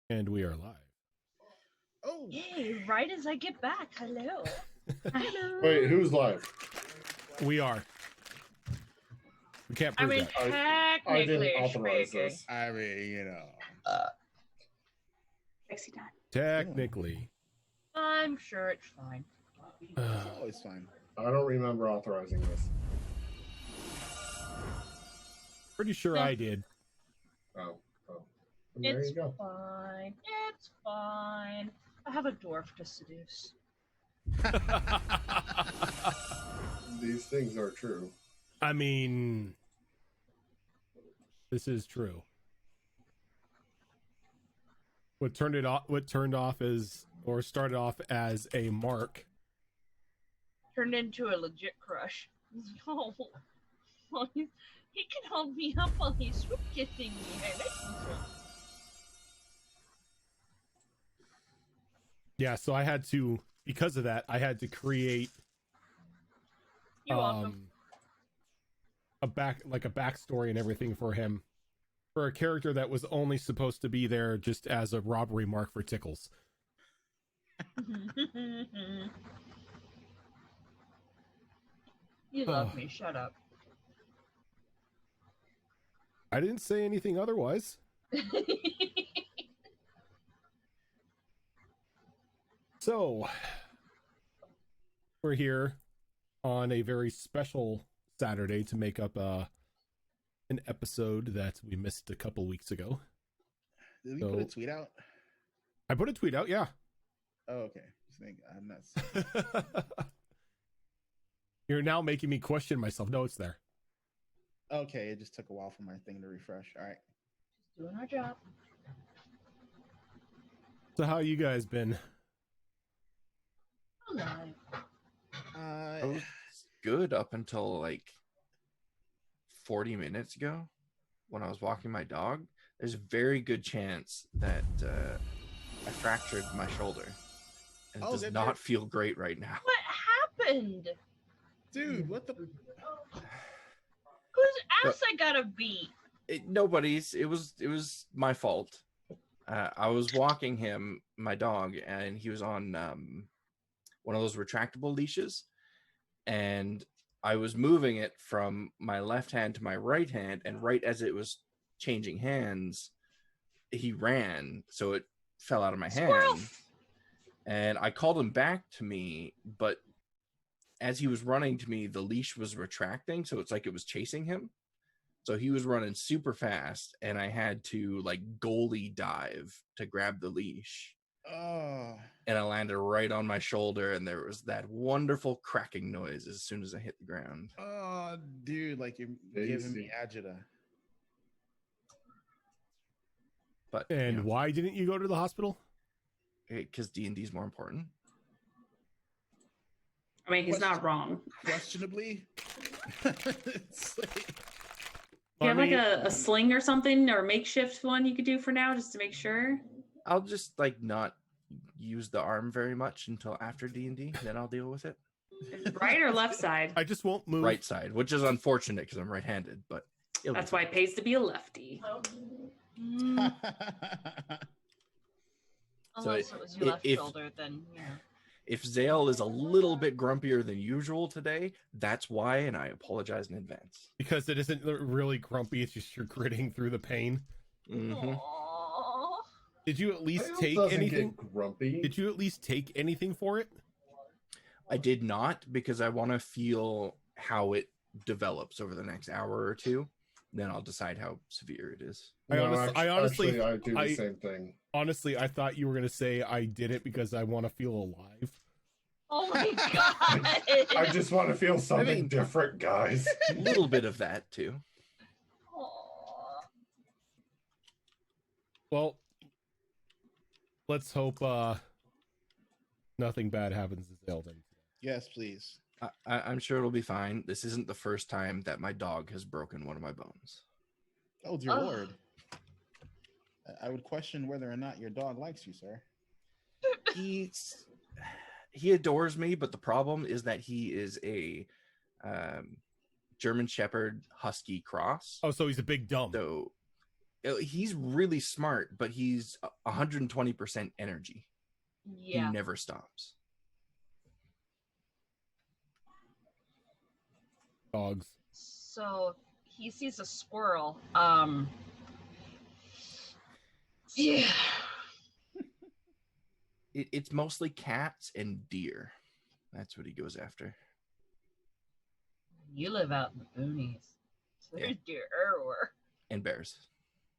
And we are live. Oh, Yay, right as I get back. Hello. Hello. Wait, who's live? We are. We can't prove that. I didn't technically authorize speaking. this. I mean, you know. Sexy time. Technically. I'm sure it's fine. It's always fine. I don't remember authorizing this. Pretty sure I did. Oh. And there It's you go. fine. It's fine. I have a dwarf to seduce. These things are true. I mean, this is true. What turned off as, or started off as a mark. Turned into a legit crush. Oh, he can hold me up while he's swoop kissing me. I like this one. Yeah, so I had to, because of that, I had to create You're welcome. a backstory and everything for him, for a character that was only supposed to be there just as a robbery mark for tickles. You love me. Shut up. I didn't say anything otherwise. So, we're here on a very special Saturday to make up an episode that we missed a couple weeks ago. Did we put a tweet out? I put a tweet out, yeah. Oh, okay. I'm not. You're now making me question myself. No, it's there. Okay, it just took a while for my thing to refresh. All right. Just doing our job. So how you guys been? Alive. I was good up until like 40 minutes ago when I was walking my dog. There's a very good chance that I fractured my shoulder. And it does not feel great right now. What happened? Dude, what the? Whose ass I gotta beat? Nobody's. It was my fault. I was walking him, my dog, and he was on one of those retractable leashes, and I was moving it from my left hand to my right hand, and right as it was changing hands, he ran, so it fell out of my hand. And I called him back to me, but as he was running to me, the leash was retracting, so it's like it was chasing him. So he was running super fast, and I had to like goalie dive to grab the leash. Oh. And I landed right on my shoulder, and there was that wonderful cracking noise as soon as I hit the ground. Oh, dude, like you're giving me agita. But And why didn't you go to the hospital? Because D&D is more important. I mean, he's not wrong. Questionably. It's like... Do you have like a sling or something, or a makeshift one you could do for now, just to make sure? I'll just like not use the arm very much until after D&D, then I'll deal with it. Right or left side? I just won't move. Right side, which is unfortunate because I'm right-handed, but that's why it pays to be a lefty. Unless it was your left shoulder, then yeah. If Zale is a little bit grumpier than usual today, that's why, and I apologize in advance. Because it isn't really grumpy, it's just you're gritting through the pain. Mm-hmm. Did you at least take anything? Grumpy. Did you at least take anything for it? I did not, because I want to feel how it develops over the next hour or two. Then I'll decide how severe it is. I honestly do the same thing. Honestly, I thought you were going to say I did it because I want to feel alive. Oh my god! I just want to feel something different, guys. A little bit of that too. Well, let's hope nothing bad happens to Zelda. Yes, please. I'm sure it'll be fine. This isn't the first time that my dog has broken one of my bones. Oh, dear Lord. I would question whether or not your dog likes you, sir. He adores me, but the problem is that he is a German Shepherd Husky cross. Oh, so he's a big dumb. So he's really smart, but he's 120% energy. Yeah. He never stops. Dogs. So he sees a squirrel. Yeah. It's mostly cats and deer. That's what he goes after. You live out in the boonies. So there's deer everywhere. And bears.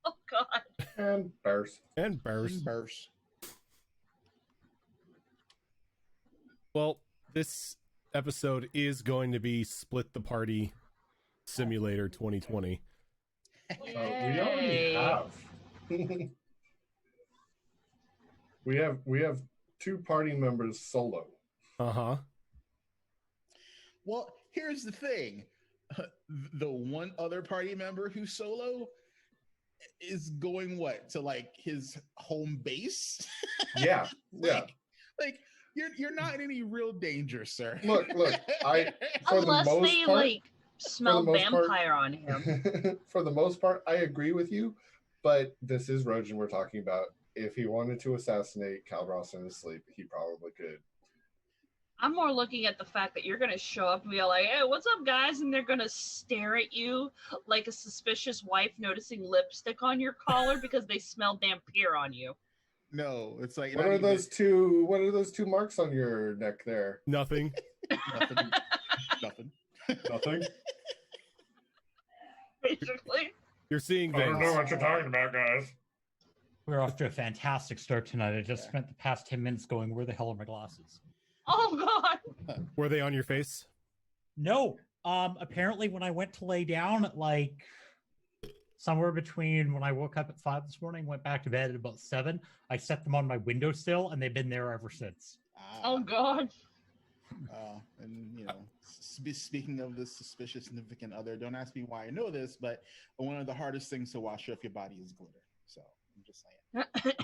Oh God. And bears. And bears. Burst. Well, this episode is going to be Split the Party Simulator 2020. We already have. we have 2 party members solo. Uh-huh. Well, here's the thing. The one other party member who's solo is going to like his home base? Yeah. Yeah. Like you're not in any real danger, sir. Look, I for Unless the most they part, like smell most part- vampire on him. for the most part, I agree with you, but this is Rojan we're talking about. If he wanted to assassinate Calbros in his sleep, he probably could. I'm more looking at the fact that you're gonna show up and be like, "Hey, what's up, guys?" And they're gonna stare at you like a suspicious wife noticing lipstick on your collar because they smell vampire on you. No, it's like What are those two marks on your neck there? Nothing. Nothing. Nothing. Nothing. Basically. You're seeing I don't know things. what you're talking about, guys. We're off to a fantastic start tonight. I just spent the past 10 minutes going, where the hell are my glasses? Oh God. Were they on your face? No. Apparently when I went to lay down at like somewhere between when I woke up at 5 this morning, went back to bed at about 7, I set them on my windowsill and they've been there ever since. Oh God. And speaking of this suspicious significant other, don't ask me why I know this, but one of the hardest things to wash off your body is glitter. So I'm just saying.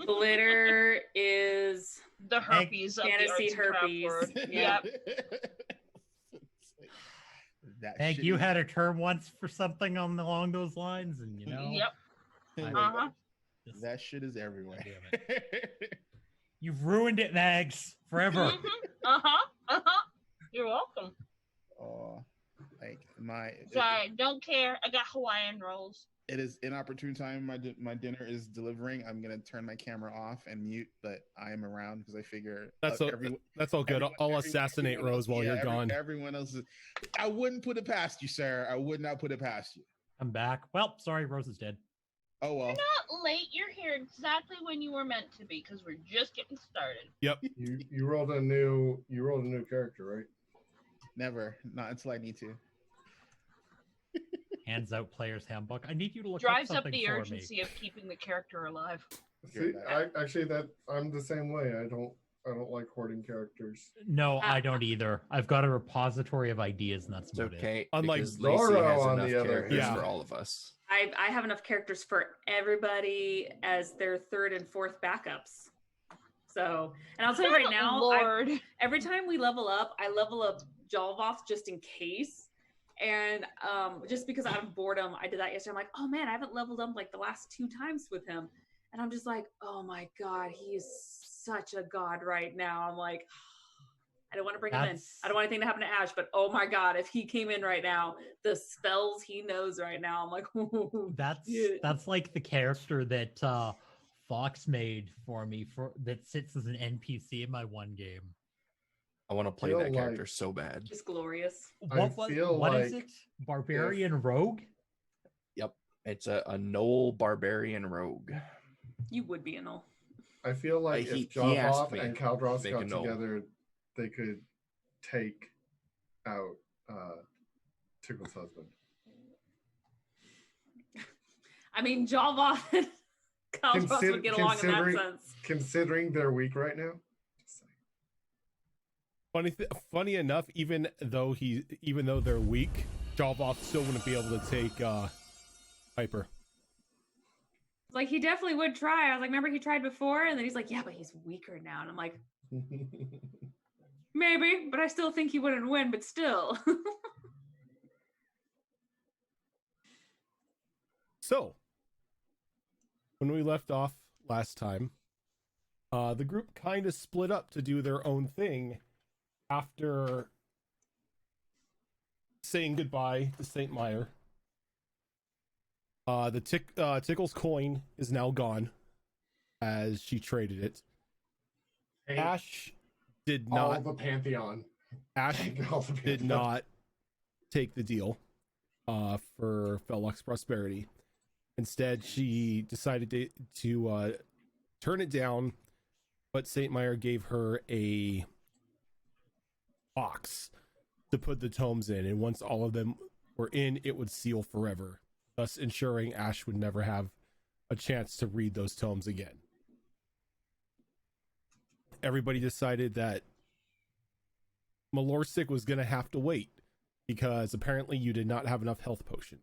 Glitter is The herpes of the fantasy arts and craft herpes. world. Yep. That Hank, shit you is- had a term once for something along those lines, and you know. Yep. Uh-huh. That shit is everywhere. You've ruined it, Mags, forever. Mhm. Uh-huh. Uh-huh. You're welcome. Like my Sorry, don't care. I got Hawaiian rolls. it is inopportune time. My dinner is delivering. I'm gonna turn my camera off and mute, but I am around because I figure That's all good. I'll assassinate everyone Rose else- while yeah, you're gone. Everyone else is. I wouldn't put it past you, sir. I would not put it past you. I'm back. Well, sorry, Rose is dead. Oh well. You're not late. You're here exactly when you were meant to be because we're just getting started. You rolled a new character, right? Never. Not until I need to. Hands out player's handbook. I need you to look Drives up up something the for urgency of keeping the character alive. See, I'm the same way. I don't like hoarding characters. me. No, I don't either. I've got a repository of ideas, and that's It's about it. okay. Unlike because Lacey Zorro, has on enough the other characters hand. for all of us. I have enough characters for everybody as their third and fourth backups. So, and I'll tell you right now, Lord. every time we level up, I level up Jolvoth just in case. And just because out of boredom, I did that yesterday. I'm like, oh man, I haven't leveled up like the last 2 times with him. And I'm just like, oh my God, he is such a god right now. I'm like, I don't want to bring him in. I don't want anything to happen to Ash, but oh my God, if he came in right now, the spells he knows right now, I'm like, That's like the character that Fox made for me that sits as an NPC in my one game. I want to play Feel that like- character so bad. just glorious. What is like it? Barbarian Rogue? It's a Knoll barbarian rogue. You would be a null. I feel like He if asked Jovoth me and Kaldros make got a note. together, they could take out Tickle's husband. I mean, Jolvoth and Kaldros would get along in that sense. Considering they're weak right now. Just saying. Funny enough, even though they're weak, Jolvoth still wouldn't be able to take Piper. Like, he definitely would try. I was like, remember he tried before? And then he's like, yeah, but he's weaker now. And I'm like, maybe, but I still think he wouldn't win, but still. So, when we left off last time, the group kind of split up to do their own thing after saying goodbye to St. Meyer. Tickle's coin is now gone as she traded it. Hey, Ash did all not. the Pantheon. Ash All the did Pantheon. not take the deal for Fellux's prosperity. Instead, she decided to turn it down, but St. Meyer gave her a box to put the tomes in, and once all of them were in, it would seal forever, thus ensuring Ash would never have a chance to read those tomes again. Everybody decided that Malorsic was going to have to wait because apparently you did not have enough health potions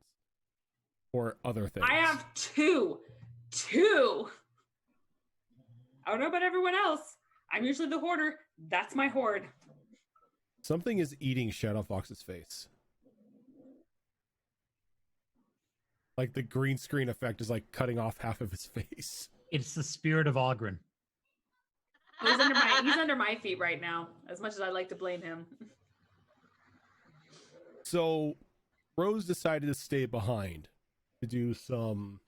or other things. I have two. I don't know about everyone else. I'm usually the hoarder. That's my hoard. Something is eating Shadow Fox's face. Like the green screen effect is like cutting off half of his face. It's the spirit of Ogren. He's under my feet right now, as much as I like to blame him. So Rose decided to stay behind to do some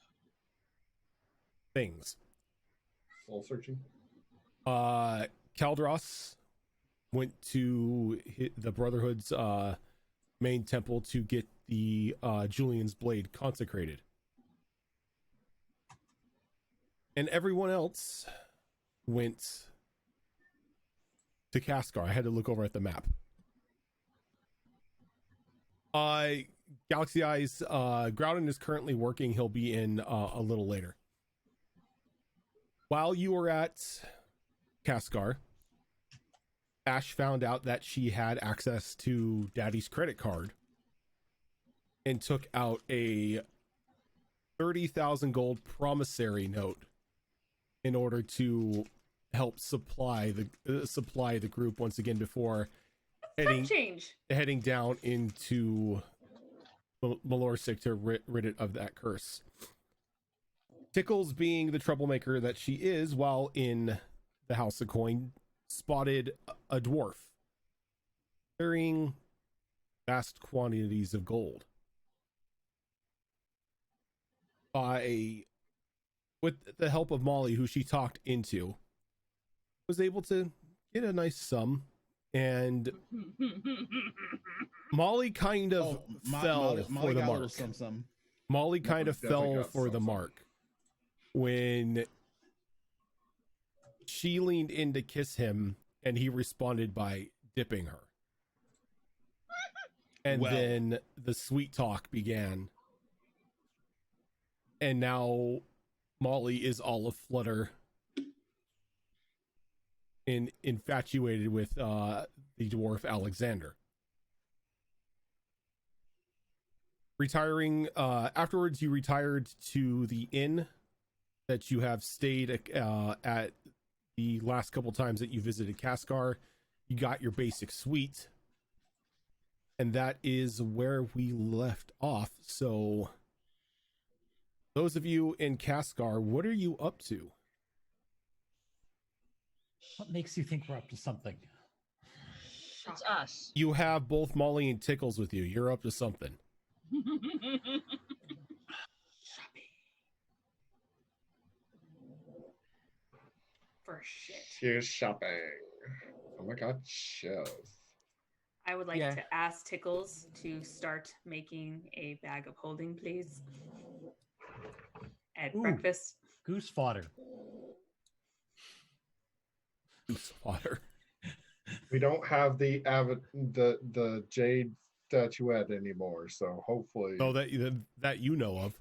things. Soul searching. Kaldros went to the Brotherhood's main temple to get the Julian's blade consecrated. And everyone else went to Kaskar. I had to look over at the map. Galaxy Eyes, Groudon is currently working. He'll be in a little later. While you were at Kaskar, Ash found out that she had access to Daddy's credit card and took out a 30,000 gold promissory note in order to help supply the group once again before heading down into Malorsic to rid it of that curse. Tickles, being the troublemaker that she is while in the House of Coin, spotted a dwarf carrying vast quantities of gold. With the help of Molly, who she talked into, was able to get a nice sum, and Molly kind of fell for the mark. Molly kind of fell for the mark when she leaned in to kiss him, and he responded by dipping her. And then the sweet talk began. And now Molly is all aflutter and infatuated with the dwarf Alexander. Retiring afterwards, you retired to the inn that you have stayed at the last couple times that you visited Kaskar. You got your basic suite, and that is where we left off. So those of you in Kaskar, what are you up to? What makes you think we're up to something? It's us. You have both Molly and Tickles with you. You're up to something. For shit. She's shopping. Oh my god, shows. I would like to ask Tickles to start making a bag of holding, please. At breakfast. Goose fodder. Goose fodder. We don't have the jade statuette anymore, so hopefully. Oh, that you know of.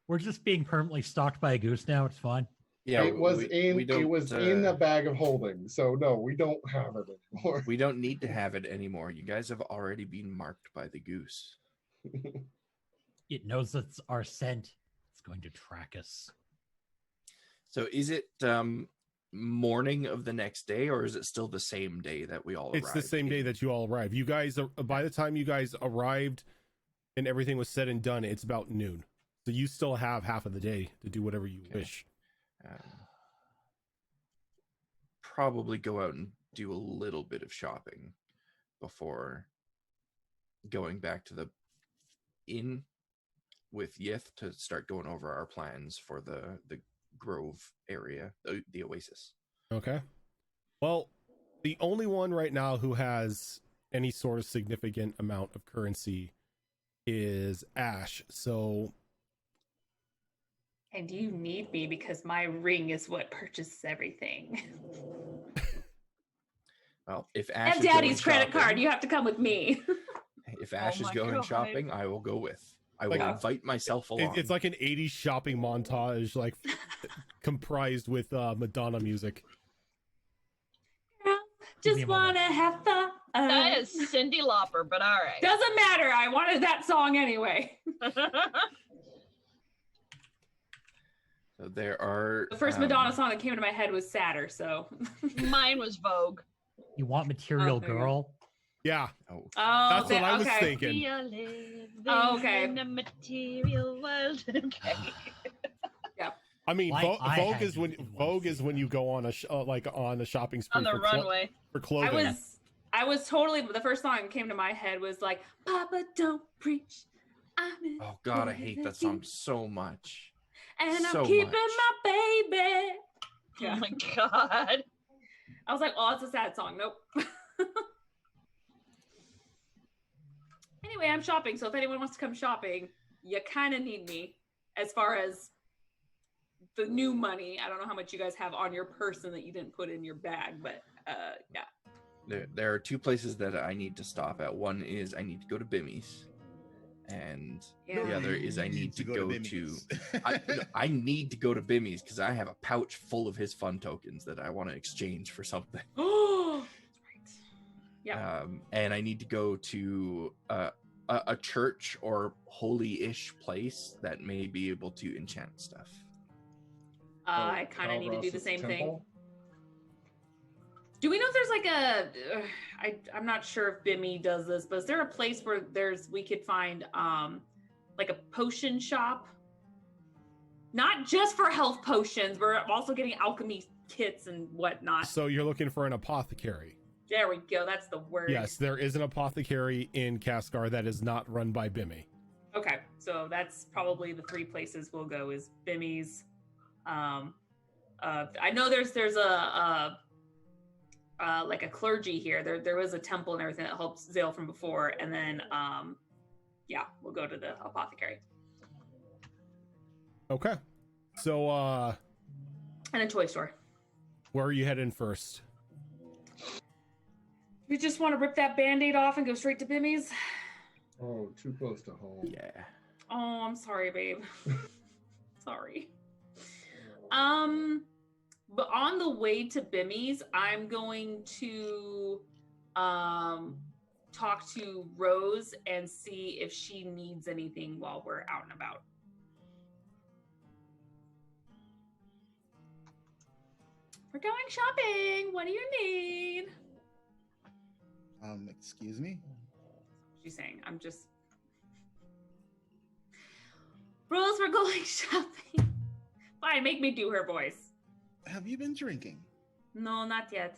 We're just being permanently stalked by a goose now. It's fine. Yeah, it was in a bag of holding, so no, we don't have it anymore. We don't need to have it anymore. You guys have already been marked by the goose. It knows it's our scent. It's going to track us. So is it morning of the next day, or is it still the same day that we all arrived? It's the same day that you all arrived. You guys, by the time you guys arrived and everything was said and done, it's about noon. So you still have half of the day to do whatever you Okay. wish. Probably go out and do a little bit of shopping before going back to the inn with Yith to start going over our plans for the Grove area, the Oasis. Okay. Well, the only one right now who has any sort of significant amount of currency is Ash. So And you need me because my ring is what purchases everything. Well, if Ash And is going Daddy's credit shopping- card, you have to come with me. If Ash is my going God. shopping, I will go with. I will Like- invite myself along. it's like an 80s shopping montage, like comprised with Madonna music. Give me Just a moment. wanna have fun. That is Cyndi Lauper, but all right. Doesn't matter. I wanted that song anyway. So there are The first Madonna song that came into my head was Sadder, so. Mine was Vogue. You want Material there you go. Girl? Yeah, Oh, Oh, that's what I was okay. thinking. We are living Oh, okay. in a material world. Okay. I mean, Why I Vogue had is when you in one Vogue is when feeling. you go on a like on a shopping spree On the for runway. for clothing. I was totally, the first song that came to my head was like, Papa don't preach. I'm in oh God, I hate that song so much. and so I'm keeping much. my baby. Oh my God. I was like, oh, it's a sad song. Nope. Anyway, I'm shopping, so if anyone wants to come shopping, you kind of need me as far as the new money. I don't know how much you guys have on your person that you didn't put in your bag, but yeah. There are two places that I need to stop at. One is I need to go to Bimmy's, and Yeah. the other is I need to go to. Bimmy's. I need to go to Bimmy's because I have a pouch full of his fun tokens that I want to exchange for something. Oh, that's right. Yeah. And I need to go to a church or holy-ish place that may be able to enchant stuff. I kind of need to do the Calros's same thing. temple? Do we know if there's like a? I'm not sure if Bimmy does this, but is there a place where we could find like a potion shop? Not just for health potions, we're also getting alchemy kits and whatnot. So you're looking for an apothecary. There we go. That's the word. Yes, there is an apothecary in Cascar that is not run by Bimmy. Okay, so that's probably the three places we'll go is Bimmy's. I know there's a like a clergy here. There was a temple and everything that helps Zale from before, and then yeah, we'll go to the apothecary Okay. So and a toy store. where are you heading first? We just want to rip that band-aid off and go straight to Bimmy's. Oh, too close to home. Yeah. Oh, I'm sorry, babe. Sorry. But on the way to Bimmy's, I'm going to talk to Rose and see if she needs anything while we're out and about. We're going shopping. What do you need? Excuse me? She's saying, I'm just. Rose, we're going shopping. Fine, make me do her voice. Have you been drinking? No, not yet.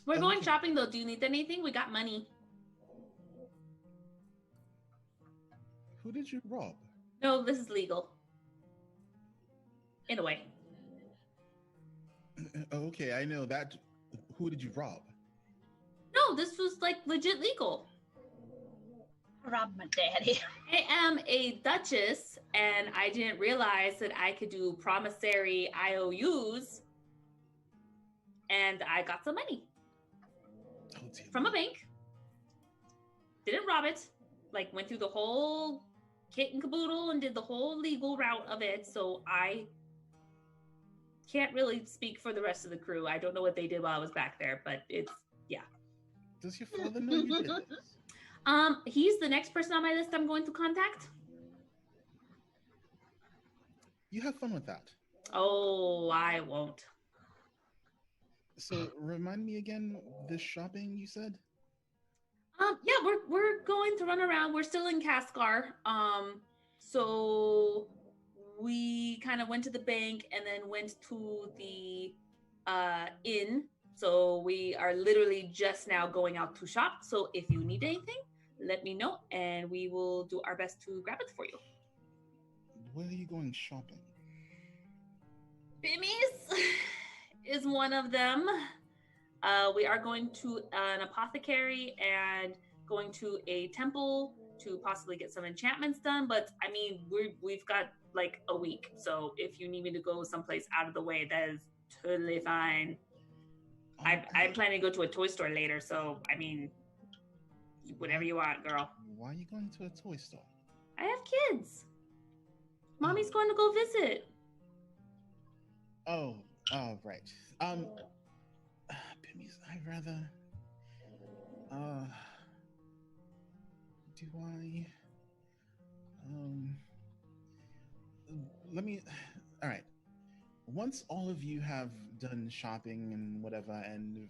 We're going Okay. shopping though. Do you need anything? We got money. Who did you rob? No, this is legal. In a way. Okay, I know that. Who did you rob? No, this was like legit legal. Rob my daddy. I am a duchess and I didn't realize that I could do promissory IOUs. And I got some money Oh, dear from a me. bank. Didn't rob it. Like went through the whole kit and caboodle and did the whole legal route of it. So I can't really speak for the rest of the crew. I don't know what they did while I was back there, but it's Does your father know you did this? he's the next person on my list I'm going to contact. You have fun with that. Oh, I won't. So remind me again, this shopping you said? Yeah, we're going to run around. We're still in Cascar. So we kind of went to the bank and then went to the inn. So we are literally just now going out to shop. So if you need anything, let me know and we will do our best to grab it for you. Where are you going shopping? Bimmies is one of them. We are going to an apothecary and going to a temple to possibly get some enchantments done. But I mean, we've got like a week. So if you need me to go someplace out of the way, that is totally fine. I'm planning to go to a toy store later. So, I mean, whatever you want, girl. Why are you going to a toy store? I have kids. Mommy's going to go visit. Oh, right. Bimmies, I'd rather. Do I? Let me. All right. Once all of you have done shopping and whatever, and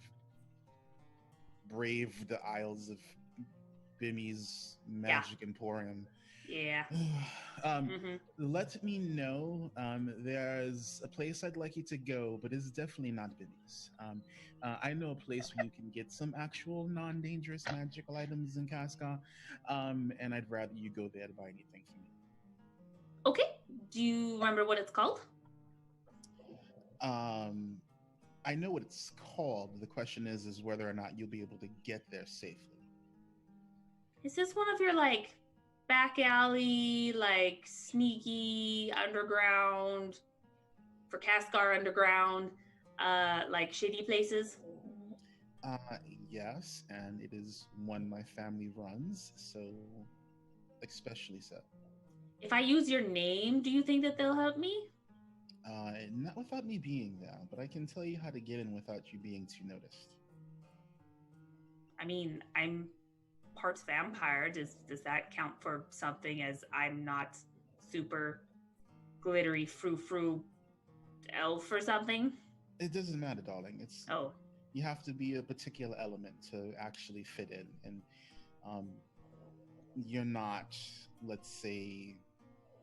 braved the aisles of Bimmy's Magic Emporium. Yeah. Let me know. There's a place I'd like you to go, but it's definitely not Bimmy's. I know a place where you can get some actual non-dangerous magical items in Casca, and I'd rather you go there to buy anything from me. Okay. Do you remember what it's called? I know what it's called. The question is whether or not you'll be able to get there safely. Is this one of your like back alley, like sneaky underground for Cascar underground, like shady places? Yes, and it is one my family runs, so especially so. If I use your name, do you think that they'll help me? Not without me being there, but I can tell you how to get in without you being too noticed. I mean, I'm parts vampire. Does that count for something, as I'm not super glittery frou-frou elf or something? It doesn't matter, darling. Oh. You have to be a particular element to actually fit in, and you're not, let's say,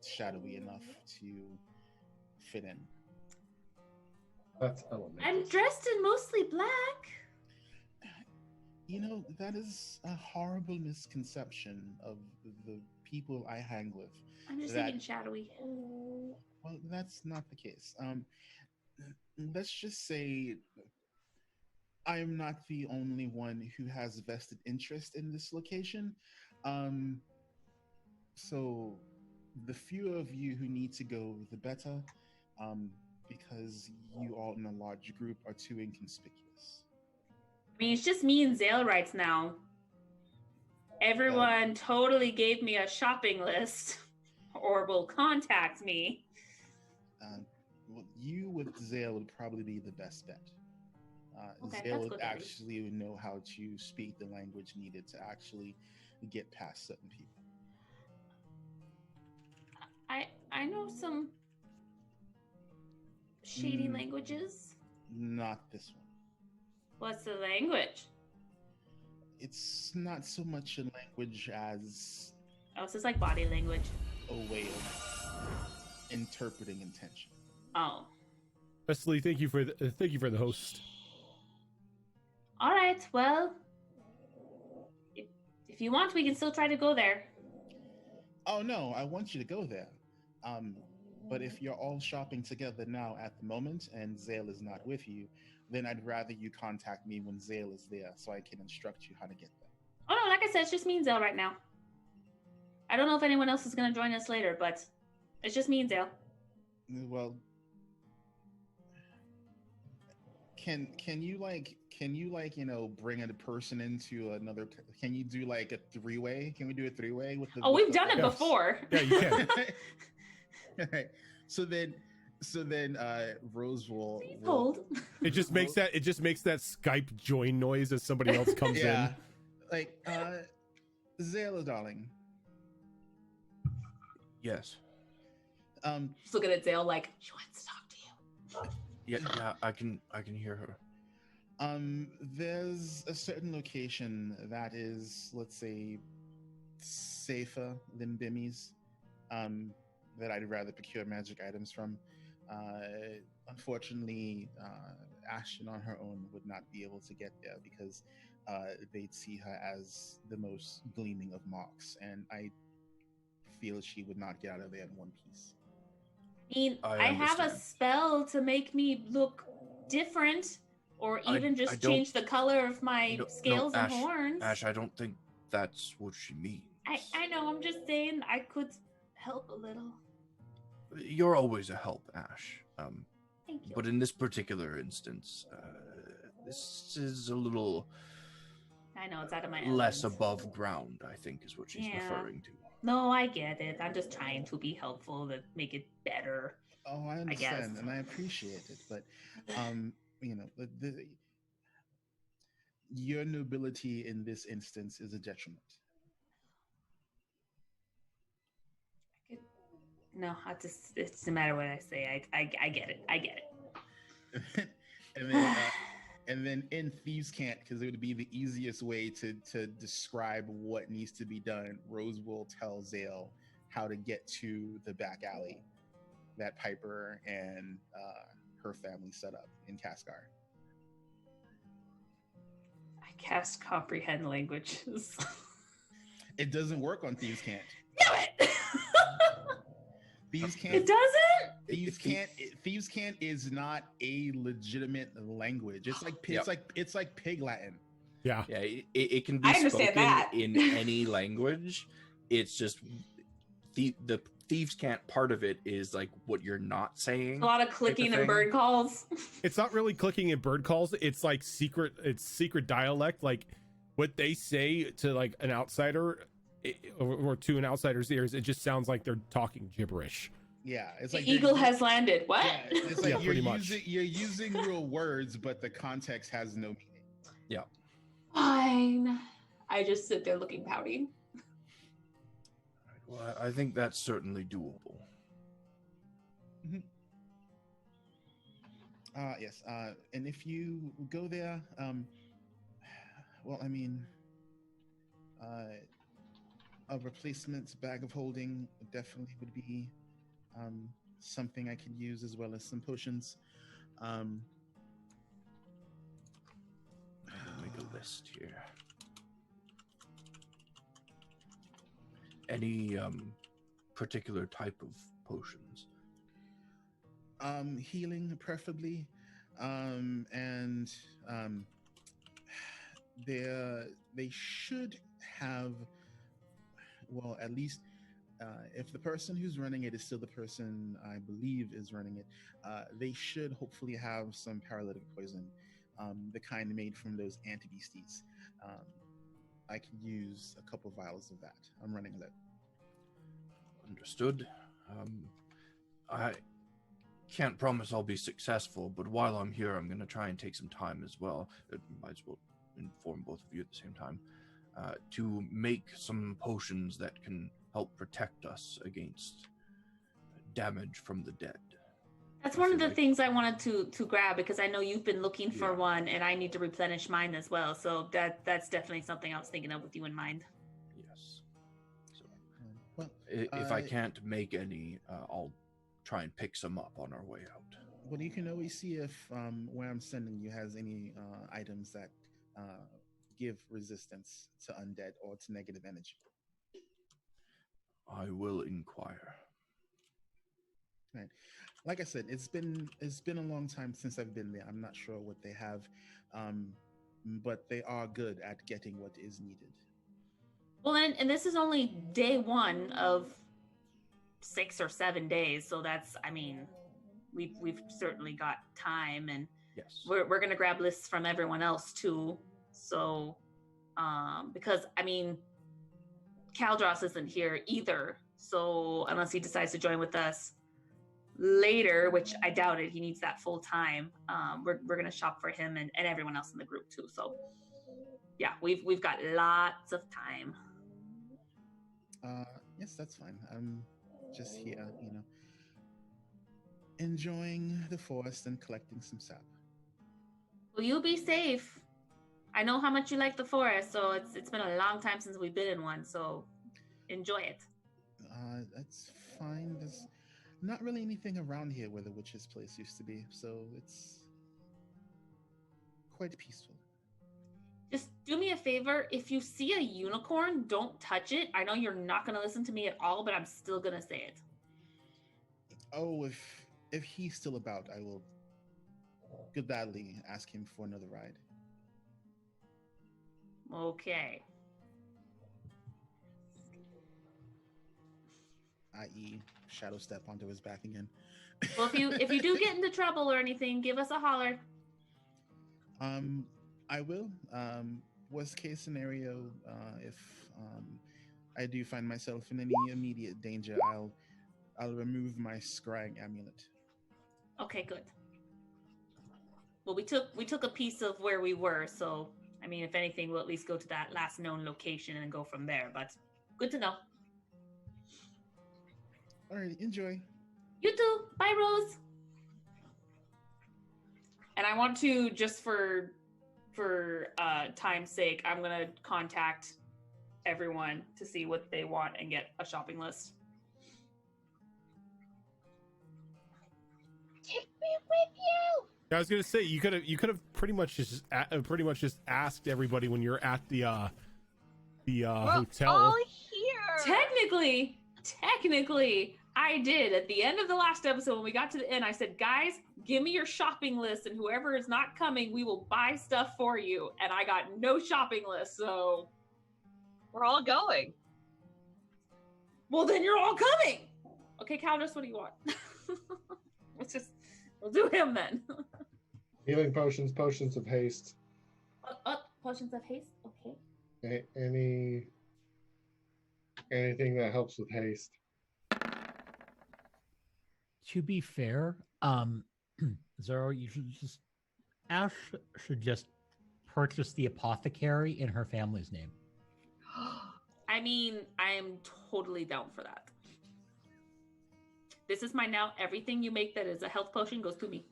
shadowy enough to fit in. That's element. I'm dressed in mostly black. You know, that is a horrible misconception of the people I hang with. I'm just thinking shadowy. Well, that's not the case. Let's just say I am not the only one who has vested interest in this location. So the fewer of you who need to go, the better, because you all in a large group are too inconspicuous. I mean, it's just me and Zale right now. Everyone totally gave me a shopping list or will contact me. Well, you with Zale would probably be the best bet. Okay, Zale that's would good actually know how to speak the language needed to actually get past certain people. I know some shady languages. Not this one. What's the language? It's not so much a language as Oh, so it's like body language. a way of interpreting intention. Oh. Wesley, thank you for the host. All right. Well, if you want, we can still try to go there. Oh no, I want you to go there. But if you're all shopping together now at the moment and Zale is not with you, then I'd rather you contact me when Zale is there so I can instruct you how to get there. Oh no, like I said, it's just me and Zale right now. I don't know if anyone else is going to join us later, but it's just me and Zale. Well, can you bring a person into another? Can you do like a three-way? Can we do a three-way with the? Oh, we've done it before. Yeah, you can. All right. So then Rose will. Please hold. It just makes that Skype join noise as somebody else comes Yeah. in. Like, Zayla, darling. Yes. Just looking at Zale like, she wants to talk to you. Yeah, I can hear her. There's a certain location that is, let's say, safer than Bimmy's, that I'd rather procure magic items from. Unfortunately, Ashton on her own would not be able to get there because they'd see her as the most gleaming of marks, and I feel she would not get out of there in one piece. I mean, I have a spell to make me look different, or even just change the color of my scales and horns. Ash, I don't think that's what she means. I know, I'm just saying I could help a little. You're always a help, Ash. Thank you. But in this particular instance, this is a little... I know, it's out of my less elements. above ground, I think, is what she's referring to. No, I get it. I'm just trying to be helpful to make it better. Oh, I understand, and I appreciate it, but you know, your nobility in this instance is a detriment. No, it's no matter what I say. I get it. I get it. And then in Thieves' Cant, because it would be the easiest way to describe what needs to be done, Rose will tell Zale how to get to the back alley that Piper and her family set up in Cascar. I cast comprehend languages. It doesn't work on Thieves' Cant. Damn it! Thieves' Cant. It doesn't. Thieves' Cant is not a legitimate language. It's like Pig Latin. Yeah. Yeah. It can be spoken in any language. It's just the Thieves' Cant part of it is like what you're not saying. A lot of clicking and bird calls. It's not really clicking and bird calls. It's like secret dialect. Like what they say to like an outsider or to an outsider's ears, it just sounds like they're talking gibberish. Yeah, it's like the eagle has landed. What? Yeah, it's like you're using real words, but the context has no meaning. Yeah. Fine. I just sit there looking pouty. Well, I think that's certainly doable. Mm-hmm. Yes. And if you go there, well, I mean, a replacement bag of holding definitely would be something I could use, as well as some potions. I'll make a list here. Any particular type of potions? Healing, preferably, and they should have. Well, at least if the person who's running it is still the person I believe is running it, they should hopefully have some paralytic poison, the kind made from those anti-beasties. I can use a couple vials of that. I'm running low. Understood. I can't promise I'll be successful, but while I'm here, I'm going to try and take some time as well. Might as well inform both of you at the same time. To make some potions that can help protect us against damage from the dead. That's one of the things I wanted to grab, because I know you've been looking for one, and I need to replenish mine as well. So that's definitely something I was thinking of with you in mind. Yes. So, well, if I can't make any, I'll try and pick some up on our way out. Well, you can always see if where I'm sending you has any items that give resistance to undead or to negative energy. I will inquire. Right. Like I said, it's been a long time since I've been there. I'm not sure what they have, but they are good at getting what is needed. Well, and this is only day one of 6 or 7 days, so that's, I mean, we've certainly got time, and yes, we're gonna grab lists from everyone else too. So, because I mean, Caldros isn't here either. So unless he decides to join with us later, which I doubt it, he needs that full time. We're gonna shop for him and everyone else in the group too. So yeah, we've got lots of time. Yes, that's fine. I'm just here, enjoying the forest and collecting some sap. Well, you be safe. I know how much you like the forest, so it's been a long time since we've been in one. So enjoy it. That's fine. There's not really anything around here where the witch's place used to be, so it's quite peaceful. Just do me a favor. If you see a unicorn, don't touch it. I know you're not going to listen to me at all, but I'm still going to say it. Oh, if he's still about, I will gladly ask him for another ride. Okay. I.e., shadow step onto his back again. Well, if you do get into trouble or anything, give us a holler. I will. Worst case scenario, if I do find myself in any immediate danger, I'll remove my scrying amulet. Okay, good. Well, we took a piece of where we were, so I mean, if anything, we'll at least go to that last known location and go from there. But good to know. All right, enjoy. You too. Bye, Rose. And I want to, just for time's sake, I'm gonna contact everyone to see what they want and get a shopping list. Take me with you. I was gonna say you could have pretty much just asked everybody when you're at the hotel. All here. Technically, I did. At the end of the last episode, when we got to the end, I said, guys, give me your shopping list, and whoever is not coming, we will buy stuff for you. And I got no shopping list, so... We're all going. Well, then you're all coming! Okay, Countess, what do you want? We'll do him then. Healing potions, potions of haste. Potions of haste? Okay. Anything that helps with haste. To be fair, Zoro, you should just Ash should just purchase the apothecary in her family's name. I mean, I am totally down for that. This is my now. Everything you make that is a health potion goes to me.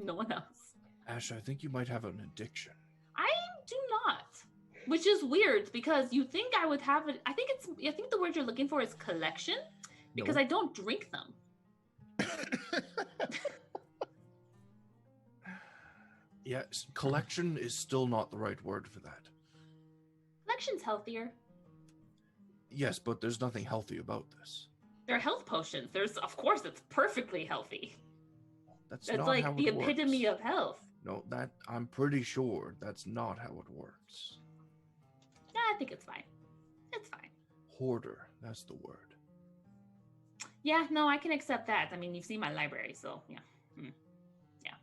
No one else. Ash, I think you might have an addiction. I do not. Which is weird because you think I would have it. I think the word you're looking for is collection because I don't drink them. Yes, collection is still not the right word for that. Collection's healthier. Yes, but there's nothing healthy about this. They're health potions. Of course, it's perfectly healthy. That's it's not like how the it epitome works. of health. No, I'm pretty sure that's not how it works. Yeah, I think it's fine. It's fine. Hoarder, that's the word. Yeah, no, I can accept that. I mean, you've seen my library, so yeah. Yeah.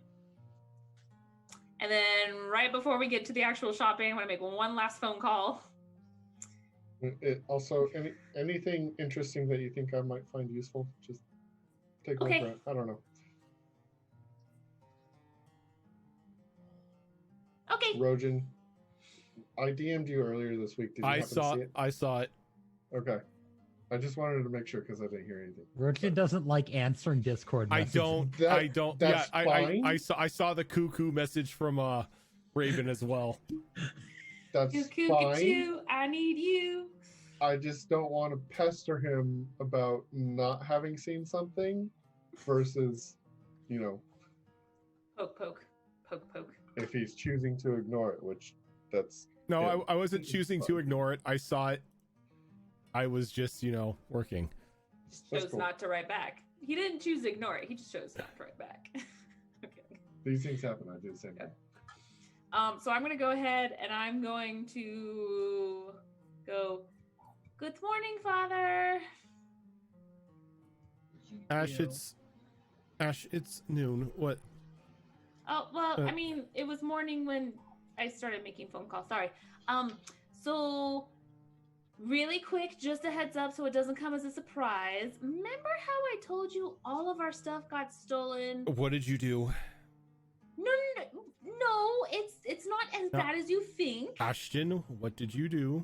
And then right before we get to the actual shopping, I'm going to make one last phone call. Also, anything interesting that you think I might find useful, just take a look at it. I don't know. Okay. Rojan, I DM'd you earlier this week. Did you happen to see it? I saw it. Okay. I just wanted to make sure because I didn't hear anything. Rojan doesn't like answering Discord messages. I don't. That's fine. I saw the cuckoo message from Raven as well. That's fine. I need you. I just don't want to pester him about not having seen something versus, Poke. If he's choosing to ignore it, which that's... No, I wasn't choosing to ignore it. I saw it. I was just, working. Chose not to write back. He didn't choose to ignore it. He just chose not to write back. Okay. These things happen. I do the same thing. So I'm going to go ahead and I'm going to go, good morning, Father. Ash, it's noon. What? Oh, well, I mean, it was morning when I started making phone calls. Sorry. So really quick, just a heads up so it doesn't come as a surprise. Remember how I told you all of our stuff got stolen? What did you do? No, it's not as bad as you think. Ashton, what did you do?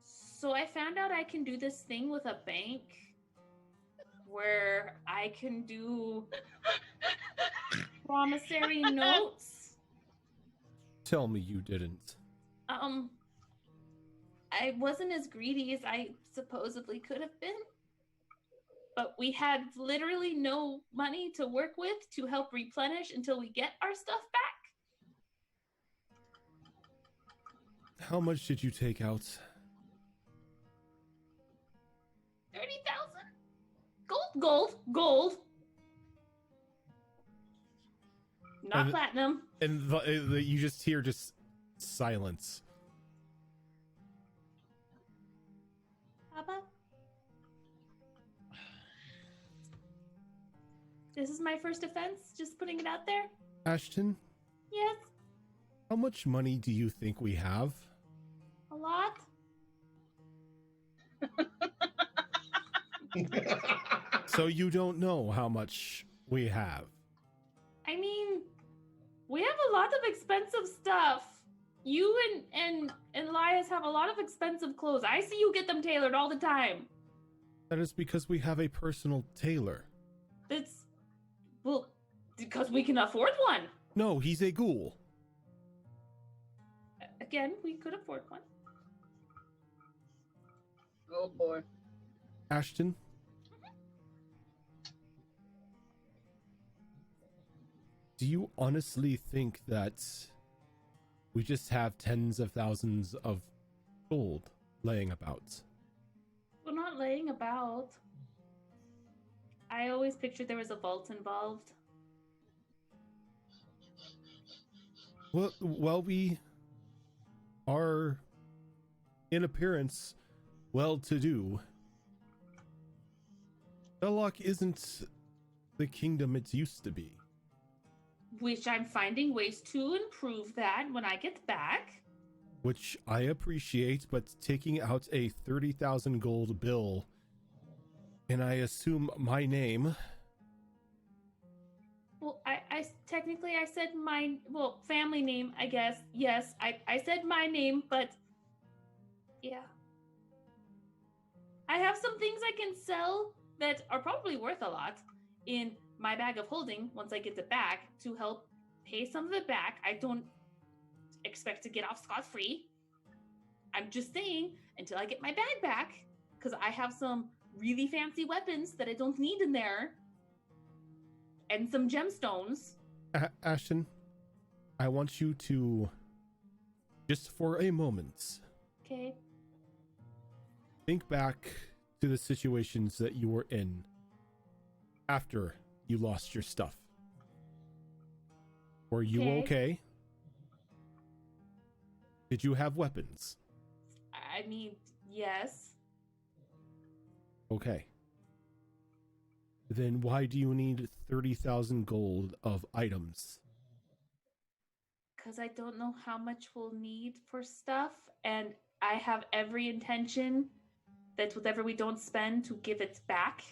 So I found out I can do this thing with a bank where I can do promissory notes. Tell me you didn't. I wasn't as greedy as I supposedly could have been. But we had literally no money to work with to help replenish until we get our stuff back. How much did you take out? 30,000 gold. Not And- platinum. And you just hear just silence. Papa? This is my first offense, just putting it out there. Ashton, Yes, how much money do you think we have? a lot. So you don't know how much we have. I mean, we have a lot of expensive stuff. You and Elias have a lot of expensive clothes. I see you get them tailored all the time. That is because we have a personal tailor. That's, well, because we can afford one. No, he's a ghoul. Again, we could afford one. Oh boy. Ashton? Do you honestly think that we just have tens of thousands of gold laying about? We're not laying about. I always pictured there was a vault involved. Well, we are, in appearance, well-to-do. Belloc isn't the kingdom it used to be. Which I'm finding ways to improve that when I get back. Which I appreciate, but taking out a 30,000 gold bill, and I assume my name. Well, I technically I said my, well, family name, I guess. Yes, I said my name, but yeah. I have some things I can sell that are probably worth a lot in my bag of holding once I get it back to help pay some of it back. I don't expect to get off scot-free. I'm just saying until I get my bag back, because I have some really fancy weapons that I don't need in there and some gemstones. Ashton, I want you to, just for a moment, Okay. think back to the situations that you were in after you lost your stuff. Were you okay? Did you have weapons? I mean, yes. Okay. Then why do you need 30,000 gold of items? Because I don't know how much we'll need for stuff, and I have every intention that whatever we don't spend to give it back.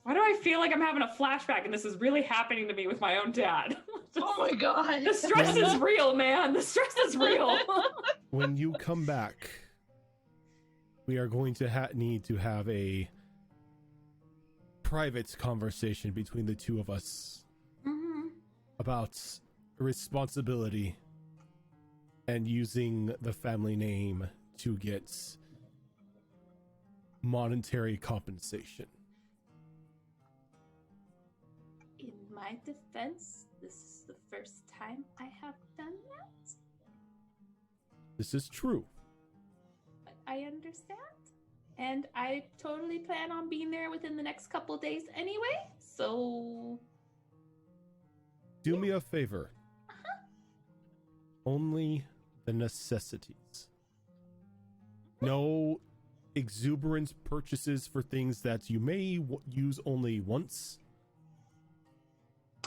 Why do I feel like I'm having a flashback and this is really happening to me with my own dad? Oh my god. The stress is real, man. The stress is real. When you come back, we are going to need to have a private conversation between the two of us about responsibility and using the family name to get monetary compensation. In my defense, this is the first time I have done that. This is true. But I understand. And I totally plan on being there within the next couple days anyway. So Do me a favor. Only the necessities. No exuberant purchases for things that you may use only once.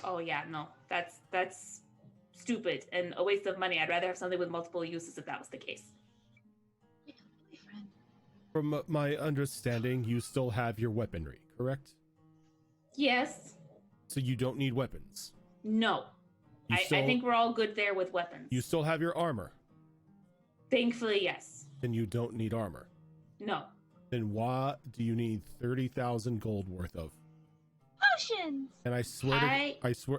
oh yeah, no. That's stupid and a waste of money. I'd rather have something with multiple uses if that was the case. From my understanding, you still have your weaponry, correct? Yes. So you don't need weapons. No. I think we're all good there with weapons. You still have your armor. Thankfully, yes. Then you don't need armor. No. Then why do you need 30,000 gold worth of? Oh potions. And I swear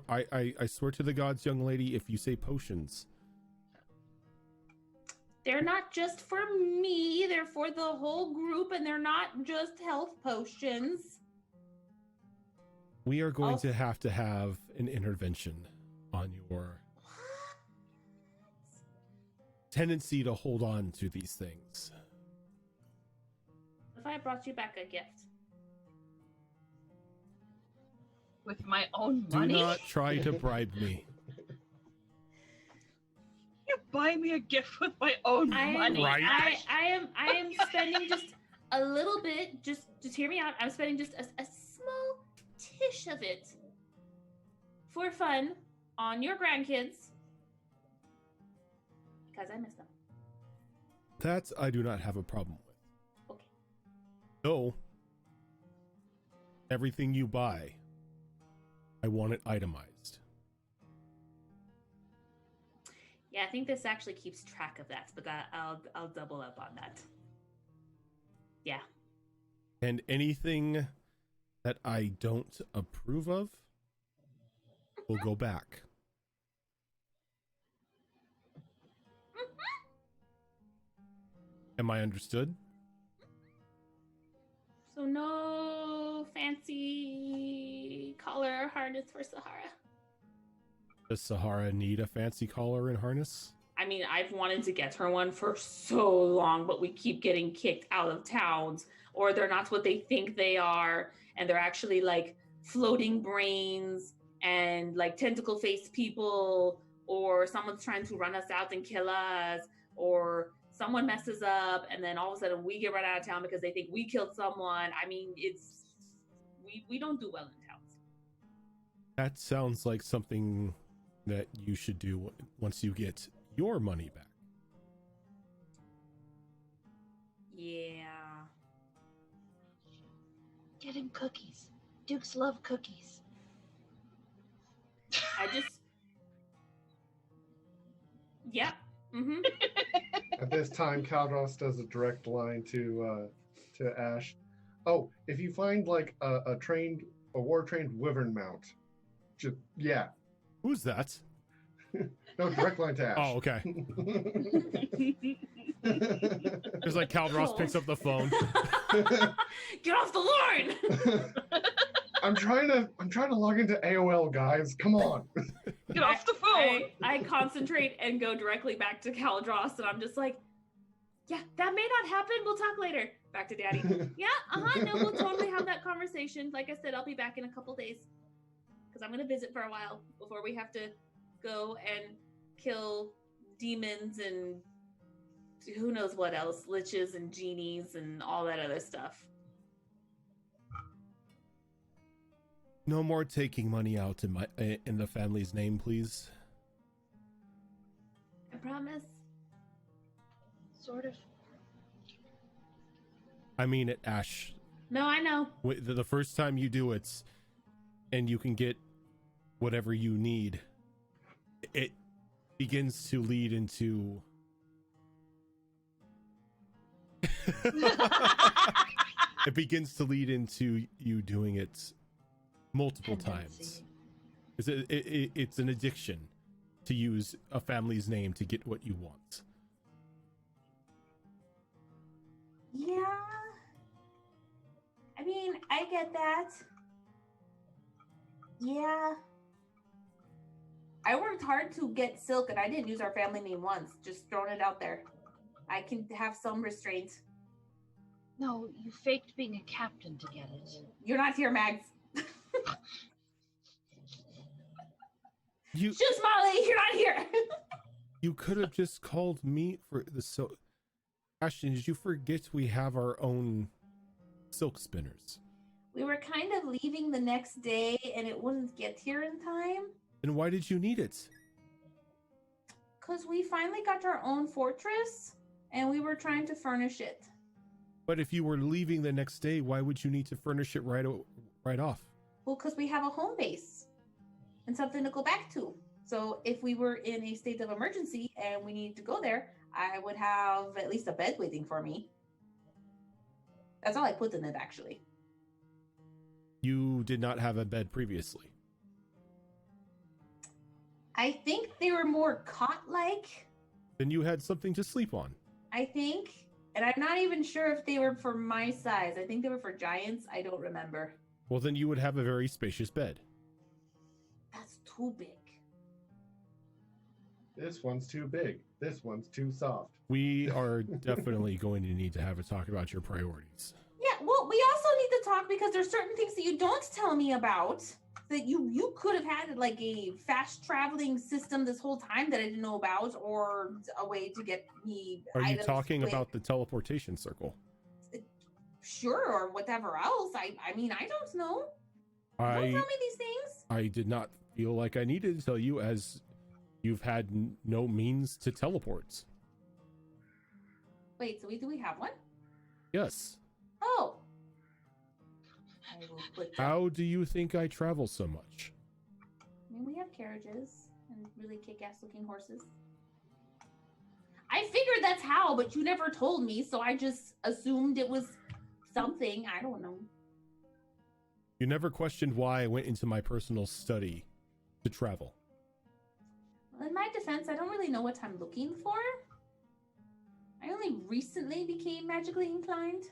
I swear to the gods, young lady, if you say potions, They're not just for me, they're for the whole group, and they're not just health potions. we are going to have an intervention on your tendency to hold on to these things. If I brought you back a gift. With my own Do money? not try to bribe me. You buy me a gift with my own money. Right. I am spending just a little bit, just hear me out. I'm spending just a small tish of it for fun on your grandkids. Because I miss them. That I do not have a problem with. Okay. So, everything you buy, I want it itemized. Yeah, I think this actually keeps track of that, but I'll double up on that. Yeah. And anything that I don't approve of will go back. Am I understood? So no fancy collar or harness for Sahara. Does Sahara need a fancy collar and harness? I mean, I've wanted to get her one for so long, but we keep getting kicked out of towns, or they're not what they think they are, and they're actually like floating brains and like tentacle faced people, or someone's trying to run us out and kill us, or someone messes up and then all of a sudden we get run out of town because they think we killed someone. I mean, we don't do well in towns. That sounds like something that you should do once you get your money back. Yeah. Get him cookies. Dukes love cookies. Yeah. Mm-hmm. At this time, Caldros does a direct line to Ash. Oh, if you find like a war-trained wyvern mount, just yeah. Who's that? No, direct line to Ash. Oh, okay. It's like Caldros picks up the phone. Get off the line! I'm trying to log into AOL, guys. Come on. Get off the phone! I concentrate and go directly back to Caldros, and I'm just like, yeah, that may not happen. We'll talk later. Back to Daddy. Yeah, no, we'll totally have that conversation. Like I said, I'll be back in a couple days because I'm going to visit for a while before we have to go and kill demons and who knows what else, liches and genies and all that other stuff. No more taking money out in the family's name, please. I promise. Sort of. I mean it, Ash. No, I know. The first time you do it, and you can get whatever you need, it begins to lead into... It begins to lead into you doing it multiple times. It's an addiction to use a family's name to get what you want. Yeah. I mean, I get that. Yeah. I worked hard to get Silk and I didn't use our family name once. Just throwing it out there. I can have some restraint. No, you faked being a captain to get it. You're not here, Mags. You Shoot, Molly, you're not here. You could have just called me for the Ashton, did you forget we have our own silk spinners? We were kind of leaving the next day and it wouldn't get here in time. Then why did you need it? Because we finally got our own fortress and we were trying to furnish it. But if you were leaving the next day, why would you need to furnish it right off? Well, because we have a home base and something to go back to. So if we were in a state of emergency and we needed to go there, I would have at least a bed waiting for me. That's all I put in it, actually. You did not have a bed previously. I think they were more cot-like. Then you had something to sleep on. I think. And I'm not even sure if they were for my size. I think they were for giants. I don't remember. Well, then you would have a very spacious bed. That's too big. This one's too big. This one's too soft. We are definitely going to need to have a talk about your priorities. Yeah, well, we also need to talk because there's certain things that you don't tell me about that you could have had like a fast traveling system this whole time that I didn't know about, or a way to get me. Are you items talking quick. about the teleportation circle? Sure, or whatever else. I mean, I don't know. Don't tell me these things. I did not feel like I needed to tell you, as you've had no means to teleport. Wait, so do we have one? Yes. Oh. I will put that. How do you think I travel so much? I mean, we have carriages and really kick-ass looking horses. I figured that's how, but you never told me, so I just assumed it was something. I don't know. You never questioned why I went into my personal study to travel. Well, in my defense, I don't really know what I'm looking for. I only recently became magically inclined.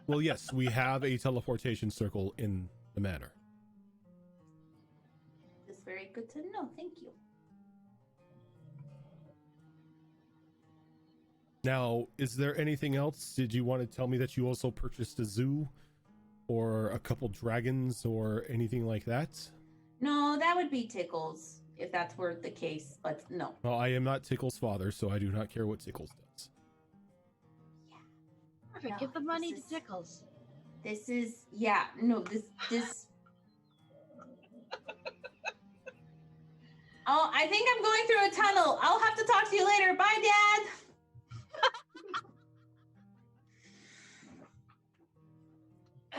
Well, yes, we have a teleportation circle in the manor. It's very good to know. Thank you. Now, is there anything else? Did you want to tell me that you also purchased a zoo or a couple dragons or anything like that? No, that would be Tickles, if that's were the case, but no. Well, I am not Tickle's father, so I do not care what Tickles does. Perfect. No, Give the money this to Tickles. This is, yeah, no, this. Oh, I think I'm going through a tunnel. I'll have to talk to you later. Bye, Dad.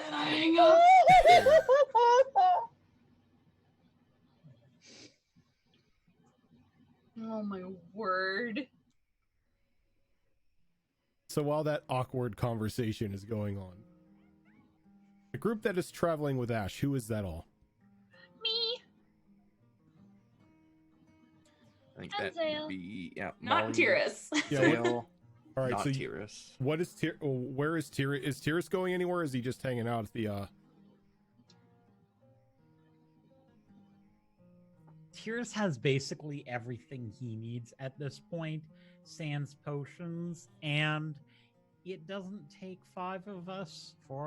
And I hang up. Oh my word. So while that awkward conversation is going on, the group that is traveling with Ash, who is that all? Me. I think And that Zale. would be Not Molly, Tyrus. Yeah, Zale, All right, not so Tyrus. what is where is Tyrus? Is Tyrus going anywhere? Or is he just hanging out at the Tyrus has basically everything he needs at this point, sans potions, and it doesn't take four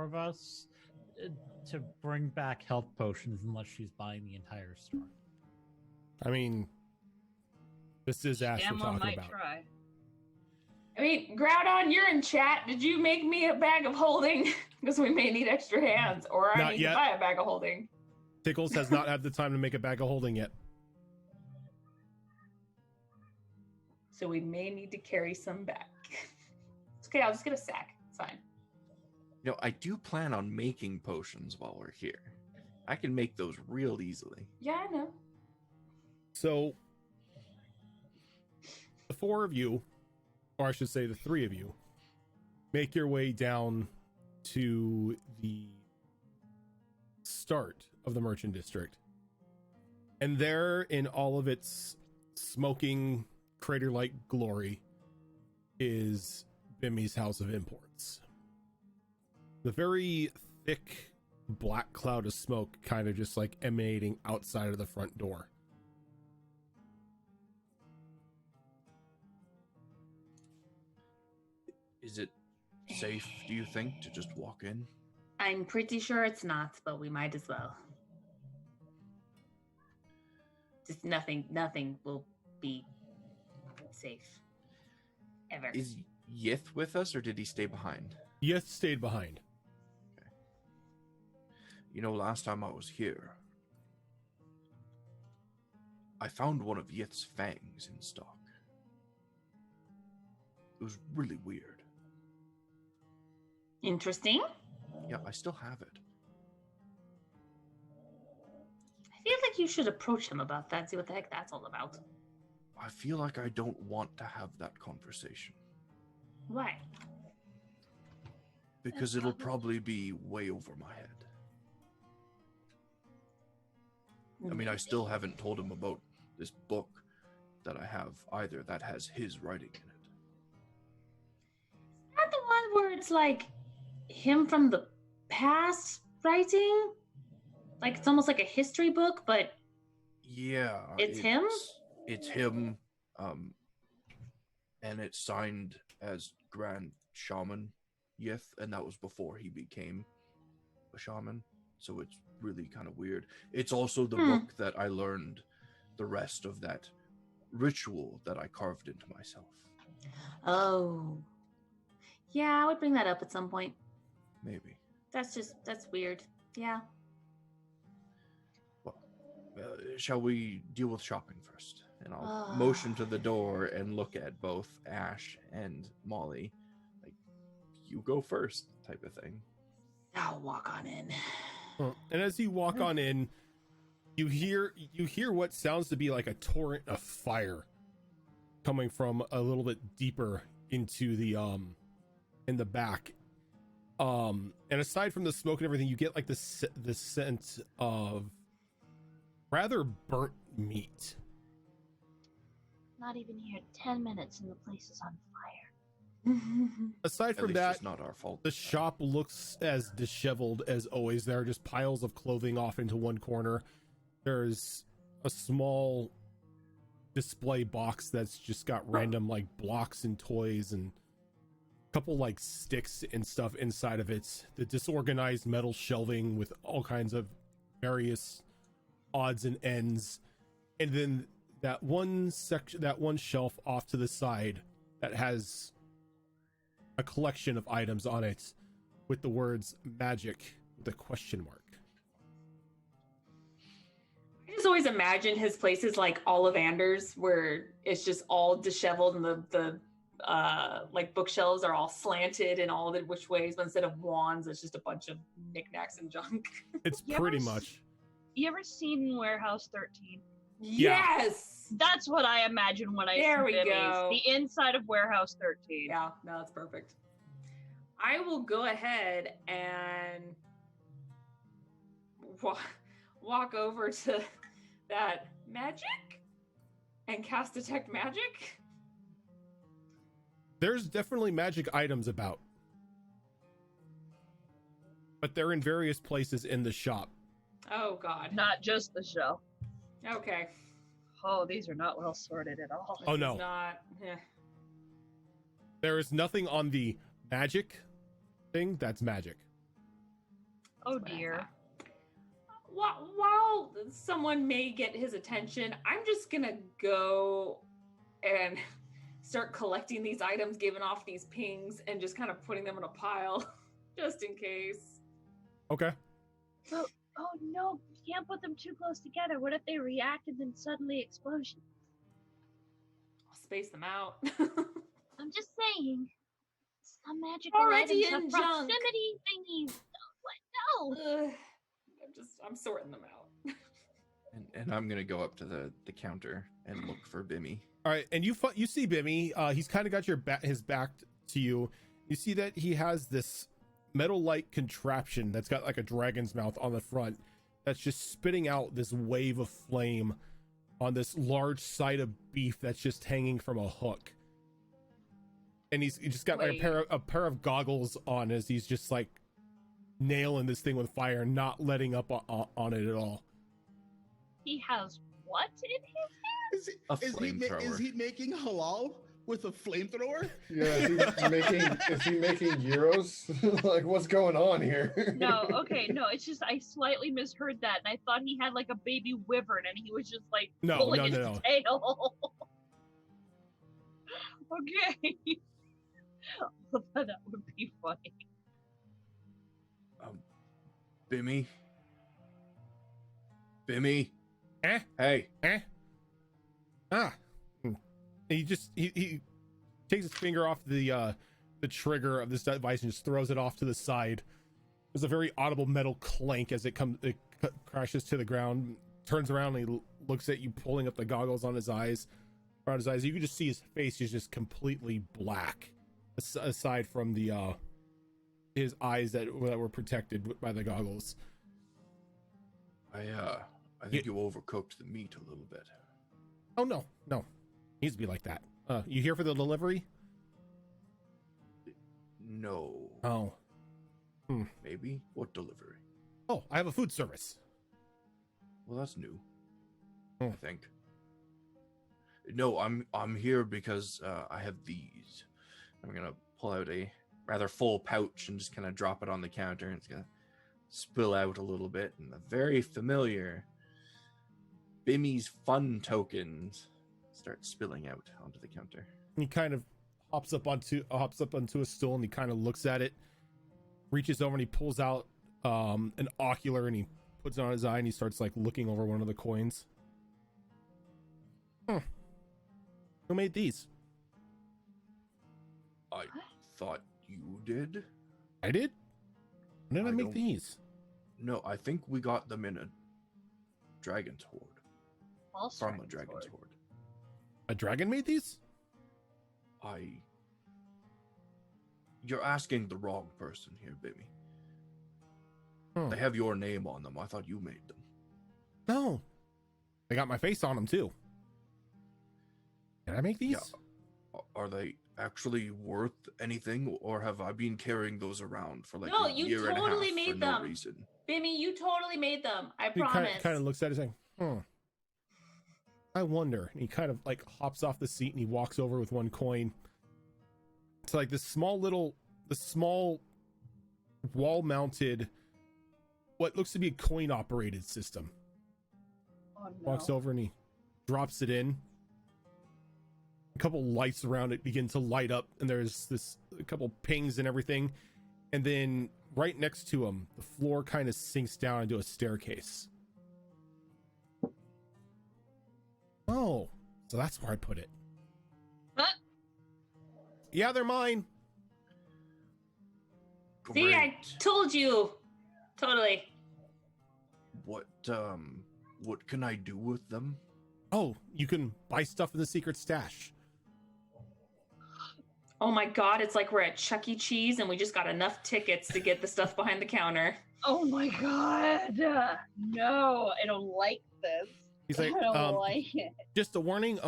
of us, to bring back health potions unless she's buying the entire store. I mean, this is Ash we're Damn well talking might about. try. I mean, Groudon, you're in chat. Did you make me a bag of holding? Because we may need extra hands, or I Not need yet. to buy a bag of holding. Tickles has not had the time to make a bag of holding yet. So we may need to carry some back. It's okay, I'll just get a sack. It's fine. You know, I do plan on making potions while we're here. I can make those real easily. Yeah, I know. So the four of you, or I should say the three of you, make your way down to the start of the merchant district. And there, in all of its smoking crater-like glory, is Bimmy's House of Imports. The very thick black cloud of smoke kind of just like emanating outside of the front door. Is it safe, do you think, to just walk in? I'm pretty sure it's not, but we might as well. Just nothing will be safe. Ever. Is Yith with us, or did he stay behind? Yeth stayed behind. You know, last time I was here, I found one of Yith's fangs in stock. It was really weird. Interesting. Yeah, I still have it. I feel like you should approach him about that, see what the heck that's all about. I feel like I don't want to have that conversation. Why? Because it'll probably be way over my head. I mean, I still haven't told him about this book that I have either that has his writing in it. Is that the one where it's like him from the past writing? Like it's almost like a history book, but Yeah. it's him? It's him. And it's signed as Grand Shaman Yith, and that was before he became a shaman. So it's really kind of weird. It's also the book that I learned the rest of that ritual that I carved into myself. Oh. Yeah, I would bring that up at some point. Maybe. That's weird. Yeah. Well, shall we deal with shopping first? And I'll motion to the door and look at both Ash and Molly. Like, you go first type of thing. I'll walk on in. And as you walk on in, you hear what sounds to be like a torrent of fire coming from a little bit deeper into the in the back. And aside from the smoke and everything, you get like the scent of rather burnt meat. Not even here 10 minutes and the place is on fire. Aside from At least that, it's not our fault. the shop looks as disheveled as always. There are just piles of clothing off into one corner. There's a small display box that's just got random like blocks and toys and a couple like sticks and stuff inside of it. The disorganized metal shelving with all kinds of various odds and ends. And then that one section, that one shelf off to the side that has a collection of items on it with the words magic with a question mark. I just always imagine his places like Ollivander's, where it's just all disheveled and the like bookshelves are all slanted in all the which ways, but instead of wands, it's just a bunch of knickknacks and junk. It's You pretty ever much. You ever seen Warehouse 13? Yeah. Yes. That's what I imagine when I There see we Bimmies. go. The inside of Warehouse 13. Yeah, no, that's perfect. I will go ahead and walk over to that magic and cast Detect Magic. There's definitely magic items about, but they're in various places in the shop. Oh, God. Not just the show. Okay. Oh, these are not well sorted at all. Oh This no, is not. there is nothing on the magic thing that's magic. Oh dear. While someone may get his attention, I'm just gonna go and start collecting these items, giving off these pings, and just kind of putting them in a pile, just in case. Okay. Oh no, you can't put them too close together. What if they react and then suddenly explosion? I'll space them out. I'm just saying. Some magical Already items have in junk. proximity thingies. What? No. Ugh. I'm sorting them out. And I'm gonna go up to the counter and look for Bimmy. All right, and you see Bimmy. He's kind of got his back to you. You see that he has this metal-like contraption that's got like a dragon's mouth on the front that's just spitting out this wave of flame on this large side of beef that's just hanging from a hook. And he's just got like a pair of goggles on as he's just like nailing this thing with fire, not letting up on it at all. He has what in his Is he making halal with a flamethrower? Yeah, is he making gyros? Like, what's going on here? No, okay, no, it's just I slightly misheard that, and I thought he had like a baby wyvern, and he was just like pulling his tail. Okay, that would be funny. Bimmy? Eh? Hey. Eh? Ah. And he takes his finger off the trigger of this device and just throws it off to the side. There's a very audible metal clank as it crashes to the ground. Turns around and he looks at you, pulling up the goggles on his eyes. Around his eyes, you can just see his face is just completely black. Aside from the his eyes that were protected by the goggles. I think you overcooked the meat a little bit. Oh no, needs to be like that. You here for the delivery? No. Oh. Maybe? What delivery? Oh, I have a food service. Well, that's new. I think. No, I'm here because I have these. I'm gonna pull out a rather full pouch and just kind of drop it on the counter, and it's gonna spill out a little bit, and the very familiar Bimmy's fun tokens start spilling out onto the counter. He kind of hops up onto a stool, and he kind of looks at it, reaches over, and he pulls out an ocular, and he puts it on his eye, and he starts like looking over one of the coins. Who made these? I thought you did. I did? When did I make don't- these? No, I think we got them in a dragon's hoard. False From a dragon's dragon's hoard. hoard. A dragon made these? You're asking the wrong person here, Bimmy. Hmm. They have your name on them. I thought you made them. No. They got my face on them too. Did I make these? Yeah. Are they actually worth anything, or have I been carrying those around for like No, a you year and a totally half made for them. no reason? Bimmy, you totally made them. I He promise. kind of looks at it saying, I wonder. And he kind of like hops off the seat and he walks over with one coin. It's like this small wall mounted, what looks to be a coin operated system. Oh, no. Walks over and he drops it in. A couple lights around it begin to light up, and there's a couple pings and everything. And then right next to him, the floor kind of sinks down into a staircase. Oh, so that's where I put it. Huh? Yeah, they're mine. See, I Great. told you. Totally. What can I do with them? Oh, you can buy stuff in the secret stash. Oh my god, it's like we're at Chuck E. Cheese and we just got enough tickets to get the stuff behind the counter. Oh my god. No, I don't like this. He's like, I don't like it. just a warning,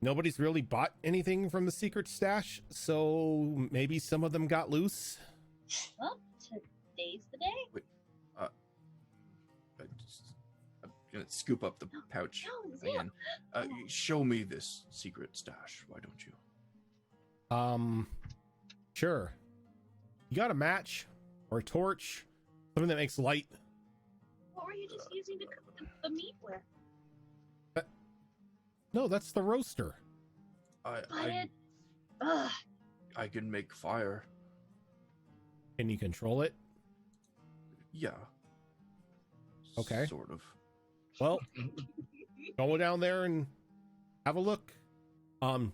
nobody's really bought anything from the secret stash, so maybe some of them got loose. Well, today's the day. I'm gonna scoop up the pouch No, Zia. again. Show me this secret stash. Why don't you? Sure. You got a match or a torch, something that makes light. What were you just using to cook the meat with? No, that's the roaster. But it. Ugh. I can make fire. Can you control it? Yeah. Okay. Sort of. Well, go down there and have a look.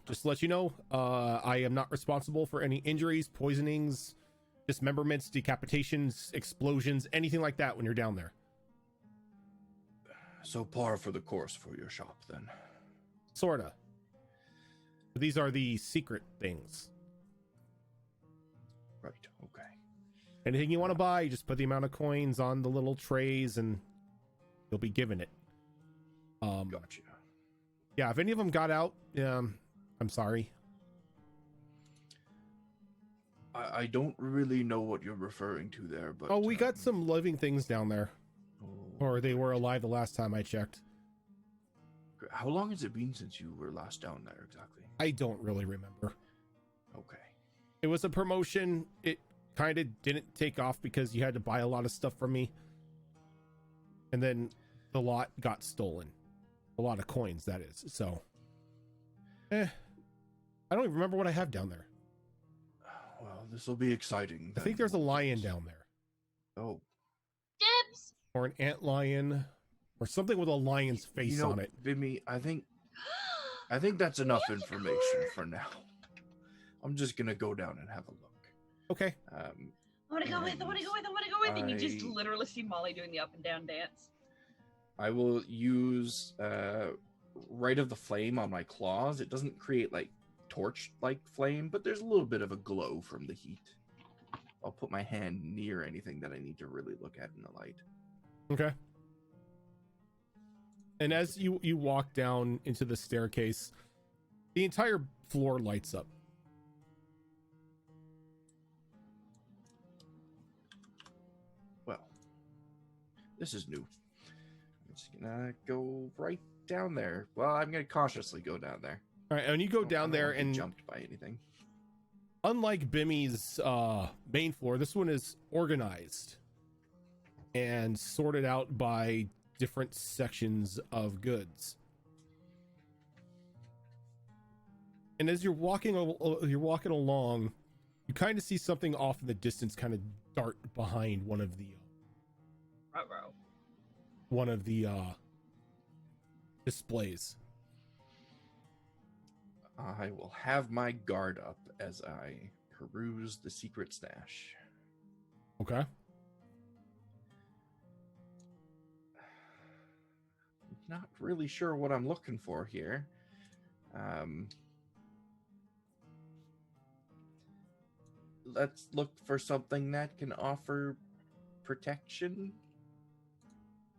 Just to let you know, I am not responsible for any injuries, poisonings, dismemberments, decapitations, explosions, anything like that when you're down there. So par for the course for your shop, then. Sorta. These are the secret things. Right. Okay. Anything you want to buy, you just put the amount of coins on the little trays and you'll be given it. Gotcha. Yeah, if any of them got out, I'm sorry. I don't really know what you're referring to there, but Oh, we got some living things down there. oh, Or they were alive the last time I checked. How long has it been since you were last down there exactly? I don't really remember. Okay. It was a promotion. It kind of didn't take off because you had to buy a lot of stuff from me. And then the lot got stolen. A lot of coins, that is. So, I don't even remember what I have down there. Well, this will be exciting. I think then. there's a lion down there. Oh, Dibs. Or an antlion. Or something with a lion's face on it. Bimmy, I think that's enough information for now. I'm just gonna go down and have a look. Okay. I want to go with. I want to go with. I want to go with. And you just I- literally see Molly doing the up and down dance. I will use Rite of the Flame on my claws. It doesn't create like torch like flame, but there's a little bit of a glow from the heat. I'll put my hand near anything that I need to really look at in the light. Okay. And as you walk down into the staircase, the entire floor lights up. Well, this is new. I'm just gonna go right down there. Well, I'm gonna cautiously go down there. All right, and you go down there and jumped by anything. Unlike Bimmy's main floor, this one is organized and sorted out by different sections of goods. And as you're walking along, you kind of see something off in the distance kind of dart behind one of the displays. I will have my guard up as I peruse the secret stash. Okay. Not really sure what I'm looking for here. Let's look for something that can offer protection.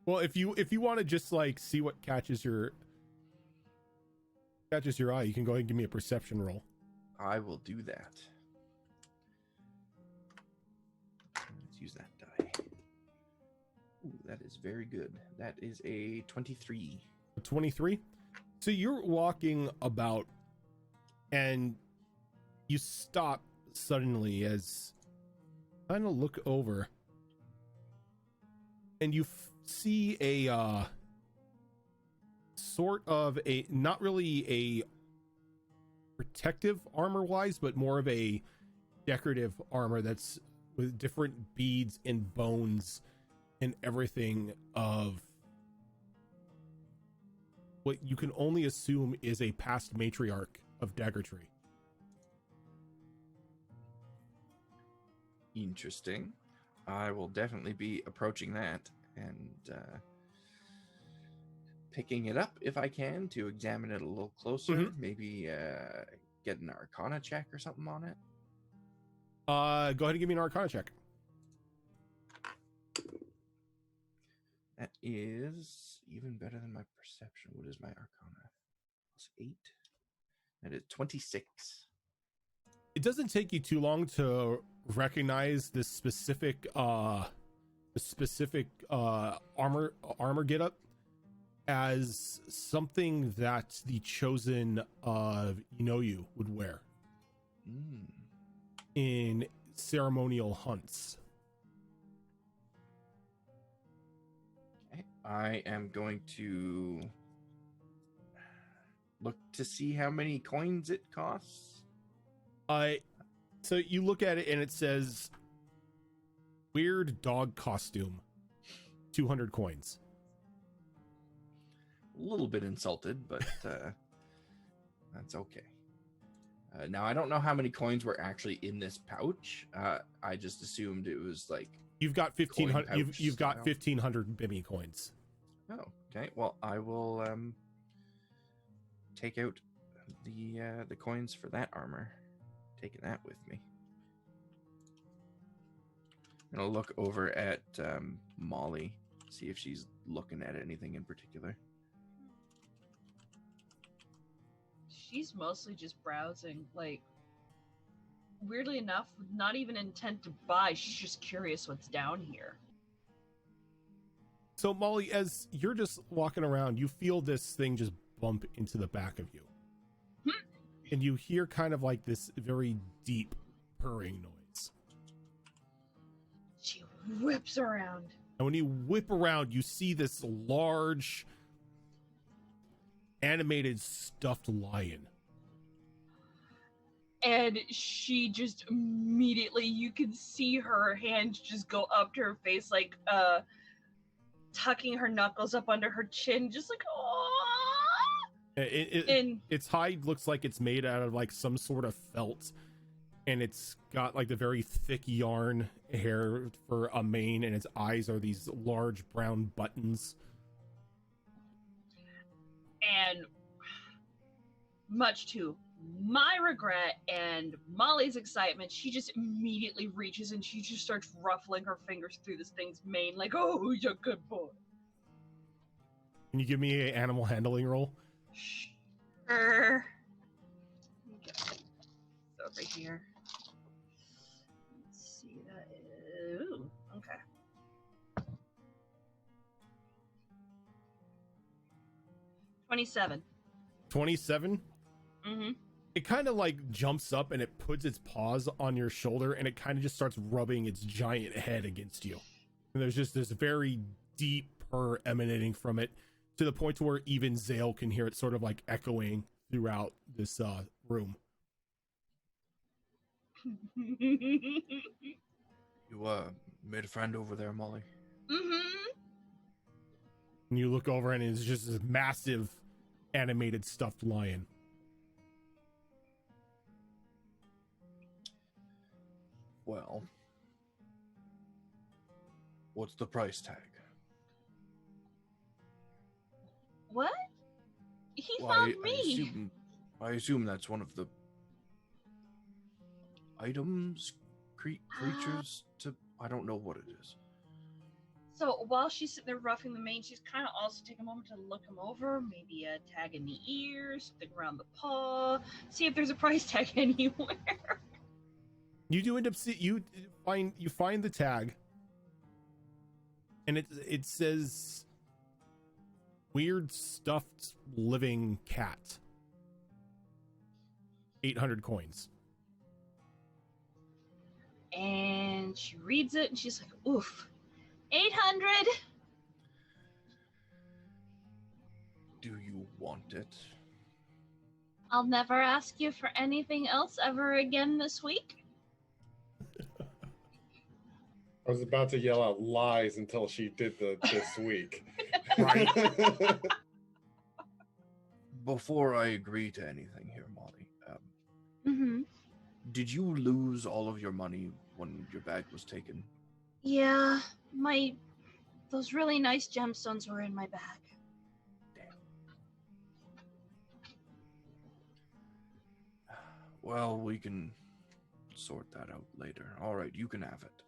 Well, if you want to just like see what catches your eye, you can go ahead and give me a perception roll. I will do that. Let's use that die. Ooh, that is very good. That is a 23. A 23? So you're walking about and you stop suddenly as kind of look over and you see a sort of a, not really a protective armor wise, but more of a decorative armor that's with different beads and bones and everything of what you can only assume is a past matriarch of Daggertree. Interesting. I will definitely be approaching that and picking it up if I can to examine it a little closer. Mm-hmm. Maybe get an Arcana check or something on it. Go ahead and give me an Arcana check. That is even better than my perception. What is my Arcana? Plus 8. That is 26. It doesn't take you too long to recognize this specific armor getup as something that the chosen of Inoue would wear in ceremonial hunts. Okay. I am going to look to see how many coins it costs. So you look at it and it says weird dog costume, 200 coins. A little bit insulted, but that's okay. Now I don't know how many coins were actually in this pouch. I just assumed it was like you've got 1,500. You've got style. 1,500 Bimmy coins. Oh, okay. Well, I will take out the coins for that armor. Taking that with me. And I'll look over at Molly, see if she's looking at anything in particular. She's mostly just browsing. Like, weirdly enough, not even intent to buy. She's just curious what's down here. So Molly, as you're just walking around, you feel this thing just bump into the back of you. And you hear kind of like this very deep purring noise. She whips around. And when you whip around, you see this large animated stuffed lion. And she just immediately, you can see her hands just go up to her face, like tucking her knuckles up under her chin, just like, oh. Its hide looks like it's made out of like some sort of felt, and it's got like the very thick yarn hair for a mane, and its eyes are these large brown buttons. And much to my regret and Molly's excitement, she just immediately reaches and she just starts ruffling her fingers through this thing's mane, like, oh, you're a good boy. Can you give me an animal handling roll? Sure. Okay. It's over here. Let's see, that is... Ooh, okay. $27. 27? Mm-hmm. It kind of like jumps up and it puts its paws on your shoulder and it kind of just starts rubbing its giant head against you. And there's just this very deep purr emanating from it to the point to where even Zale can hear it sort of like echoing throughout this room. You made a friend over there, Molly. Mm-hmm. And you look over and it's just this massive animated stuffed lion. Well, what's the price tag? What? He Well, found me. I assume that's one of the items, creatures to... I don't know what it is. So while she's sitting there roughing the mane, she's kind of also taking a moment to look him over, maybe a tag in the ear, something around the paw, see if there's a price tag anywhere. You do end up you find the tag, and it says weird stuffed living cat. 800 coins. And she reads it and she's like, oof, 800. Do you want it? I'll never ask you for anything else ever again this week. I was about to yell out lies until she did the this week. Right. Before I agree to anything here, Molly, Mm-hmm. did you lose all of your money when your bag was taken? Yeah, those really nice gemstones were in my bag. Well, we can sort that out later. All right, you can have it.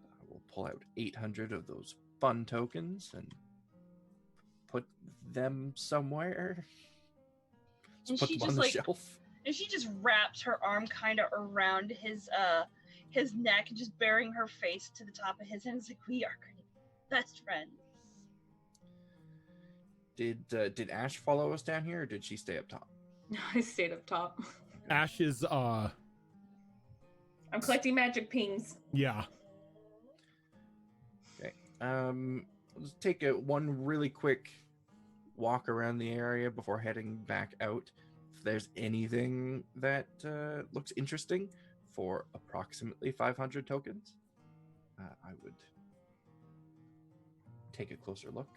I will pull out 800 of those fun tokens and put them somewhere. And Put she them on just, the like, shelf. And she just wraps her arm kind of around his neck and just bearing her face to the top of his head. It's like, we are going to be best friends. Did Ash follow us down here, or did she stay up top? I stayed up top. Ash is I'm collecting magic pings. yeah. Okay. Let's take one really quick walk around the area before heading back out. If there's anything that looks interesting for approximately 500 tokens, I would take a closer look.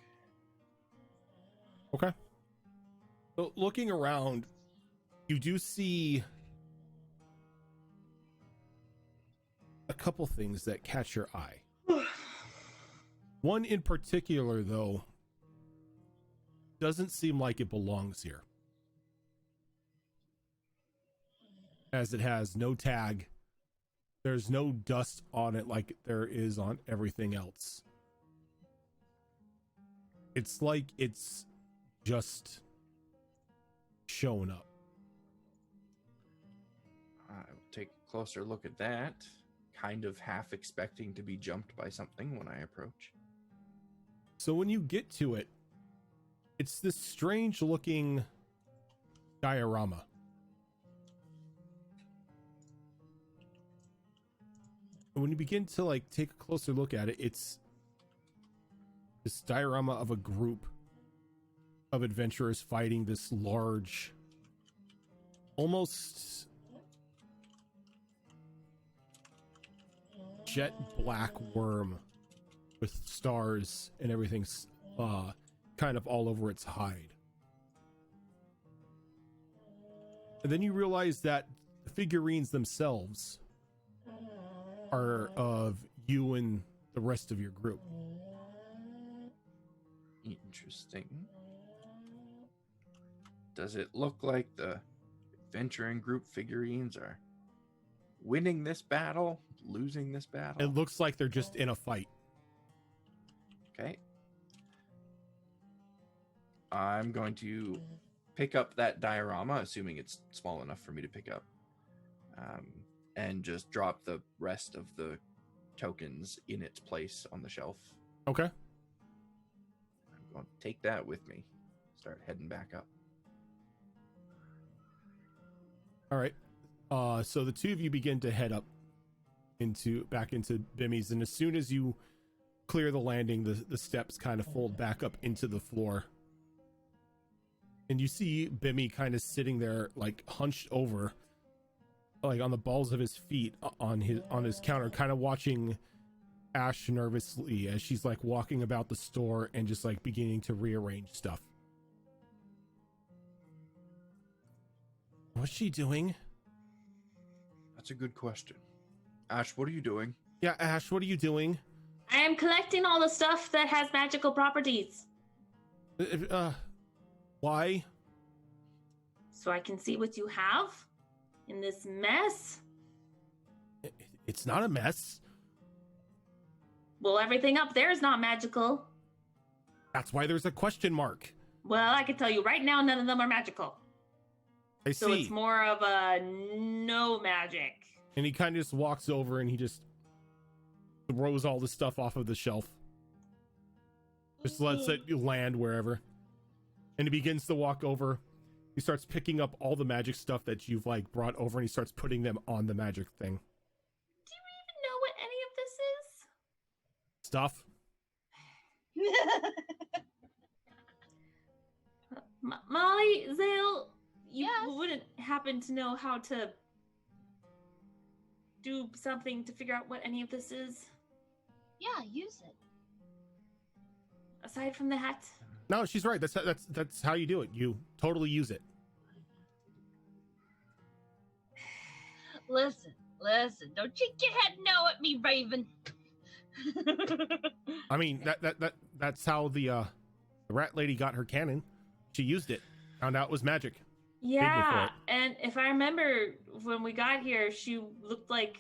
Okay. So looking around, you do see a couple things that catch your eye. One in particular, though, doesn't seem like it belongs here, as it has no tag. There's no dust on it like there is on everything else. It's like it's just showing up. I will take a closer look at that, kind of half expecting to be jumped by something when I approach. So when you get to it, it's this strange looking diorama. And when you begin to like take a closer look at it, it's this diorama of a group of adventurers fighting this large, almost jet black worm with stars and everything's kind of all over its hide. And then you realize that the figurines themselves are of you and the rest of your group. Interesting. Does it look like the adventuring group figurines are winning this battle, losing this battle. It looks like they're just in a fight. Okay. I'm going to pick up that diorama, assuming it's small enough for me to pick up, and just drop the rest of the tokens in its place on the shelf. Okay. I'm going to take that with me. Start heading back up. All right. So the two of you begin to head up back into Bimmy's, and as soon as you clear the landing, the steps kind of fold back up into the floor. And you see Bimmy kind of sitting there, like hunched over, like on the balls of his feet on his counter, kind of watching Ash nervously as she's like walking about the store and just like beginning to rearrange stuff. What's she doing? That's a good question. Ash, what are you doing? Yeah, Ash, what are you doing? I am collecting all the stuff that has magical properties. Why? So I can see what you have in this mess. It's not a mess. Well, everything up there is not magical. That's why there's a question mark. Well, I can tell you right now, none of them are magical. I So see. it's more of a no magic. And he kind of just walks over and he just throws all the stuff off of the shelf. Just lets it land wherever. And he begins to walk over. He starts picking up all the magic stuff that you've like brought over, and he starts putting them on the magic thing. Do you even know what any of this is? Stuff. Molly, Zale, you Yes? wouldn't happen to know how to do something to figure out what any of this is? Yeah, use it. Aside from the hat? No, she's right. That's how you do it. You totally use it. Listen, don't you get head no at me, Raven. I mean, that's how the rat lady got her cannon. She used it. Found out it was magic. Yeah, and if I remember when we got here, she looked like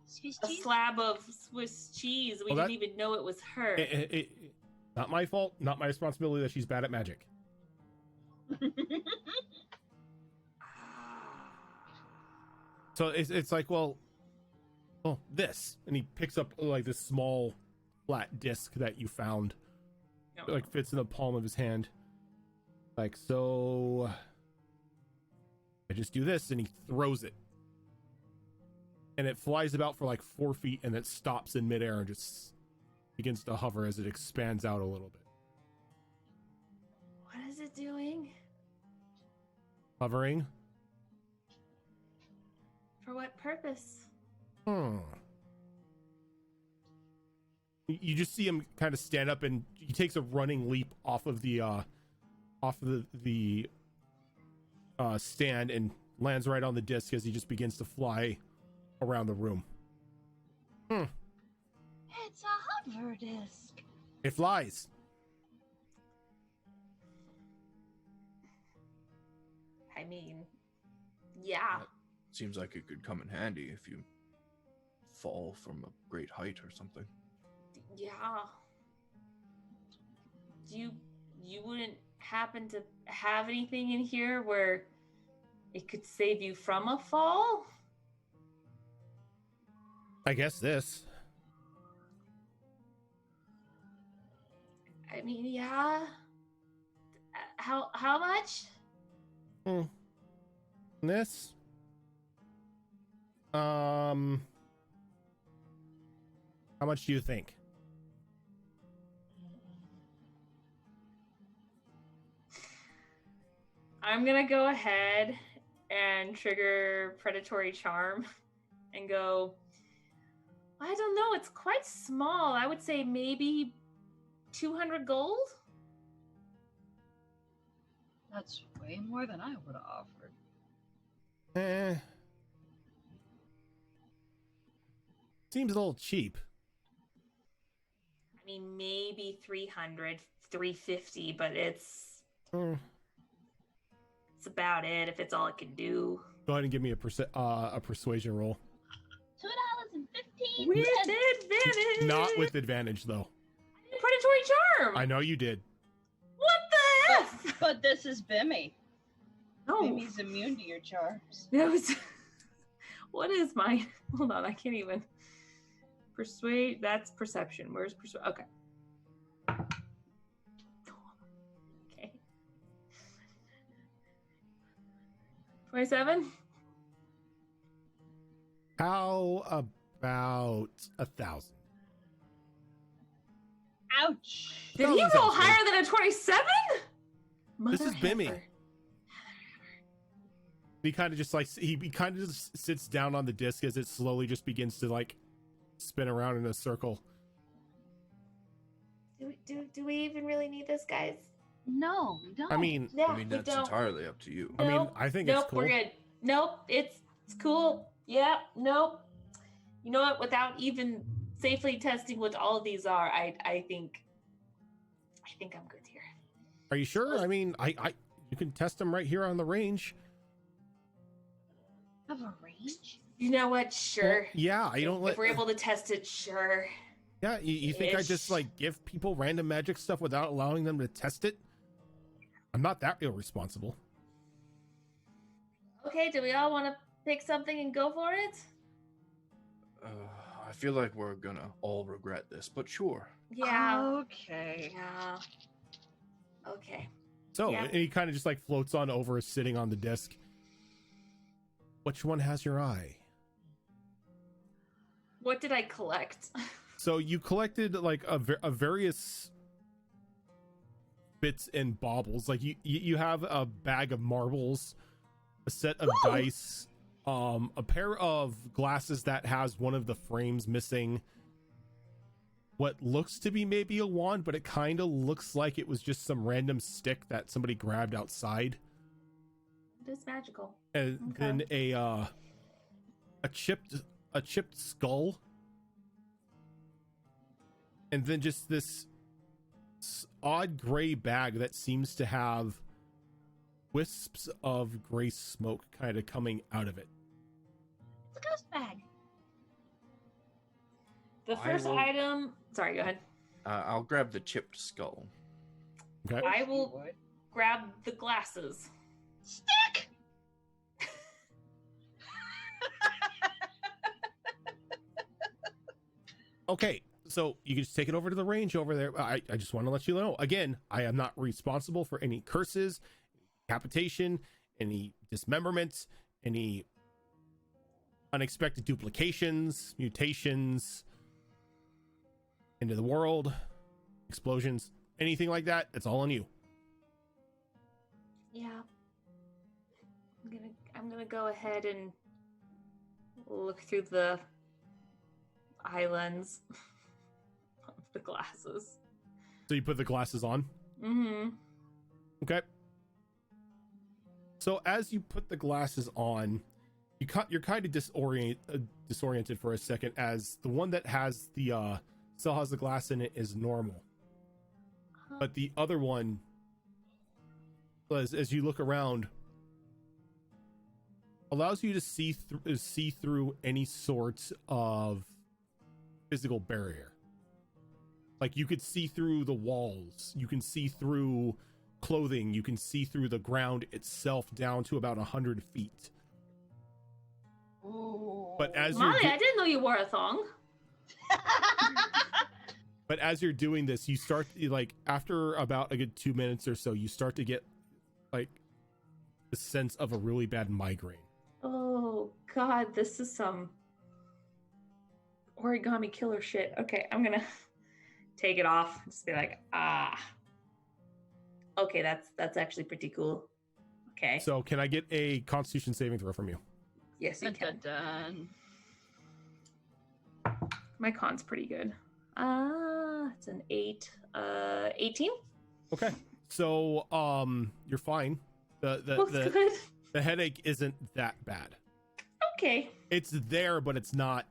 Swiss a cheese? slab of Swiss cheese. We didn't even know it was her. Not my fault. Not my responsibility that she's bad at magic. So it's like, well, this, and he picks up like this small flat disc that you found. It, like fits in the palm of his hand. Like, so I just do this, and he throws it, and it flies about for like 4 feet, and it stops in midair and just begins to hover as it expands out a little bit. What is it doing? Hovering. For what purpose? You just see him kind of stand up, and he takes a running leap off of the stand and lands right on the disc as he just begins to fly around the room. It's a hover disc. It flies. I mean, yeah. Seems like it could come in handy if you fall from a great height or something. Yeah. You wouldn't happen to have anything in here where it could save you from a fall? I guess this. I mean, yeah. How much? This. How much do you think? I'm gonna go ahead and trigger Predatory Charm and go, I don't know, it's quite small. I would say maybe 200 gold? That's way more than I would have offered. Seems a little cheap. I mean, maybe 300, 350, but it's That's about it. If it's all it can do. Go ahead and give me a persuasion roll. $2.15. With advantage. Not with advantage, though. Predatory charm. I know you did. What the F? But this is Bimmy. No. Bimmy's immune to your charms. That was. What is my? Hold on, I can't even. Persuade. That's perception. Where's persuade? Okay. Okay. 27. How about 1,000? Ouch. Did he Sounds roll good. higher than a 27? This is Bimmy. Mother heifer. He kind of just like he kind of just sits down on the disc as it slowly just begins to like spin around in a circle. Do we even really need this, guys? No, we don't. I mean, No, I mean, we that's don't. entirely up to you. I mean, Nope. I think Nope, it's cool. we're good. Nope, it's cool. Yeah, nope. You know what? Without even safely testing what all of these are, I think I'm good here. Are you sure? I mean, I you can test them right here on the range. Have a range? You know what? Sure. Well, yeah, I don't let. If we're able to test it, sure. Yeah, you think I just Ish. like give people random magic stuff without allowing them to test it? I'm not that irresponsible. Okay, do we all want to pick something and go for it? I feel like we're gonna all regret this, but sure. Yeah. Okay. Yeah. Okay. So Yeah. and he kind of just like floats on over, sitting on the disc. Which one has your eye? What did I collect? So you collected like a various bits and baubles. Like you have a bag of marbles, a set of Woo! dice, a pair of glasses that has one of the frames missing. What looks to be maybe a wand, but it kind of looks like it was just some random stick that somebody grabbed outside. It is magical. And Okay. then a chipped skull. And then just this odd gray bag that seems to have wisps of gray smoke kind of coming out of it. It's a ghost bag. The I first will- item. Sorry, go ahead. I'll grab the chipped skull. Okay. I will grab the glasses. Stick! Okay. So you can just take it over to the range over there. I just want to let you know, again, I am not responsible for any curses, decapitation, any dismemberments, any unexpected duplications, mutations into the world, explosions, anything like that. It's all on you. Yeah. I'm gonna go ahead and look through the eye lens of the glasses. So you put the glasses on. Mm-hmm. Okay. So as you put the glasses on, you're kind of disoriented for a second, as the one that has the still has the glass in it is normal, but the other one, as you look around, allows you to see through any sort of physical barrier. Like you could see through the walls, you can see through clothing, you can see through the ground itself down to about 100 feet. Ooh. But as Molly, you're I didn't know you wore a thong. but as you're doing this, you start, like, after about a good 2 minutes or so, you start to get like the sense of a really bad migraine. Oh God, this is some origami killer shit. Okay, I'm gonna take it off. Just be like, okay, that's actually pretty cool. Okay. So can I get a Constitution saving throw from you? Yes, you Dun, can. dun, dun. My con's pretty good. It's an 8. 18? Okay. So you're fine. Both The good. the headache isn't that bad. Okay. It's there, but it's not,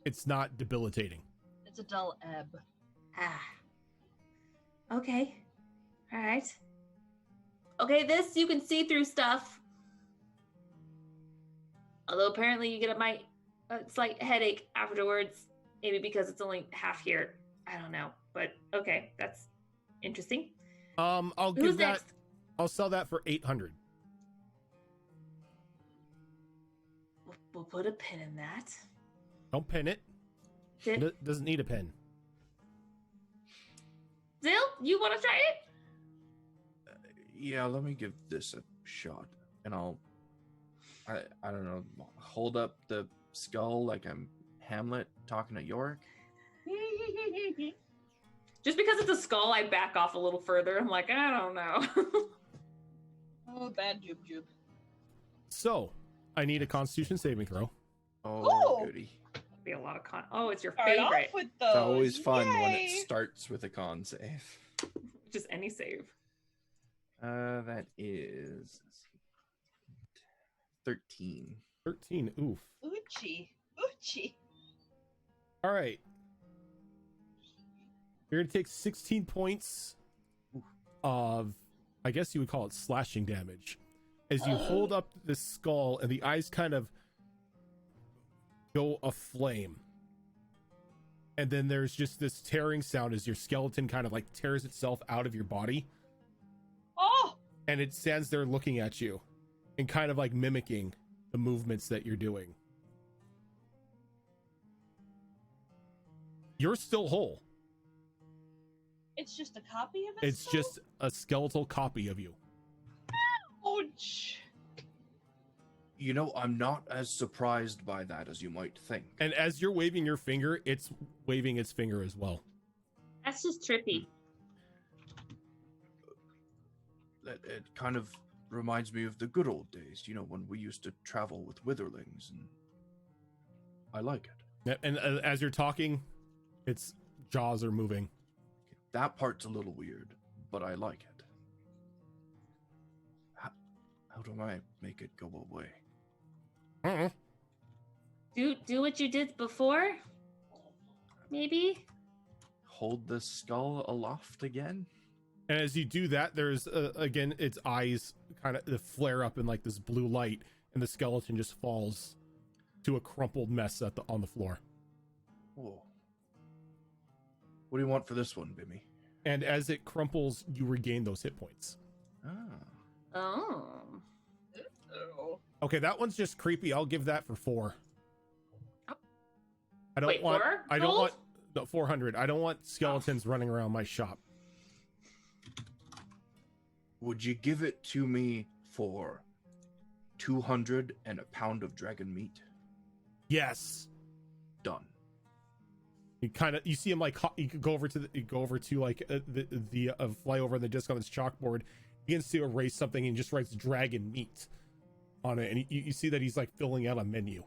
it's not debilitating. It's a dull ebb. Okay. All right. Okay, this you can see through stuff. Although apparently you get a slight headache afterwards. Maybe because it's only half here. I don't know. But okay, that's interesting. I'll Who's give that. next? I'll sell that for 800. We'll put a pin in that. Don't pin it. It doesn't need a pin. Zill, you want to try it? Yeah, let me give this a shot, and I don't know, hold up the skull like I'm Hamlet talking to York. Just because it's a skull, I back off a little further. I'm like, I don't know. Oh, bad jube. So, I need a Constitution saving throw. Oh, Ooh. goody. Be a lot of Oh, it's your Start off favorite. with those. It's always fun when it Yay. starts with a con save. Just any save. That is 13. 13. Oof. Oochie. All right. You're going to take 16 points of, I guess you would call it slashing damage, as you hold up the skull and the eyes kind of go aflame. And then there's just this tearing sound as your skeleton kind of like tears itself out of your body. Oh! And it stands there looking at you and kind of like mimicking the movements that you're doing. You're still whole. It's just a copy of It's itself? just a skeletal copy of you. Ouch. You know, I'm not as surprised by that as you might think. And as you're waving your finger, it's waving its finger as well. That's just trippy. It kind of reminds me of the good old days, you know, when we used to travel with witherlings, and I like it. And as you're talking, its jaws are moving. That part's a little weird, but I like it. How do I make it go away? Do what you did before? Maybe? Hold the skull aloft again? And as you do that, there's again its eyes kind of flare up in like this blue light, and the skeleton just falls to a crumpled mess on the floor. Whoa. What do you want for this one, Bimmy? And as it crumples, you regain those hit points. Oh. Okay, that one's just creepy. I'll give that for 4. I don't Wait, want. 4 I don't gold? want the 400. I don't want skeletons running around my shop. Would you give it to me for 200 and a pound of dragon meat? Yes. Done. You see him like you could go over to like the fly over the disc on this chalkboard. He begins to erase something and just writes dragon meat on it, and you see that he's like filling out a menu.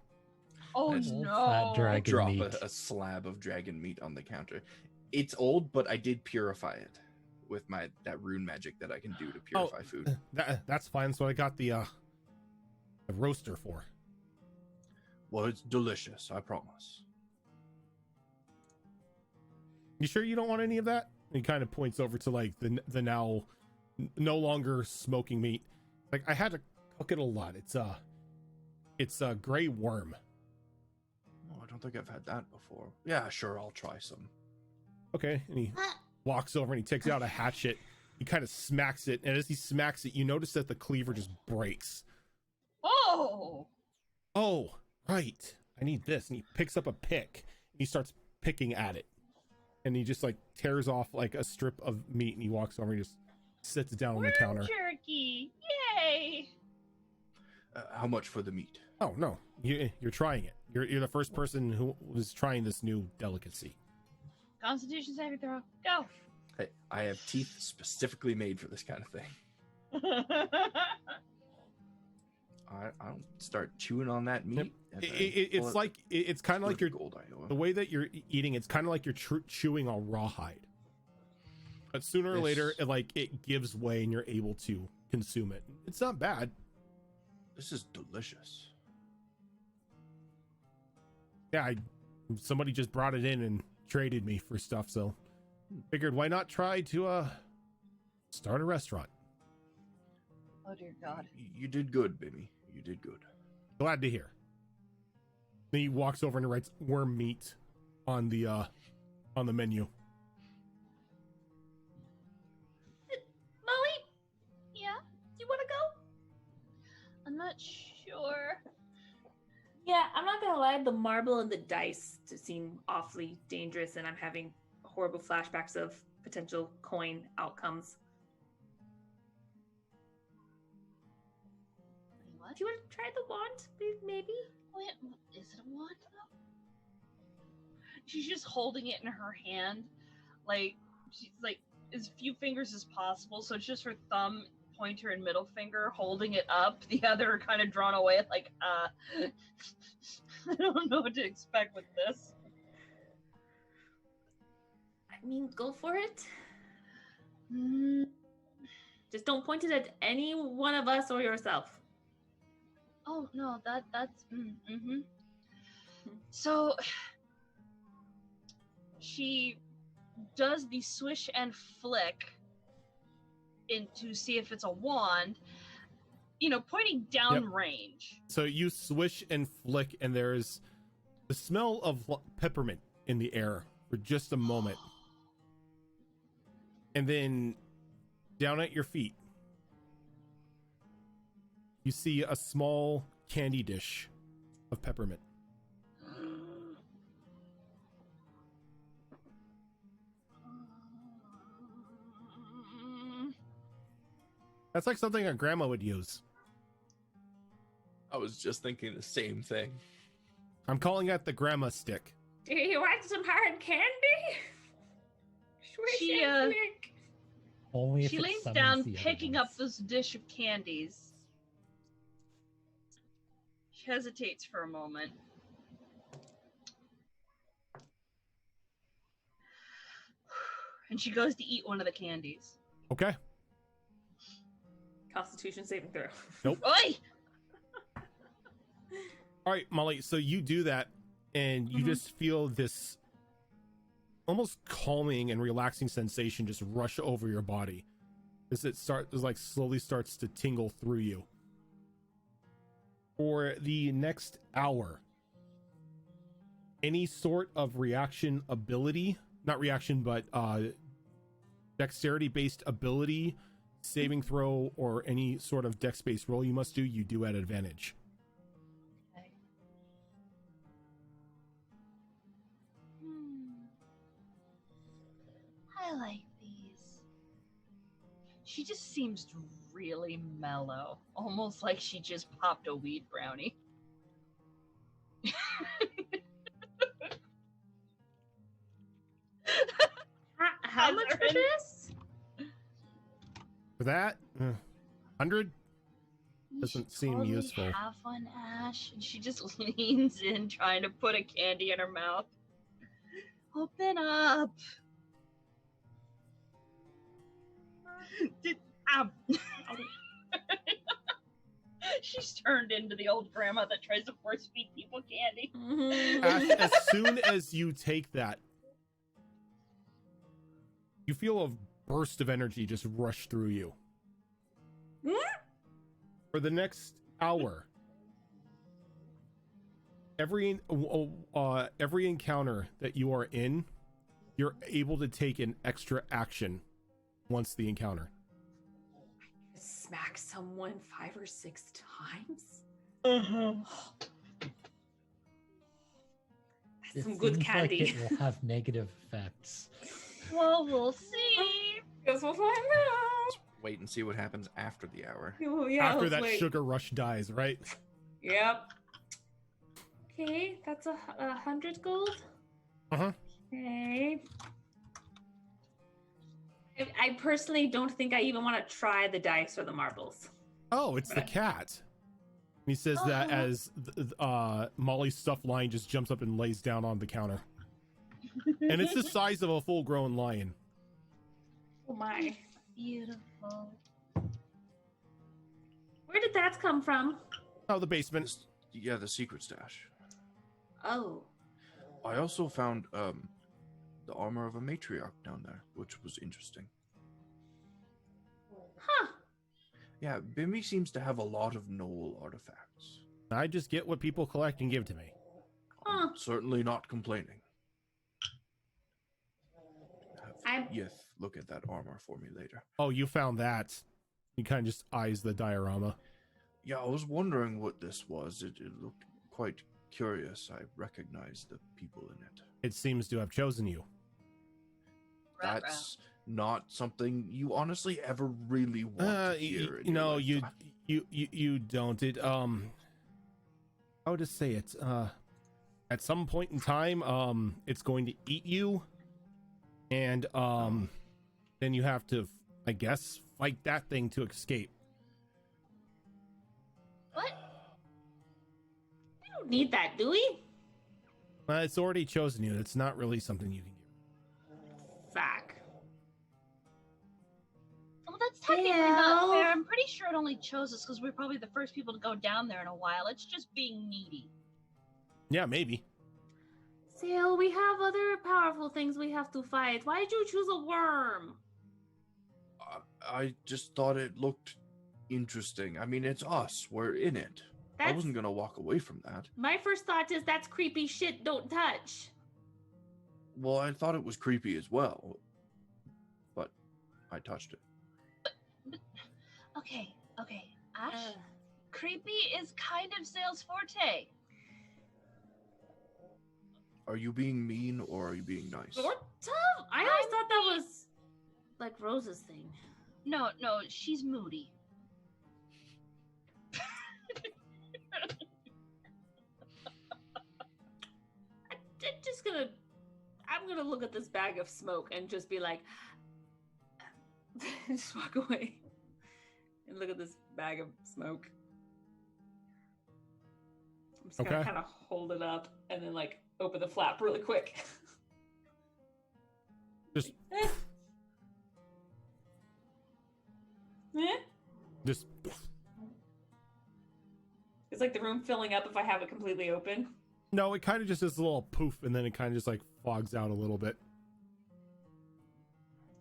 Oh That's no. That dragon Drop meat. a slab of dragon meat on the counter. It's old, but I did purify it with that rune magic that I can do to purify food. That's fine. That's what I got the roaster for. Well, it's delicious, I promise. You sure you don't want any of that? And he kind of points over to like the now no longer smoking meat. Like, I had to cook it a lot. It's a gray worm. Oh, I don't think I've had that before. Yeah, sure, I'll try some. Okay, and he walks over and he takes out a hatchet. He kind of smacks it, and as he smacks it, you notice that the cleaver just breaks. Oh. Oh, right. I need this. And he picks up a pick and he starts picking at it. And he just like tears off like a strip of meat, and he walks over and just sits it down on the counter. Jerky. Yay. How much for the meat? Oh no, you're trying it. You're the first person who was trying this new delicacy. Constitution saving throw. Go. Hey, I have teeth specifically made for this kind of thing. I don't start chewing on that meat. It's like it's kind of like you're gold Iowa. the way that you're eating. It's kind of like you're chewing on rawhide. But sooner or later, it gives way and you're able to consume it. It's not bad. This is delicious. Yeah, somebody just brought it in and traded me for stuff, so figured why not try to start a restaurant. Oh dear God. You did good, baby. You did good. Glad to hear. Then he walks over and writes worm meat on the menu. Molly? Yeah? Do you want to go? I'm not sure. Yeah, I'm not gonna lie, the marble and the dice seem awfully dangerous, and I'm having horrible flashbacks of potential coin outcomes. What? Do you want to try the wand, maybe? Wait, is it a wand though? She's just holding it in her hand, like she's like as few fingers as possible. So it's just her thumb, pointer, and middle finger holding it up. The other kind of drawn away, like I don't know what to expect with this. I mean, go for it. Mm, Just don't point it at any one of us or yourself. oh no, that's mm-hmm. So she does the swish and flick to see if it's a wand, pointing down range. So you swish and flick, and there's the smell of peppermint in the air for just a moment. And then down at your feet, you see a small candy dish of peppermint. That's like something a grandma would use. I was just thinking the same thing. I'm calling it the grandma stick. Do you want some hard candy? She Only if she it leans summons down, the other picking up ones. this dish of candies. She hesitates for a moment. And she goes to eat one of the candies. Okay. Constitution saving throw. Nope. Oi! All right, Molly. So you do that, and you just feel this almost calming and relaxing sensation just rush over your body as it slowly starts to tingle through you. For the next hour, any sort of reaction ability, not reaction, but dexterity based ability, saving throw, or any sort of dex based roll you must do, you do at advantage. Okay. I like these. She just seems really mellow, almost like she just popped a weed brownie. How much for this? For that, 100 You doesn't should seem totally useful. Have one, Ash. And she just leans in, trying to put a candy in her mouth. Open up. She's turned into the old grandma that tries to force feed people candy. Ash, as soon as you take that, you feel a burst of energy just rush through you. For the next hour, every encounter that you are in, you're able to take an extra action once the encounter. Smack someone 5 or 6 times? That's It some good seems candy. Like it will have negative effects. Well, we'll see. Guess we'll find out. Wait and see what happens after the hour. Oh, yeah, After let's that wait. sugar rush dies, right? Yep. Okay, that's 100 gold. Uh-huh. Okay. I personally don't think I even want to try the dice or the marbles. Oh, it's the cat. He says that as Molly's stuffed lion just jumps up and lays down on the counter. And it's the size of a full-grown lion. Oh my. Beautiful. Where did that come from? Oh, the basement. Yeah, the secret stash. Oh. I also found the armor of a matriarch down there, which was interesting. Huh. Yeah, Bimmy seems to have a lot of knoll artifacts. I just get what people collect and give to me. Huh. Certainly not complaining. I'm- Yes, look at that armor for me later. Oh, you found that. He kind of just eyes the diorama. Yeah, I was wondering what this was. It looked quite curious. I recognized the people in it. It seems to have chosen you. That's not something you honestly ever really want to hear. No, you don't. It how to say it? At some point in time, it's going to eat you, and then you have to, I guess, fight that thing to escape. What? We don't need that, do we? It's already chosen you. It's not really something you can do. Fuck. Well, that's technically not fair. I'm pretty sure it only chose us because we're probably the first people to go down there in a while. It's just being needy. Yeah, maybe. Sail, we have other powerful things we have to fight. Why did you choose a worm? I just thought it looked interesting. I mean, it's us. We're in it. I wasn't going to walk away from that. My first thought is that's creepy shit, don't touch. Well, I thought it was creepy as well. But I touched it. Okay. Ash, creepy is kind of Sail's forte. Are you being mean or are you being nice? Sort of? I always thought that was like Rose's thing. No, she's moody. I'm gonna look at this bag of smoke and just be like, just walk away and look at this bag of smoke. I'm just gonna kind of hold it up and then like open the flap really quick. Just. Just. It's like the room filling up if I have it completely open. No, it kind of just does a little poof, and then it kind of just like fogs out a little bit.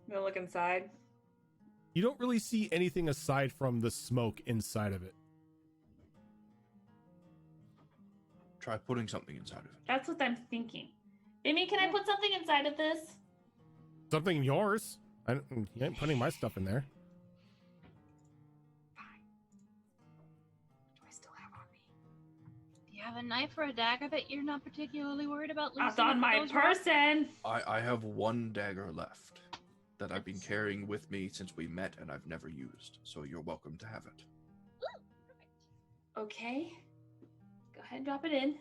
I'm gonna look inside. You don't really see anything aside from the smoke inside of it. Try putting something inside of it. That's what I'm thinking. Amy, can I put something inside of this? Something yours. You ain't putting my stuff in there. Do you have a knife or a dagger that you're not particularly worried about losing? That's on my person. I have one dagger left that I've been carrying with me since we met and I've never used. So you're welcome to have it. Okay. Go ahead and drop it in.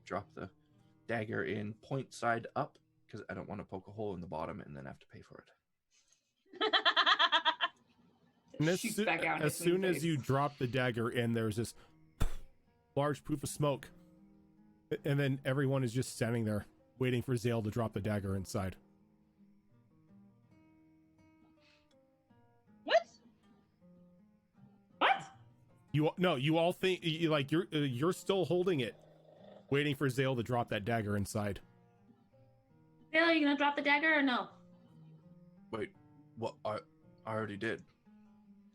Drop the dagger in point side up because I don't want to poke a hole in the bottom and then have to pay for it. And as soon as you drop the dagger in, there's this large poof of smoke. And then everyone is just standing there waiting for Zale to drop the dagger inside. What? You all think you're still holding it, waiting for Zale to drop that dagger inside. Zale, are you gonna drop the dagger or no? Wait, what? I already did.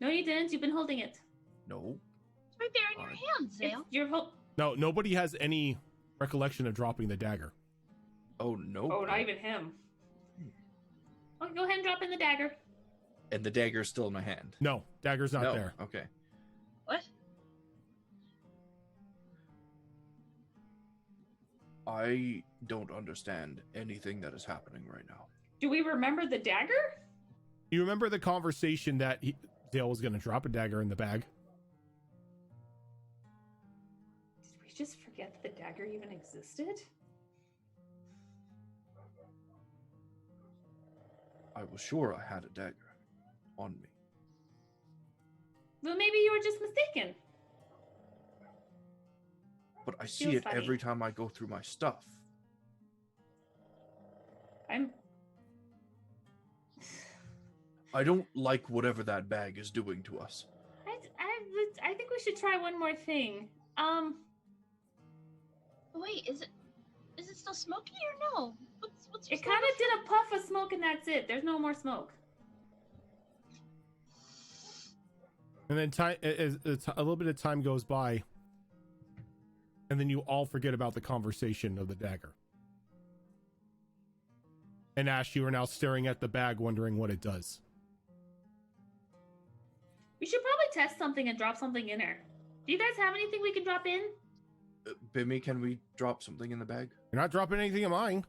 No, you didn't. You've been holding it. No. It's right there in your hand, Zale. No, nobody has any recollection of dropping the dagger. Oh, no. Oh, not even him. Okay, go ahead and drop in the dagger. And the dagger's still in my hand. No, dagger's not there. Okay. What? I don't understand anything that is happening right now. Do we remember the dagger? You remember the conversation that Zale was going to drop a dagger in the bag? Did we just forget that the dagger even existed? I was sure I had a dagger on me. Well, maybe you were just mistaken. But I see Feels it funny. every time I go through my stuff. I don't like whatever that bag is doing to us. I think we should try one more thing. Wait, is it still smoky or no? What's It kind of did a puff of smoke and that's it. There's no more smoke. And then a little bit of time goes by, and then you all forget about the conversation of the dagger. And Ash, you are now staring at the bag, wondering what it does. We should probably test something and drop something in her. Do you guys have anything we can drop in? Bimmy, can we drop something in the bag? You're not dropping anything of mine.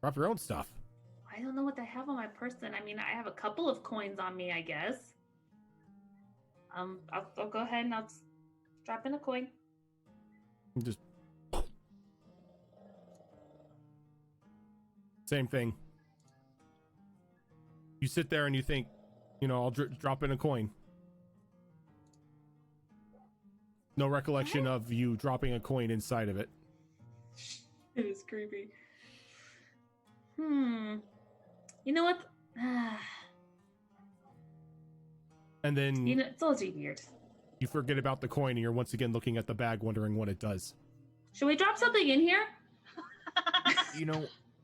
Drop your own stuff. I don't know what I have on my person. I mean, I have a couple of coins on me, I guess. I'll go ahead and I'll just drop in a coin. Just same thing. You sit there and you think, I'll drop in a coin. No recollection of you dropping a coin inside of it. It is creepy. You know what? And then it's all weird. you forget about the coin and you're once again looking at the bag, wondering what it does. Should we drop something in here?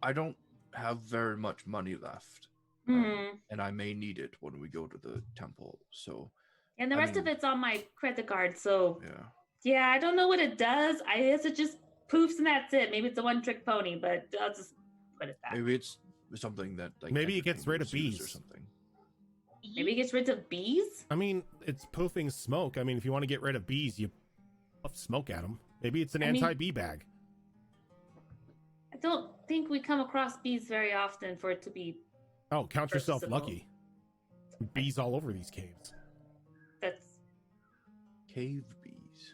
I don't have very much money left. And I may need it when we go to the temple. So, and the rest of it's on my credit card. So, yeah, I don't know what it does. I guess it just poofs and that's it. Maybe it's a one-trick pony, but I'll just put it back. Maybe it's something that maybe it gets rid of bees or something. Maybe it gets rid of bees. I mean, it's poofing smoke. I mean, if you want to get rid of bees, you puff smoke at them. Maybe it's an anti-bee bag. I don't think we come across bees very often for it to be. Oh, count yourself lucky. Bees all over these caves. That's cave bees.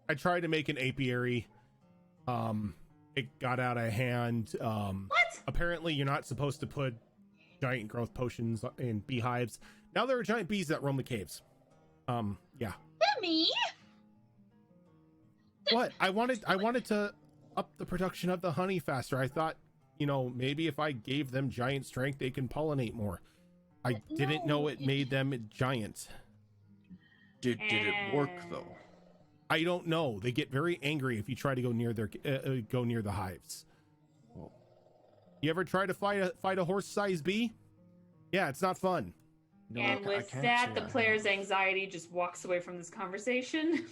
I tried to make an apiary. It got out of hand. What? Apparently, you're not supposed to put giant growth potions in beehives. Now there are giant bees that roam the caves. Yeah. Me? What? I wanted to up the production of the honey faster. I thought, maybe if I gave them giant strength, they can pollinate more. I didn't know it made them giant. Did it work though? I don't know. They get very angry if you try to go near the hives. Well, you ever try to fight a horse-sized bee? Yeah, it's not fun. No, and with that, the player's anxiety just walks away from this conversation.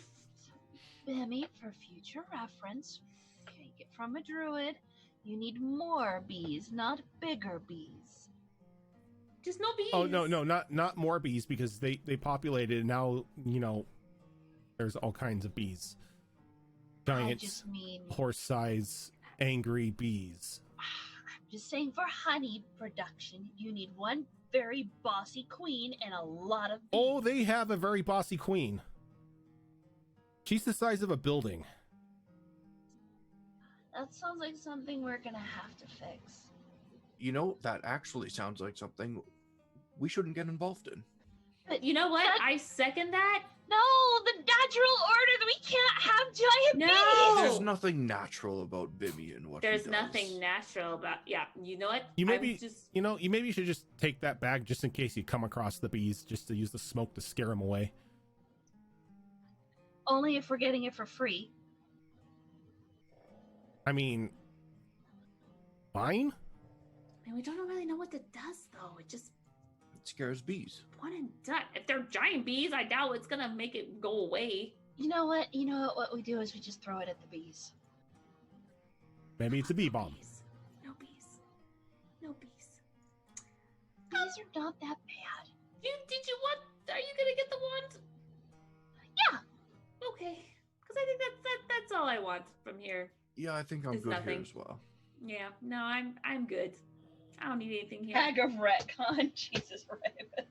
Bimmy, for future reference, take it from a druid. You need more bees, not bigger bees. Just no bees. Oh no, not more bees, because they populated and now there's all kinds of bees. Giant, horse-size, angry bees. I'm just saying, for honey production, you need one very bossy queen and a lot of bees. Oh, they have a very bossy queen. She's the size of a building. That sounds like something we're gonna have to fix. That actually sounds like something we shouldn't get involved in. But you know what? I second that. No, the natural order that we can't have giant bees. There's nothing natural about Bimmy and what There's he does. nothing natural about. Yeah, you know what? You maybe should just take that bag just in case you come across the bees, just to use the smoke to scare them away. Only if we're getting it for free. I mean, fine. And we don't really know what it does, though. It scares bees. One and done. If they're giant bees, I doubt it's gonna make it go away. You know what? What we do is we just throw it at the bees. Maybe it's a bee bomb. No bees. No bees. Bees are not that bad. Did you want? Are you gonna get the wand? Yeah. Okay. Because I think that's all I want from here. Yeah, I think I'm good here as well. Yeah. No, I'm good. I don't need anything here. Bag of retcon. Jesus, Raven.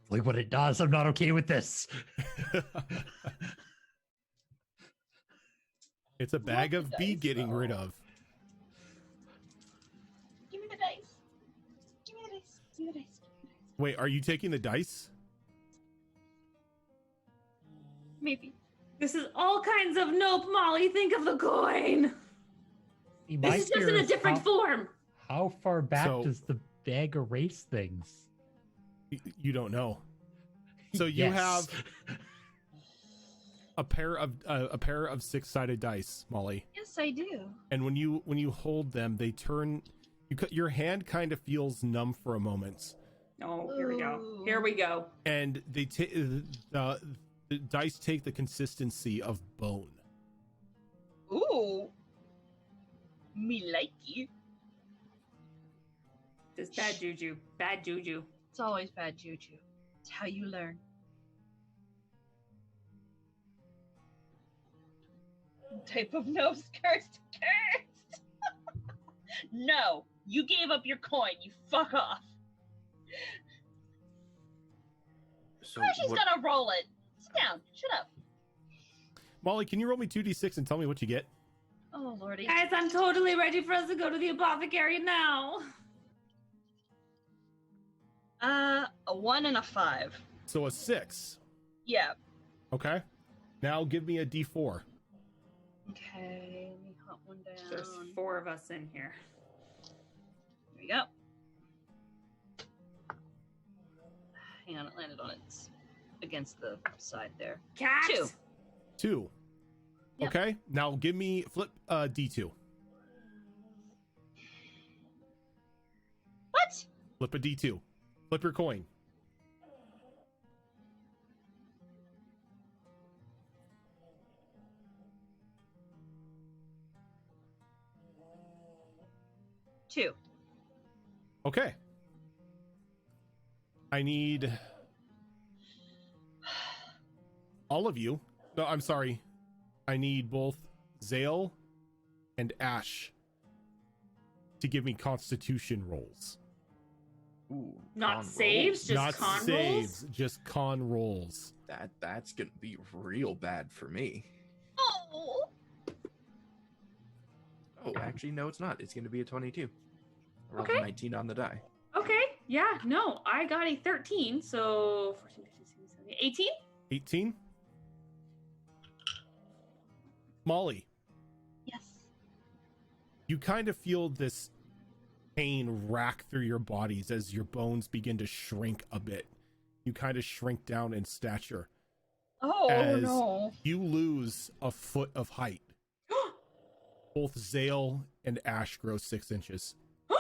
Like what it does, I'm not okay with this. It's a bag of bee getting rid of. Give me the dice. Give me the dice. Give me the dice. Wait, are you taking the dice? Maybe. This is all kinds of nope, Molly. Think of the coin. This is just in a different form. How far back does the bag erase things? You don't know. So you have a pair of 6-sided dice, Molly. Yes, I do. And when you hold them, they turn. Your hand kind of feels numb for a moment, Oh, here we go. Here we go. And they take the dice take the consistency of bone. Ooh. Me likey. This bad juju. Bad juju. It's always bad juju. It's how you learn. Type of nose cursed. No, you gave up your coin. You fuck off. So She's gonna roll it. Sit down. Shut up. Molly, can you roll me 2d6 and tell me what you get? Oh lordy. Guys, I'm totally ready for us to go to the apothecary now. A 1 and a 5. So a 6. Yeah. Okay. Now give me a d4. Okay, let me hunt one down. There's 4 of us in here. There we go. Hang on, it landed on its against the side there. Cat. 2. 2. Yep. Okay. Now give me flip d2. What? Flip a d2. Flip your coin. Two. Okay. I need all of you. No, I'm sorry. I need both Zale and Ash to give me constitution rolls. Ooh, Not con saves, just Not con saves, rolls? just con rolls. That's gonna be real bad for me. Oh. Oh, actually, no, it's not. It's gonna be a 22. I rolled Okay. a 19 on the die. Okay, yeah, no, I got a 13, so 14, 15, 16, 17, 18? 18. Molly, Yes. you kind of feel this pain rack through your bodies as your bones begin to shrink a bit. You kind of shrink down in stature. Oh As no. you lose a foot of height. Both Zale and Ash grow 6 inches. Zale's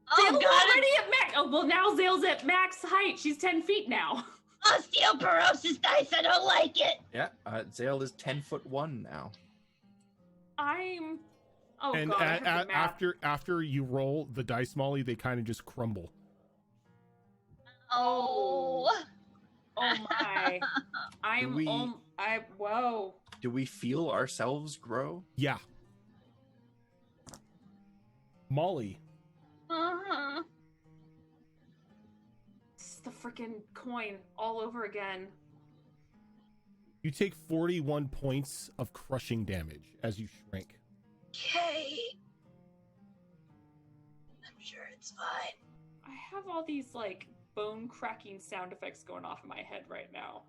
Oh god. already at max. Oh, well, now Zale's at max height. She's 10 feet now. Osteoporosis dice. I don't like it. Yeah, Zale is 10'1" now. I'm. Oh, And God. I have to math. after you roll the dice, Molly, they kind of just crumble. Oh. Oh, my. I'm. we- Whoa. Do we feel ourselves grow? Yeah. Molly, Uh-huh. It's the freaking coin all over again. you take 41 points of crushing damage as you shrink. Okay. I'm sure it's fine. I have all these, like, bone cracking sound effects going off in my head right now.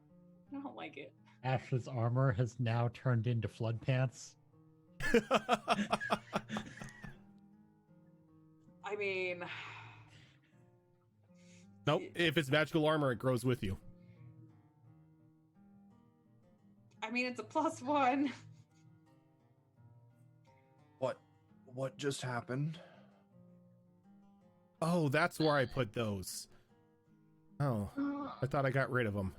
I don't like it. Ash's armor has now turned into flood pants. I mean, Nope. If it's magical armor, it grows with you. it's a +1. What just happened? Oh, that's where I put those. Oh, I thought I got rid of them.